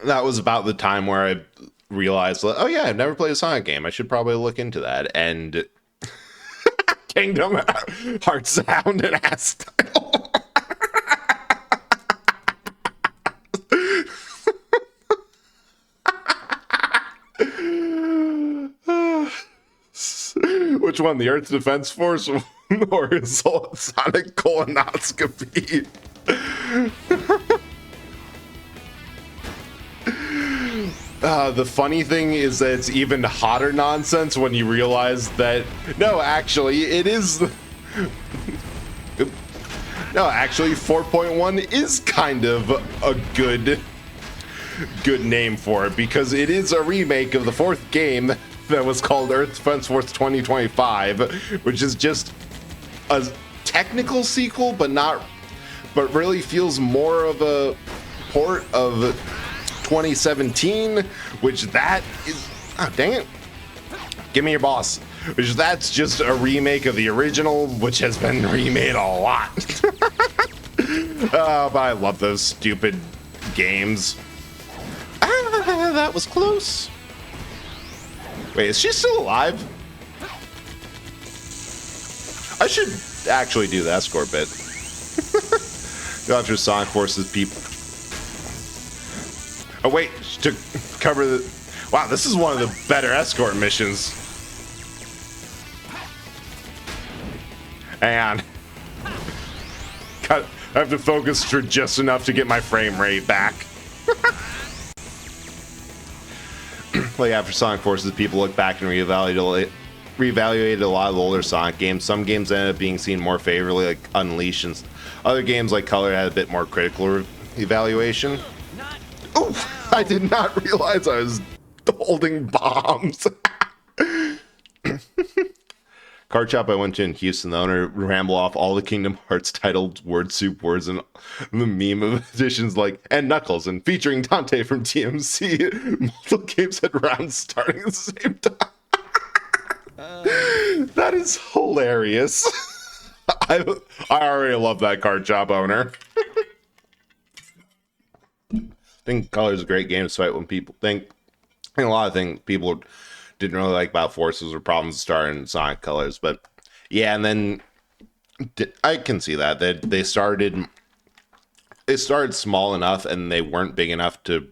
that was about the time where I realized, oh yeah, I've never played a Sonic game. I should probably look into that. And Kingdom Hearts sound and ass title. Which one, the Earth Defense Force or Sonic Colonoscopy? The funny thing is that it's even hotter nonsense when you realize that, no, actually, it is... No, actually, 4.1 is kind of a good name for it, because it is a remake of the fourth game that was called Earth Defense Force 2025, which is just a technical sequel, but really feels more of a port of 2017, which that is, oh dang it, give me your boss, which that's just a remake of the original, which has been remade a lot. But I love those stupid games. That was close. Wait, is she still alive? I should actually do the escort bit. Go after Sonic Force's people. Oh wait, to cover the... Wow, this is one of the better escort missions. Hang on. I have to focus for just enough to get my frame rate back. Like after Sonic Forces, people look back and reevaluated a lot of the older Sonic games. Some games ended up being seen more favorably, like Unleashed, and other games like Color had a bit more critical evaluation. Oh, I did not realize I was holding bombs. Card shop I went to in Houston, the owner ramble off all the Kingdom Hearts titled word soup words and the meme of editions like and Knuckles and featuring Dante from TMC. Multiple games had rounds starting at the same time. That is hilarious. I already love that card shop owner. I think Color's a great game, despite when people think, and a lot of things people didn't really like about Forces or problems starting Sonic Colors, but yeah, and then I can see that they started small enough and they weren't big enough to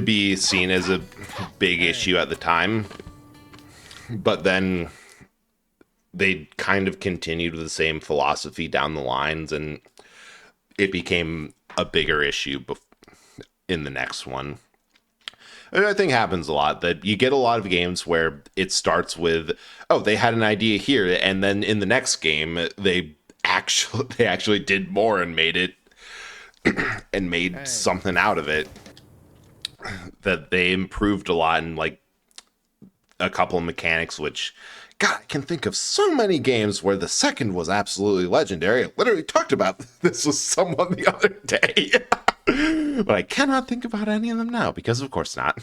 be seen as a big issue at the time, but then they kind of continued with the same philosophy down the lines, and it became a bigger issue in the next one. I think happens a lot, that you get a lot of games where it starts with, oh, they had an idea here, and then in the next game they actually did more and made it and made something out of it, that they improved a lot in like a couple of mechanics, which, God, I can think of so many games where the second was absolutely legendary. I literally talked about this with someone the other day. But I cannot think about any of them now, because of course not.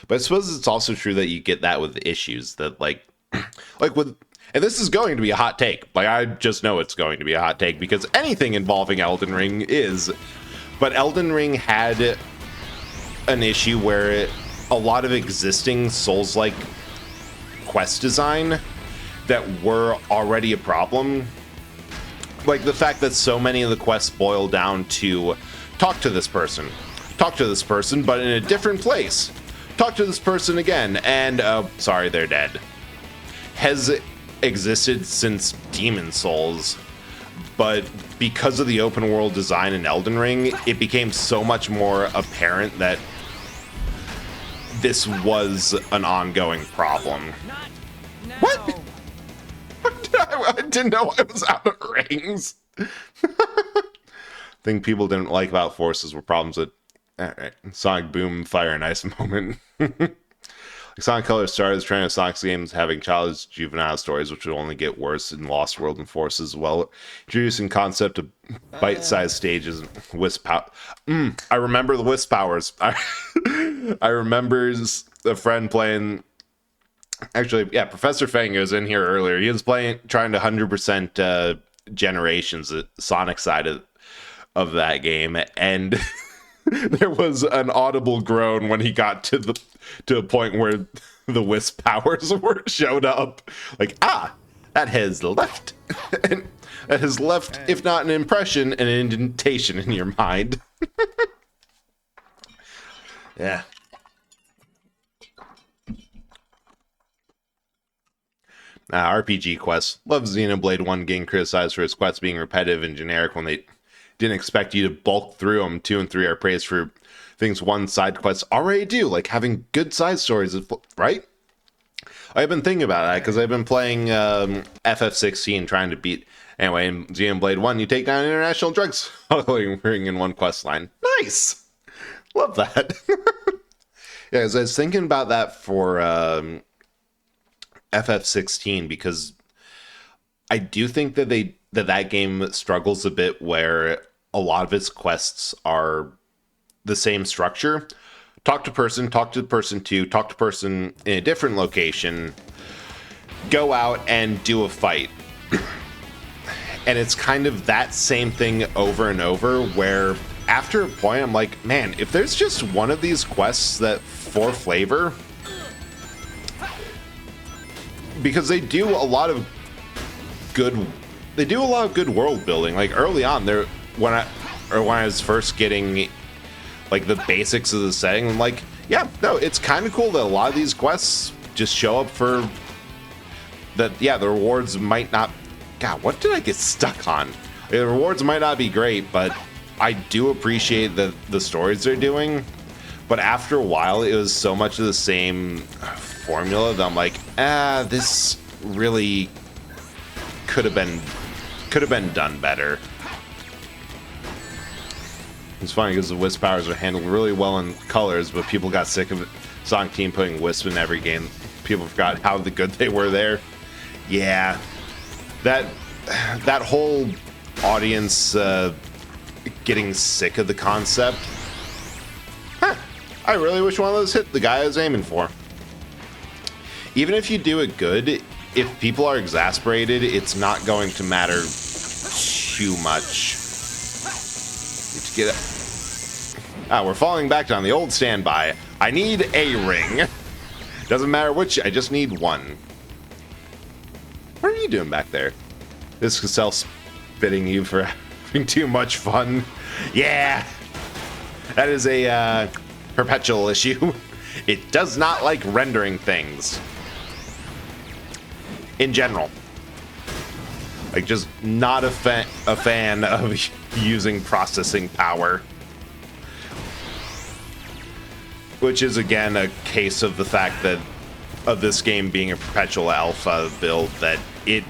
But I suppose it's also true that you get that with issues that like with, and this is going to be a hot take. Like, I just know it's going to be a hot take because anything involving Elden Ring is. But Elden Ring had an issue where a lot of existing Souls-like quest design that were already a problem. Like the fact that so many of the quests boil down to talk to this person, but in a different place. Talk to this person again, and sorry, they're dead. Has existed since Demon Souls, but because of the open world design in Elden Ring, it became so much more apparent that this was an ongoing problem. What? I didn't know I was out of rings. Thing people didn't like about Forces were problems with Sonic Boom, Fire and Ice moment. Sonic Colors started as trend of Sonic's games having childish juvenile stories, which would only get worse in Lost World and Forces as well. Introducing concept of bite-sized stages and Wisp power. I remember the Wisp powers. I remember a friend playing. Actually, yeah, Professor Fang was in here earlier. He was trying to 100% Generations, the Sonic side of that game, and there was an audible groan when he got to a point where the Wisp powers showed up. Like, that has left. And that has left, if not an impression, an indentation in your mind. Yeah. RPG quests. Love Xenoblade 1 getting criticized for its quests being repetitive and generic when they didn't expect you to bulk through them. 2 and 3 are praised for things one side quests already do, like having good side stories, right? I've been thinking about that because I've been playing FF16 trying to beat. Anyway, in Xenoblade 1, you take down international drug smuggling in one quest line. Nice! Love that. Yeah, as I was thinking about that for FF16, because I do think that that game struggles a bit where a lot of its quests are the same structure. Talk to person 2, talk to person in a different location, go out and do a fight. And it's kind of that same thing over and over, where after a point I'm like, man, if there's just one of these quests that for flavor, because they do a lot of good world building. Like early on there, when I was first getting like the basics of the setting, I'm like, yeah, no, it's kind of cool that a lot of these quests just show up for that. Yeah, the rewards might not. God, what did I get stuck on? The rewards might not be great, but I do appreciate the stories they're doing. But after a while, it was so much of the same formula that I'm like, this really could have been done better. It's funny because the Wisp powers are handled really well in Colors, but people got sick of it. Sonic Team putting Wisp in every game. People forgot how good they were there. Yeah, that whole audience getting sick of the concept. I really wish one of those hit the guy I was aiming for. Even if you do it good, if people are exasperated, it's not going to matter too much. Need to get it. We're falling back down the old standby. I need a ring. Doesn't matter which, I just need one. What are you doing back there? This is self-spitting you for having too much fun. Yeah! That is a perpetual issue. It does not like rendering things. In general. Like, just not a fan of using processing power. Which is, again, a case of the fact that of this game being a perpetual alpha build, that it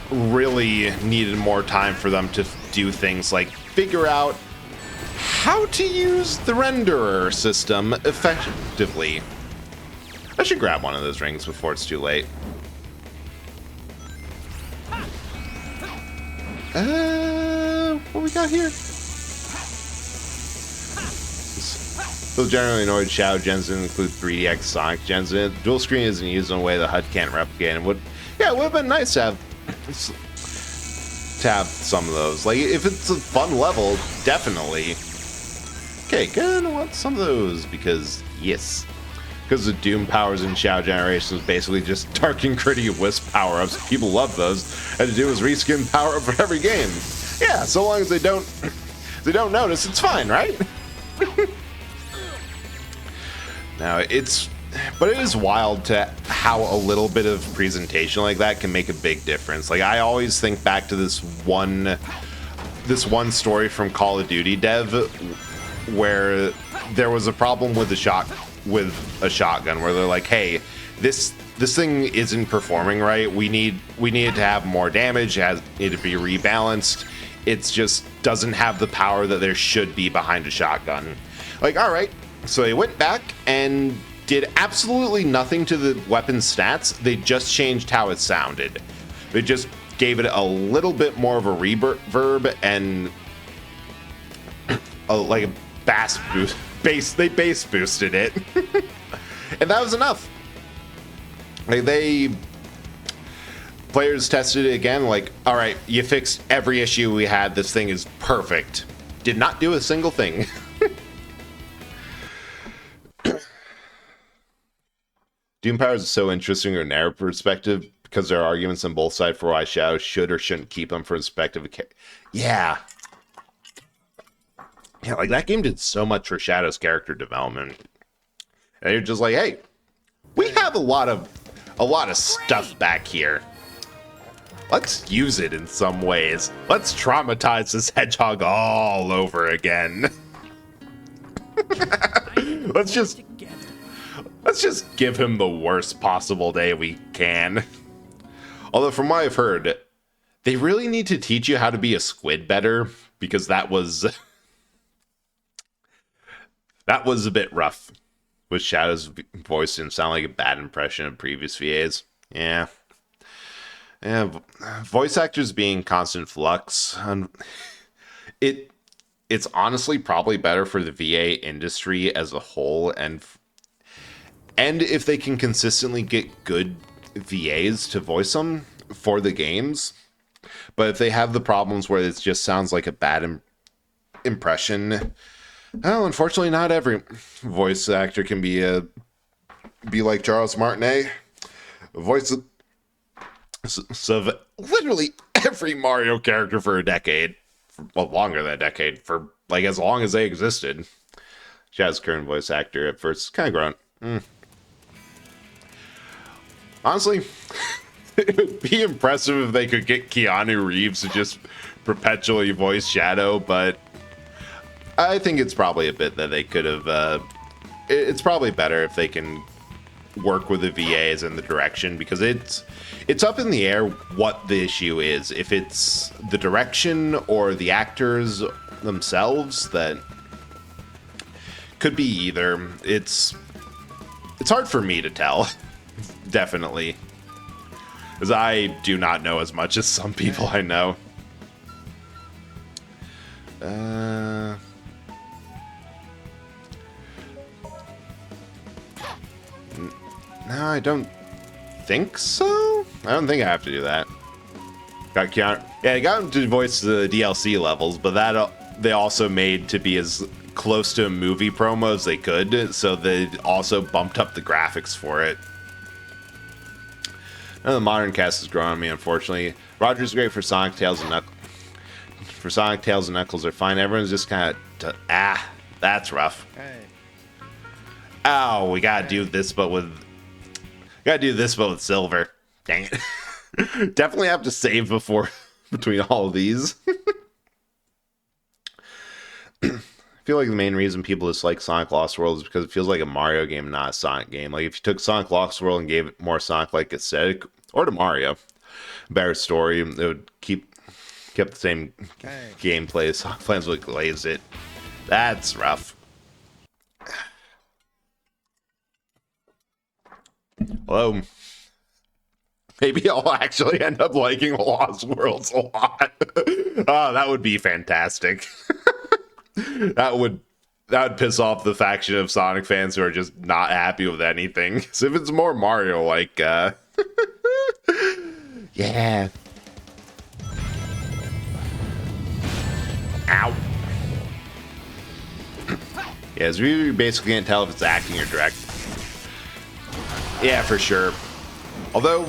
really needed more time for them to do things like figure out how to use the renderer system effectively. I should grab one of those rings before it's too late. What we got here? Those generally annoyed Shadow gens didn't include 3DX Sonic gens in it. Dual screen isn't used in a way the HUD can't replicate. And it would have been nice to have some of those. Like, if it's a fun level, definitely. Okay, gonna want some of those because, yes. Because the Doom powers in Shadow Generations basically just dark and gritty Wisp power-ups. People love those. Had to do is reskin power-up for every game. Yeah, so long as they don't notice, it's fine, right? Now, it is wild to how a little bit of presentation like that can make a big difference. Like, I always think back to this one story from Call of Duty dev where there was a problem with a shotgun where they're like, hey, this this thing isn't performing right. We need it to have more damage. It needed to be rebalanced. It just doesn't have the power that there should be behind a shotgun. Like, all right, so they went back and did absolutely nothing to the weapon stats. They just changed how it sounded. They just gave it a little bit more of a reverb and like a bass boost. They bass boosted it, and that was enough. Like, players tested it again. Like, all right, you fixed every issue we had. This thing is perfect. Did not do a single thing. Doom Powers is so interesting from a narrative perspective because there are arguments on both sides for why Shadow should or shouldn't keep them from perspective. Yeah. Yeah, like that game did so much for Shadow's character development. And you're just like, hey, we have a lot of stuff back here. Let's use it in some ways. Let's traumatize this hedgehog all over again. Let's just give him the worst possible day we can. Although from what I've heard, they really need to teach you how to be a squid better, because that was a bit rough with Shadow's voice and sound like a bad impression of previous VAs. Yeah, voice actors being constant flux. It's honestly probably better for the VA industry as a whole, and if they can consistently get good VAs to voice them for the games. But if they have the problems where it just sounds like a bad impression, well, unfortunately, not every voice actor can be like Charles Martinet, voice of literally every Mario character for a decade, well, longer than a decade, for like as long as they existed. Shadow's current voice actor at first kind of grown. Honestly, it would be impressive if they could get Keanu Reeves to just perpetually voice Shadow, but I think it's probably a bit that they could have. It's probably better if they can work with the VAs in the direction, because it's up in the air what the issue is. If it's the direction or the actors themselves, that could be either. It's hard for me to tell. Definitely, as I do not know as much as some people I know. No, I don't think so. I don't think I have to do that. Got Keanu. Yeah, I got him to voice the DLC levels, but that they also made to be as close to a movie promo as they could, so they also bumped up the graphics for it. Now the modern cast has grown on me, unfortunately. Roger's great for Sonic, Tails, and Knuckles. For Sonic, Tails, and Knuckles are fine. Everyone's just kind of... that's rough. Hey. Oh, we gotta do this, but with... Silver. Dang it. Definitely have to save between all of these. I feel like the main reason people dislike Sonic Lost World is because it feels like a Mario game, not a Sonic game. Like, if you took Sonic Lost World and gave it more Sonic-like aesthetic, or to Mario, better story, it would kept the same gameplay. Sonic Fans would glaze it. That's rough. Although, maybe I'll actually end up liking Lost Worlds a lot. Oh, that would be fantastic. That would piss off the faction of Sonic fans who are just not happy with anything. So if it's more Mario, like, yeah. Ow. Yeah, so you basically can't tell if it's acting or direct. Yeah, for sure. Although,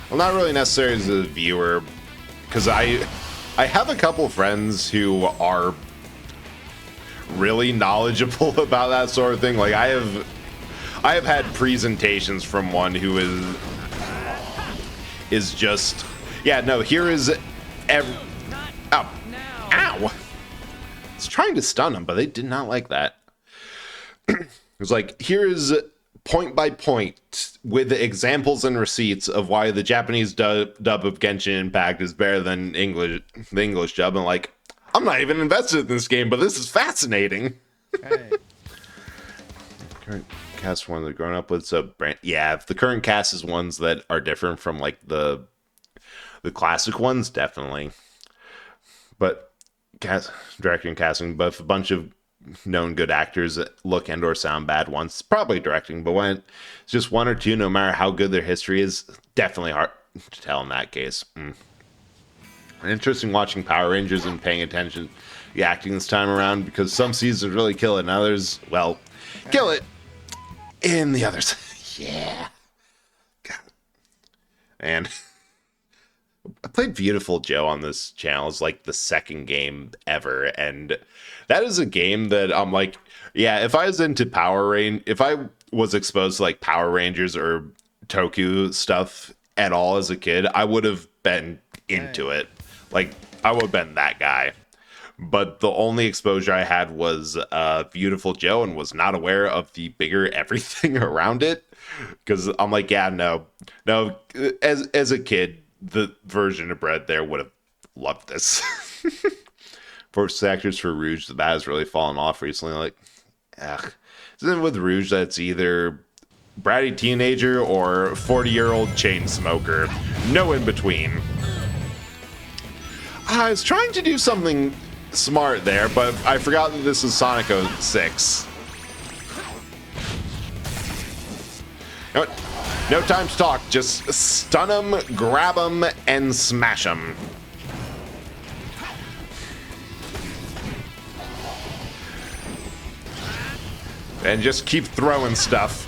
well, not really necessary as a viewer, because I have a couple friends who are really knowledgeable about that sort of thing. Like, I have had presentations from one who is just, yeah, no, here is ow. I was trying to stun him, but they did not like that. It was like, here is point by point with examples and receipts of why the Japanese dub of Genshin Impact is better than the English dub. And like, I'm not even invested in this game, but this is fascinating. Hey. Current cast ones are growing up with, so yeah, if the current cast is ones that are different from like the classic ones, definitely. But directing and casting, but if a bunch of known good actors that look and or sound bad once, probably directing. But when it's just one or two, no matter how good their history is, definitely hard to tell in that case. Interesting watching Power Rangers and paying attention to the acting this time around, because some seasons really kill it and others, well, kill it in the others. Yeah. God. And I played Beautiful Joe on this channel. It's like the second game ever, and that is a game that I'm like, yeah, if I was into if I was exposed to like Power Rangers or Toku stuff at all as a kid, I would have been into it. Like, I would have been that guy. But the only exposure I had was Beautiful Joe, and was not aware of the bigger everything around it, because I'm like, yeah, no, as a kid, the version of Bread there would have loved this. Voice actors for Rouge, that has really fallen off recently. Like, isn't it with Rouge that it's either bratty teenager or 40-year-old chain smoker? No in between. I was trying to do something smart there, but I forgot that this is Sonic 06. No time to talk. Just stun them, grab them, and smash them. And just keep throwing stuff.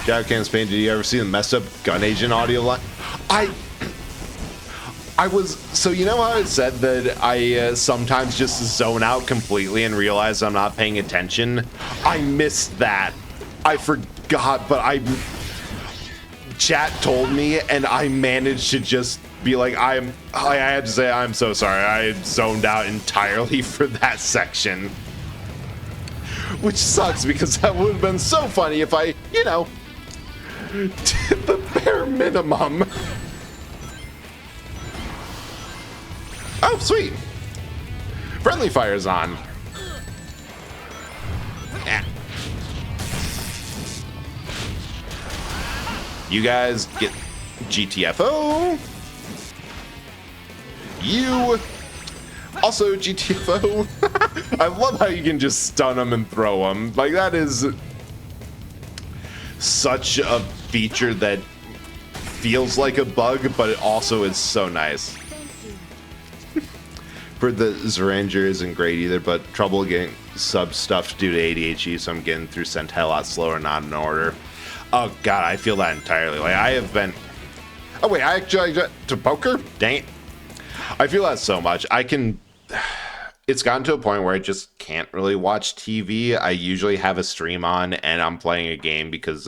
Jackass Spain, did you ever see the messed up Gun Agent audio line? I was, so you know how I said that I sometimes just zone out completely and realize I'm not paying attention? I missed that. I forgot, but chat told me, and I managed to just be like, I had to say, I'm so sorry. I zoned out entirely for that section. Which sucks, because that would have been so funny if I, you know, did the bare minimum. Oh, sweet. Friendly fire's on. Yeah. You guys get GTFO. You also GTFO. I love how you can just stun them and throw them. Like, that is such a feature that feels like a bug, but it also is so nice. For the Zeranger isn't great either, but trouble getting sub stuffed due to ADHD, so I'm getting through Sentai a lot slower, not in order. Oh god, I feel that entirely. Like, I have been... Oh wait, I actually got to poker? Dang it. I feel that so much. It's gotten to a point where I just can't really watch TV. I usually have a stream on and I'm playing a game, because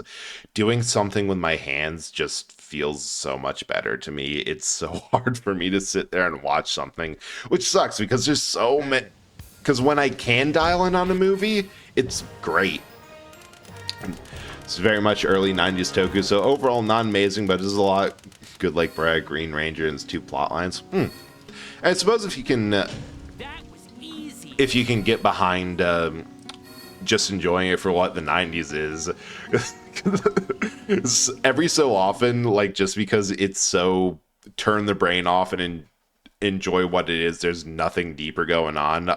doing something with my hands just feels so much better to me. It's so hard for me to sit there and watch something, which sucks, because there's so many... Because when I can dial in on a movie, it's great. It's very much early 90s Toku, so overall not amazing, but there's a lot good, like Brad, Green Ranger, and its two plot lines. I suppose if you can... if you can get behind just enjoying it for what the 90s is. Every so often, like, just because it's so turn the brain off and enjoy what it is, there's nothing deeper going on,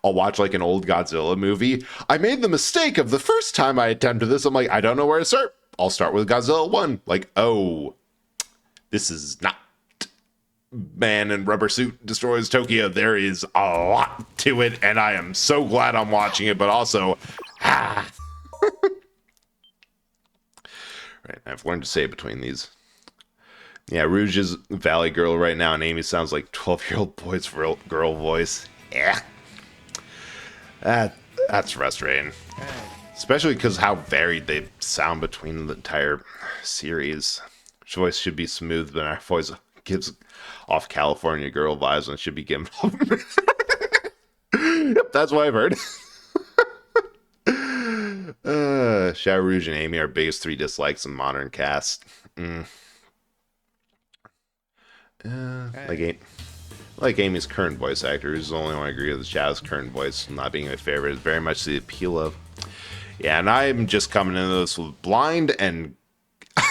I'll watch like an old Godzilla movie. I made the mistake of the first time I attempted this, I'm like, I don't know where to start. I'll start with Godzilla 1. Like, oh, this is not Man in Rubber Suit Destroys Tokyo. There is a lot to it, and I am so glad I'm watching it, but also, Right, I've learned to say between these. Yeah, Rouge is Valley Girl right now, and Amy sounds like 12-year-old boy's girl voice. Yeah. That's frustrating. Especially because how varied they sound between the entire series. Her voice should be smooth, but our voice gives off California girl vibes and should be given off. Yep, that's what I've heard. Shadow Rouge and Amy are biggest 3 dislikes in modern cast. Like Amy's current voice actor, who's the only one I agree with Shadow's current voice not being my favorite, is very much the appeal of. Yeah, and I'm just coming into this with blind and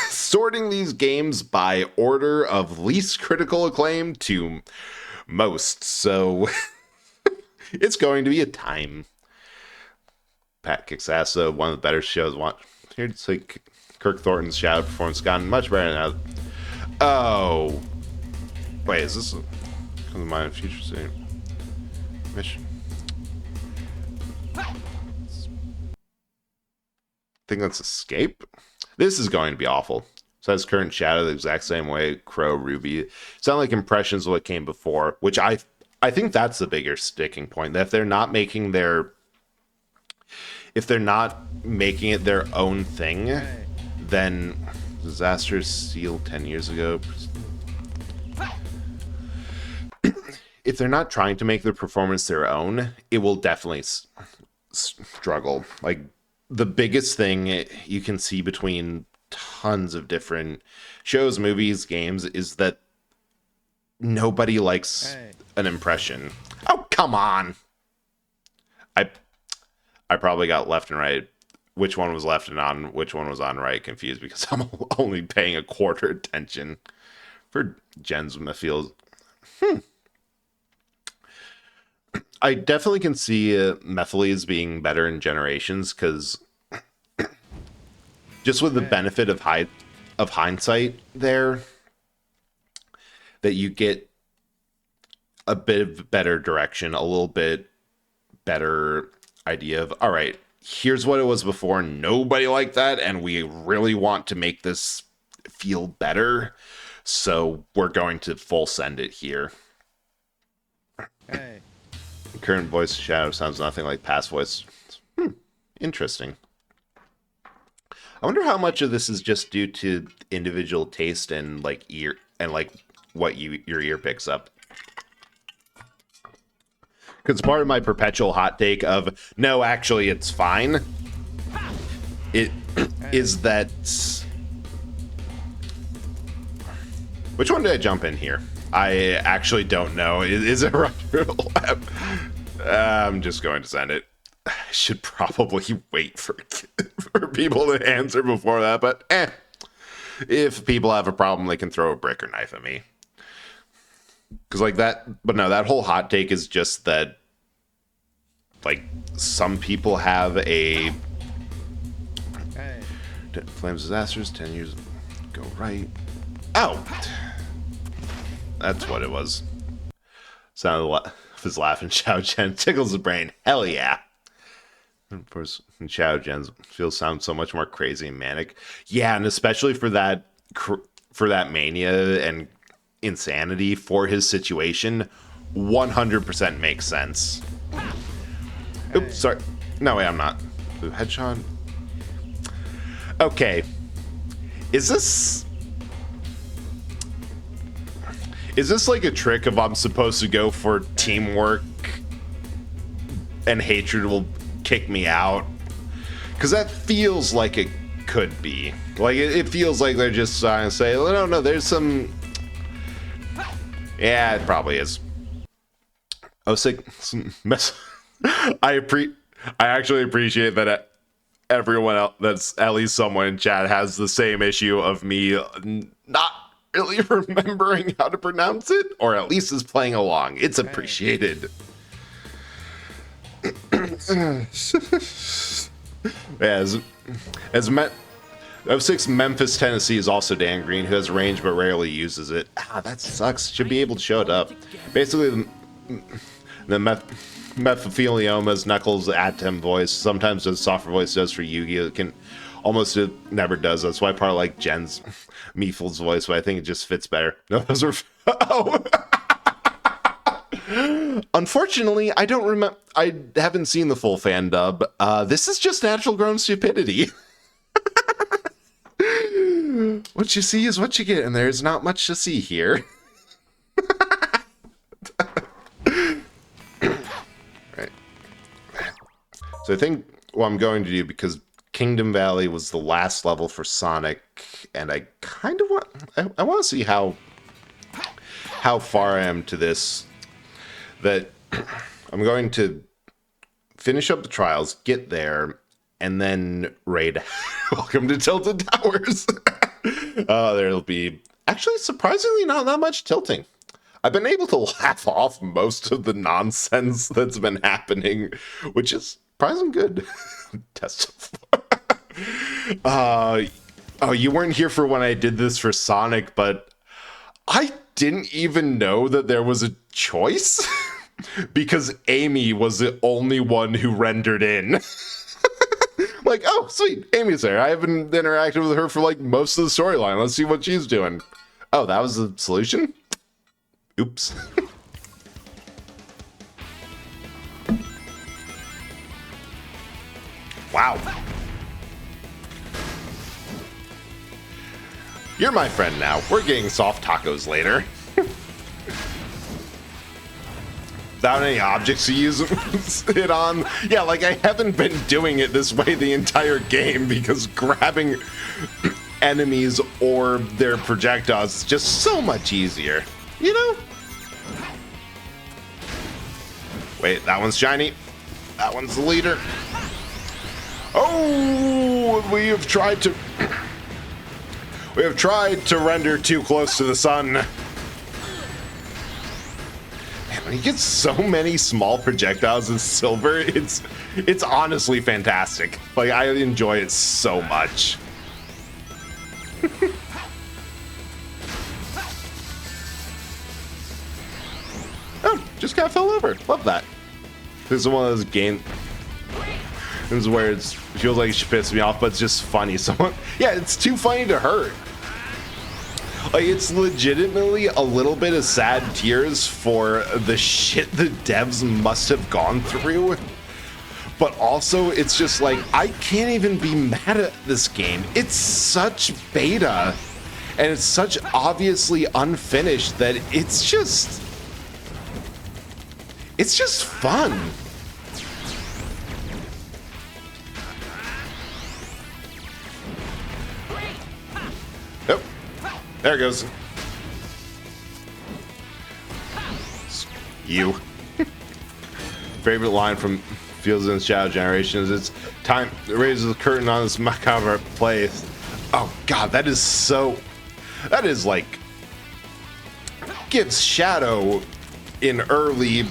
sorting these games by order of least critical acclaim to most. So it's going to be a time. Pat kicks ass, though. One of the better shows. Here, it's like Kirk Thornton's Shadow performance gotten much better now. Oh. Wait, is this a Mind Future State mission? I think that's Escape. This is going to be awful. Says current Shadow the exact same way. Crow, Ruby sound like impressions of what came before, which I think that's the bigger sticking point. That if they're not making it their own thing, then Disaster Seal 10 years ago. If they're not trying to make their performance their own, it will definitely struggle. Like, the biggest thing you can see between tons of different shows, movies, games is that nobody likes an impression. Oh, come on! I probably got left and right. Which one was left and on, which one was on right, confused because I'm only paying a quarter attention for Jen's Mephiel. I definitely can see Methyles being better in Generations, because just with the benefit of hindsight there, that you get a bit of better direction, a little bit better idea of, all right, here's what it was before, nobody liked that, and we really want to make this feel better, so we're going to full send it here. Hey. Current voice of Shadow sounds nothing like past voice. Interesting. I wonder how much of this is just due to individual taste and like ear and like what your ear picks up. Because part of my perpetual hot take of no, actually it's fine. It is that. Which one did I jump in here? I actually don't know. Is it right? I'm just going to send it. I should probably wait for people to answer before that, but if people have a problem, they can throw a brick or knife at me. Because like that, but no, that whole hot take is just that, like, some people have a Flames Disasters 10 years go right. Oh, that's what it was. Sounded of his laugh and Xiao Chen tickles the brain. Hell yeah. And of course, Xiao Chen sounds so much more crazy and manic. Yeah, and especially for that mania and insanity for his situation, 100% makes sense. Oops, sorry. No, wait, I'm not. Headshot. Okay. Is this like a trick of I'm supposed to go for teamwork and hatred will kick me out? Because that feels like it could be. Like, it feels like they're just trying to say, no, there's some... Yeah, it probably is. I was like, I actually appreciate that everyone else, that's at least someone in chat, has the same issue of me not really remembering how to pronounce it, or at least is playing along. It's appreciated. As 06 Memphis, Tennessee is also Dan Green, who has range but rarely uses it. That sucks. Should be able to show it up. Basically, the Mephilioma's Knuckles Atem voice sometimes does softer voice does for Yugi. It can almost, it never does. That's why part of like Jen's Mephiel's voice, but I think it just fits better. No, those were Unfortunately, I don't remember. I haven't seen the full fan dub. This is just natural grown stupidity. What you see is what you get, and there's not much to see here. Right. So I think what I'm going to do, because Kingdom Valley was the last level for Sonic, and I kind of want I want to see how far I am to this. That I'm going to finish up the trials, get there, and then raid. Welcome to Tilted Towers. There'll be actually surprisingly not that much tilting. I've been able to laugh off most of the nonsense that's been happening, which is surprisingly good. Test so far. Oh, you weren't here for when I did this for Sonic, but I didn't even know that there was a choice because Amy was the only one who rendered in. Like, oh, sweet, Amy's there. I haven't interacted with her for like most of the storyline. Let's see what she's doing. Oh, that was the solution? Oops. Wow. You're my friend now. We're getting soft tacos later. Without any objects to use it on. Yeah, like I haven't been doing it this way the entire game because grabbing enemies or their projectiles is just so much easier. You know? Wait, that one's shiny. That one's the leader. Oh, we have tried to render too close to the sun. Man, when you get so many small projectiles in Silver, it's honestly fantastic. Like, I enjoy it so much. Oh, just got fell over. Love that. This is one of those games. This is where it feels like it should piss me off, but it's just funny. Yeah, it's too funny to hurt. Like, it's legitimately a little bit of sad tears for the shit the devs must have gone through. But also, it's just like, I can't even be mad at this game. It's such beta, and it's such obviously unfinished that it's just fun. Nope. There it goes. You. Favorite line from Fields and Shadow Generation is, "It's time to raise the curtain on this macabre place." Oh god, that is like gives Shadow in early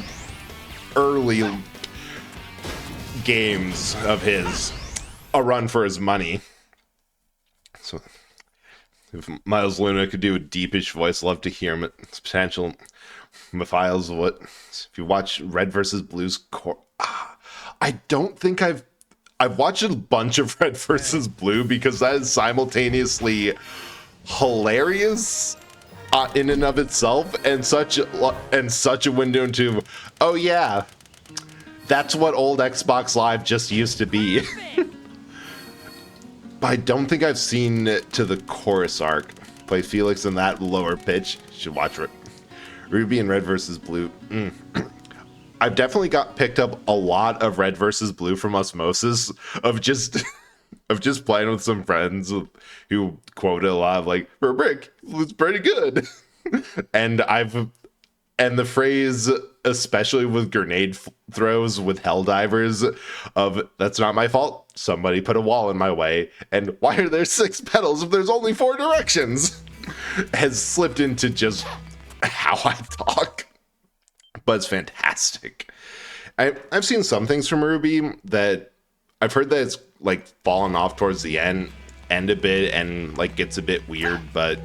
games of his a run for his money. So if Miles Luna could do a deepish voice, love to hear him. It's potential Mathias. What if you watch Red vs. Blue's core? I don't think I've watched a bunch of Red vs. Blue because that is simultaneously hilarious in and of itself, and such a window into, oh yeah, that's what old Xbox Live just used to be. But I don't think I've seen to the chorus arc. Play Felix in that lower pitch. You should watch Ruby and Red vs. Blue. I've definitely picked up a lot of Red vs. Blue from osmosis of just playing with some friends who quote it a lot of like, for a brick, it's pretty good. and the phrase, especially with grenade throws with Helldivers, of "that's not my fault, somebody put a wall in my way, and why are there 6 pedals if there's only 4 directions?" has slipped into just how I talk. But it's fantastic. I've seen some things from Ruby that I've heard that it's like fallen off towards the end a bit and like gets a bit weird, but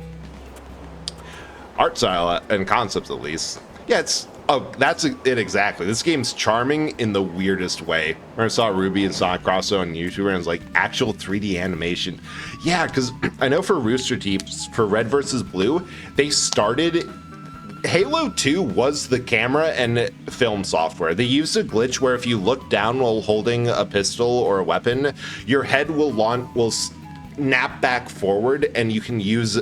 art style and concepts at least. Yeah, that's it exactly. This game's charming in the weirdest way. When I saw Ruby and Sonic Cross on YouTube and it was like actual 3D animation. Yeah, because I know for Rooster Teeth, for Red vs. Blue, they started... Halo 2 was the camera and film software. They used a glitch where if you look down while holding a pistol or a weapon, your head will snap back forward, and you can use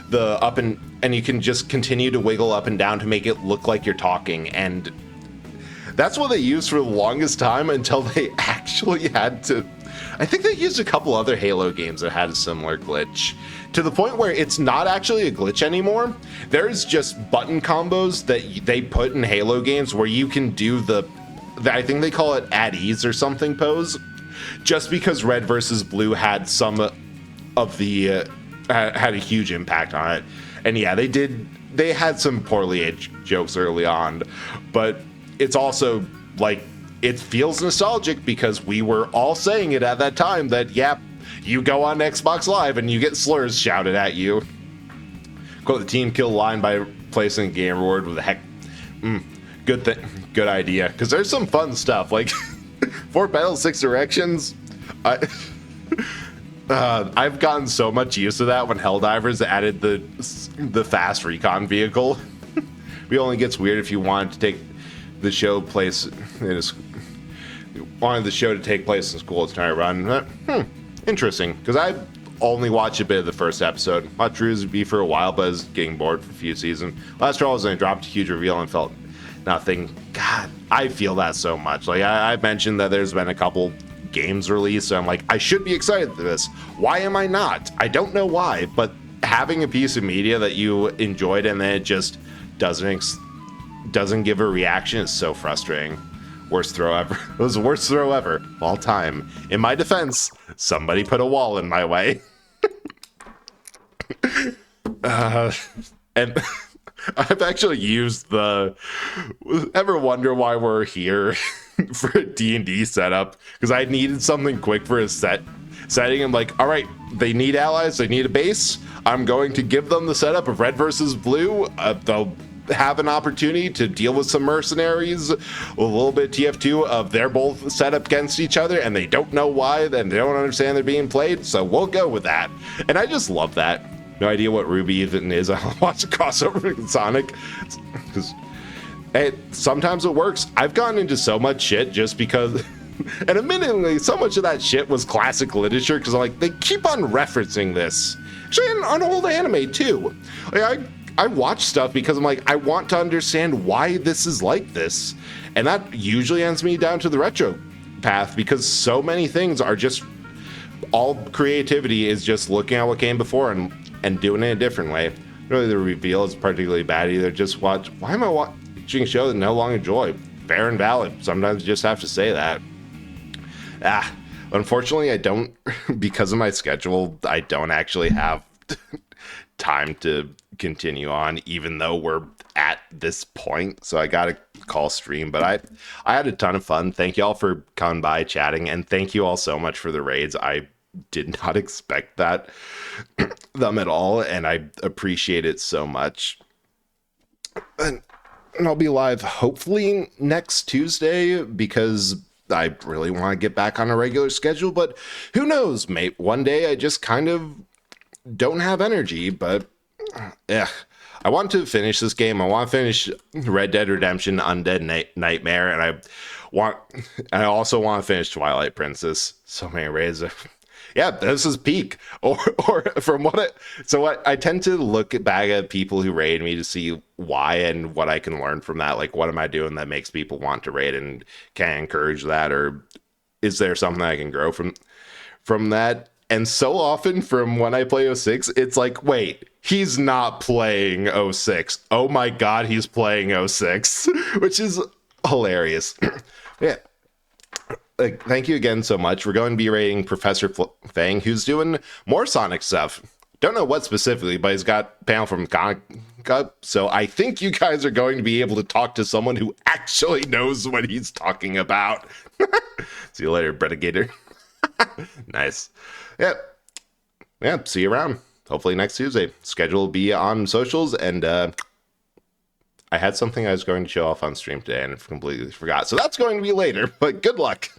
the up and you can just continue to wiggle up and down to make it look like you're talking. And that's what they used for the longest time until they actually had to I think they used a couple other Halo games that had a similar glitch, to the point where it's not actually a glitch anymore. There's just button combos that they put in Halo games where you can do I think they call it at ease or something pose, just because Red versus Blue had some of the had a huge impact on it. And yeah, they had some poorly aged jokes early on, but it's also like, it feels nostalgic because we were all saying it at that time that, yeah, you go on Xbox Live and you get slurs shouted at you. Quote the team kill line by placing a game reward with a heck. Good idea. Because there's some fun stuff. Like, for Battle 6 Directions, I've gotten so much use to that when Helldivers added the fast recon vehicle. It only gets weird if you want to take the show place wanted the show to take place in school. It's trying to run. Interesting, because I only watched a bit of the first episode. Watched Ruby for a while, but I was getting bored for a few seasons. Last Trial was when I dropped a huge reveal and felt nothing. God, I feel that so much. Like I mentioned that there's been a couple games released, so I'm like, I should be excited for this. Why am I not? I don't know why, but having a piece of media that you enjoyed and then it just doesn't give a reaction is so frustrating. Worst throw ever. It was the worst throw ever of all time. In my defense, somebody put a wall in my way. And I've actually used ever wonder why we're here for a D&D setup? Because I needed something quick for a setting. I'm like, all right, they need allies, they need a base. I'm going to give them the setup of Red versus Blue. They'll have an opportunity to deal with some mercenaries, a little bit TF2 of they're both set up against each other and they don't know why, and they don't understand they're being played, so we'll go with that. And I just love that. No idea what Ruby even is. I'll watch a crossover with Sonic, because sometimes it works. I've gotten into so much shit just because, and admittedly, so much of that shit was classic literature, because I'm like, they keep on referencing this. Actually, on old anime too. Like, I watch stuff because I'm like, I want to understand why this is like this. And that usually ends me down to the retro path, because so many things are just, all creativity is just looking at what came before and doing it a different way. Really, the reveal is particularly bad either. Just why am I watching a show that no longer enjoy? Fair and valid. Sometimes you just have to say that. Unfortunately, I don't, because of my schedule, I don't actually have time to continue on, even though we're at this point. So I gotta call stream, but I had a ton of fun. Thank you all for coming by, chatting, and thank you all so much for the raids. I did not expect them at all, and I appreciate it so much. And I'll be live hopefully next Tuesday, because I really want to get back on a regular schedule, but who knows, mate? One day I just kind of don't have energy, but I want to finish this game. I want to finish Red Dead Redemption Undead Nightmare, and I also want to finish Twilight Princess. So many raids. Yeah, this is peak. Or from I tend to look back at people who raid me to see why and what I can learn from that. Like, what am I doing that makes people want to raid, and can I encourage that, or is there something I can grow from that? And so often from when I play 06, it's like, wait, he's not playing 06. Oh my God, he's playing 06, which is hilarious. Yeah. Thank you again so much. We're going to be rating Professor Fang, who's doing more Sonic stuff. Don't know what specifically, but he's got panel from Comic Cup. So I think you guys are going to be able to talk to someone who actually knows what he's talking about. See you later, Bredigator. Nice. Yeah, see you around. Hopefully next Tuesday. Schedule will be on socials, and I had something I was going to show off on stream today and completely forgot. So that's going to be later, but good luck.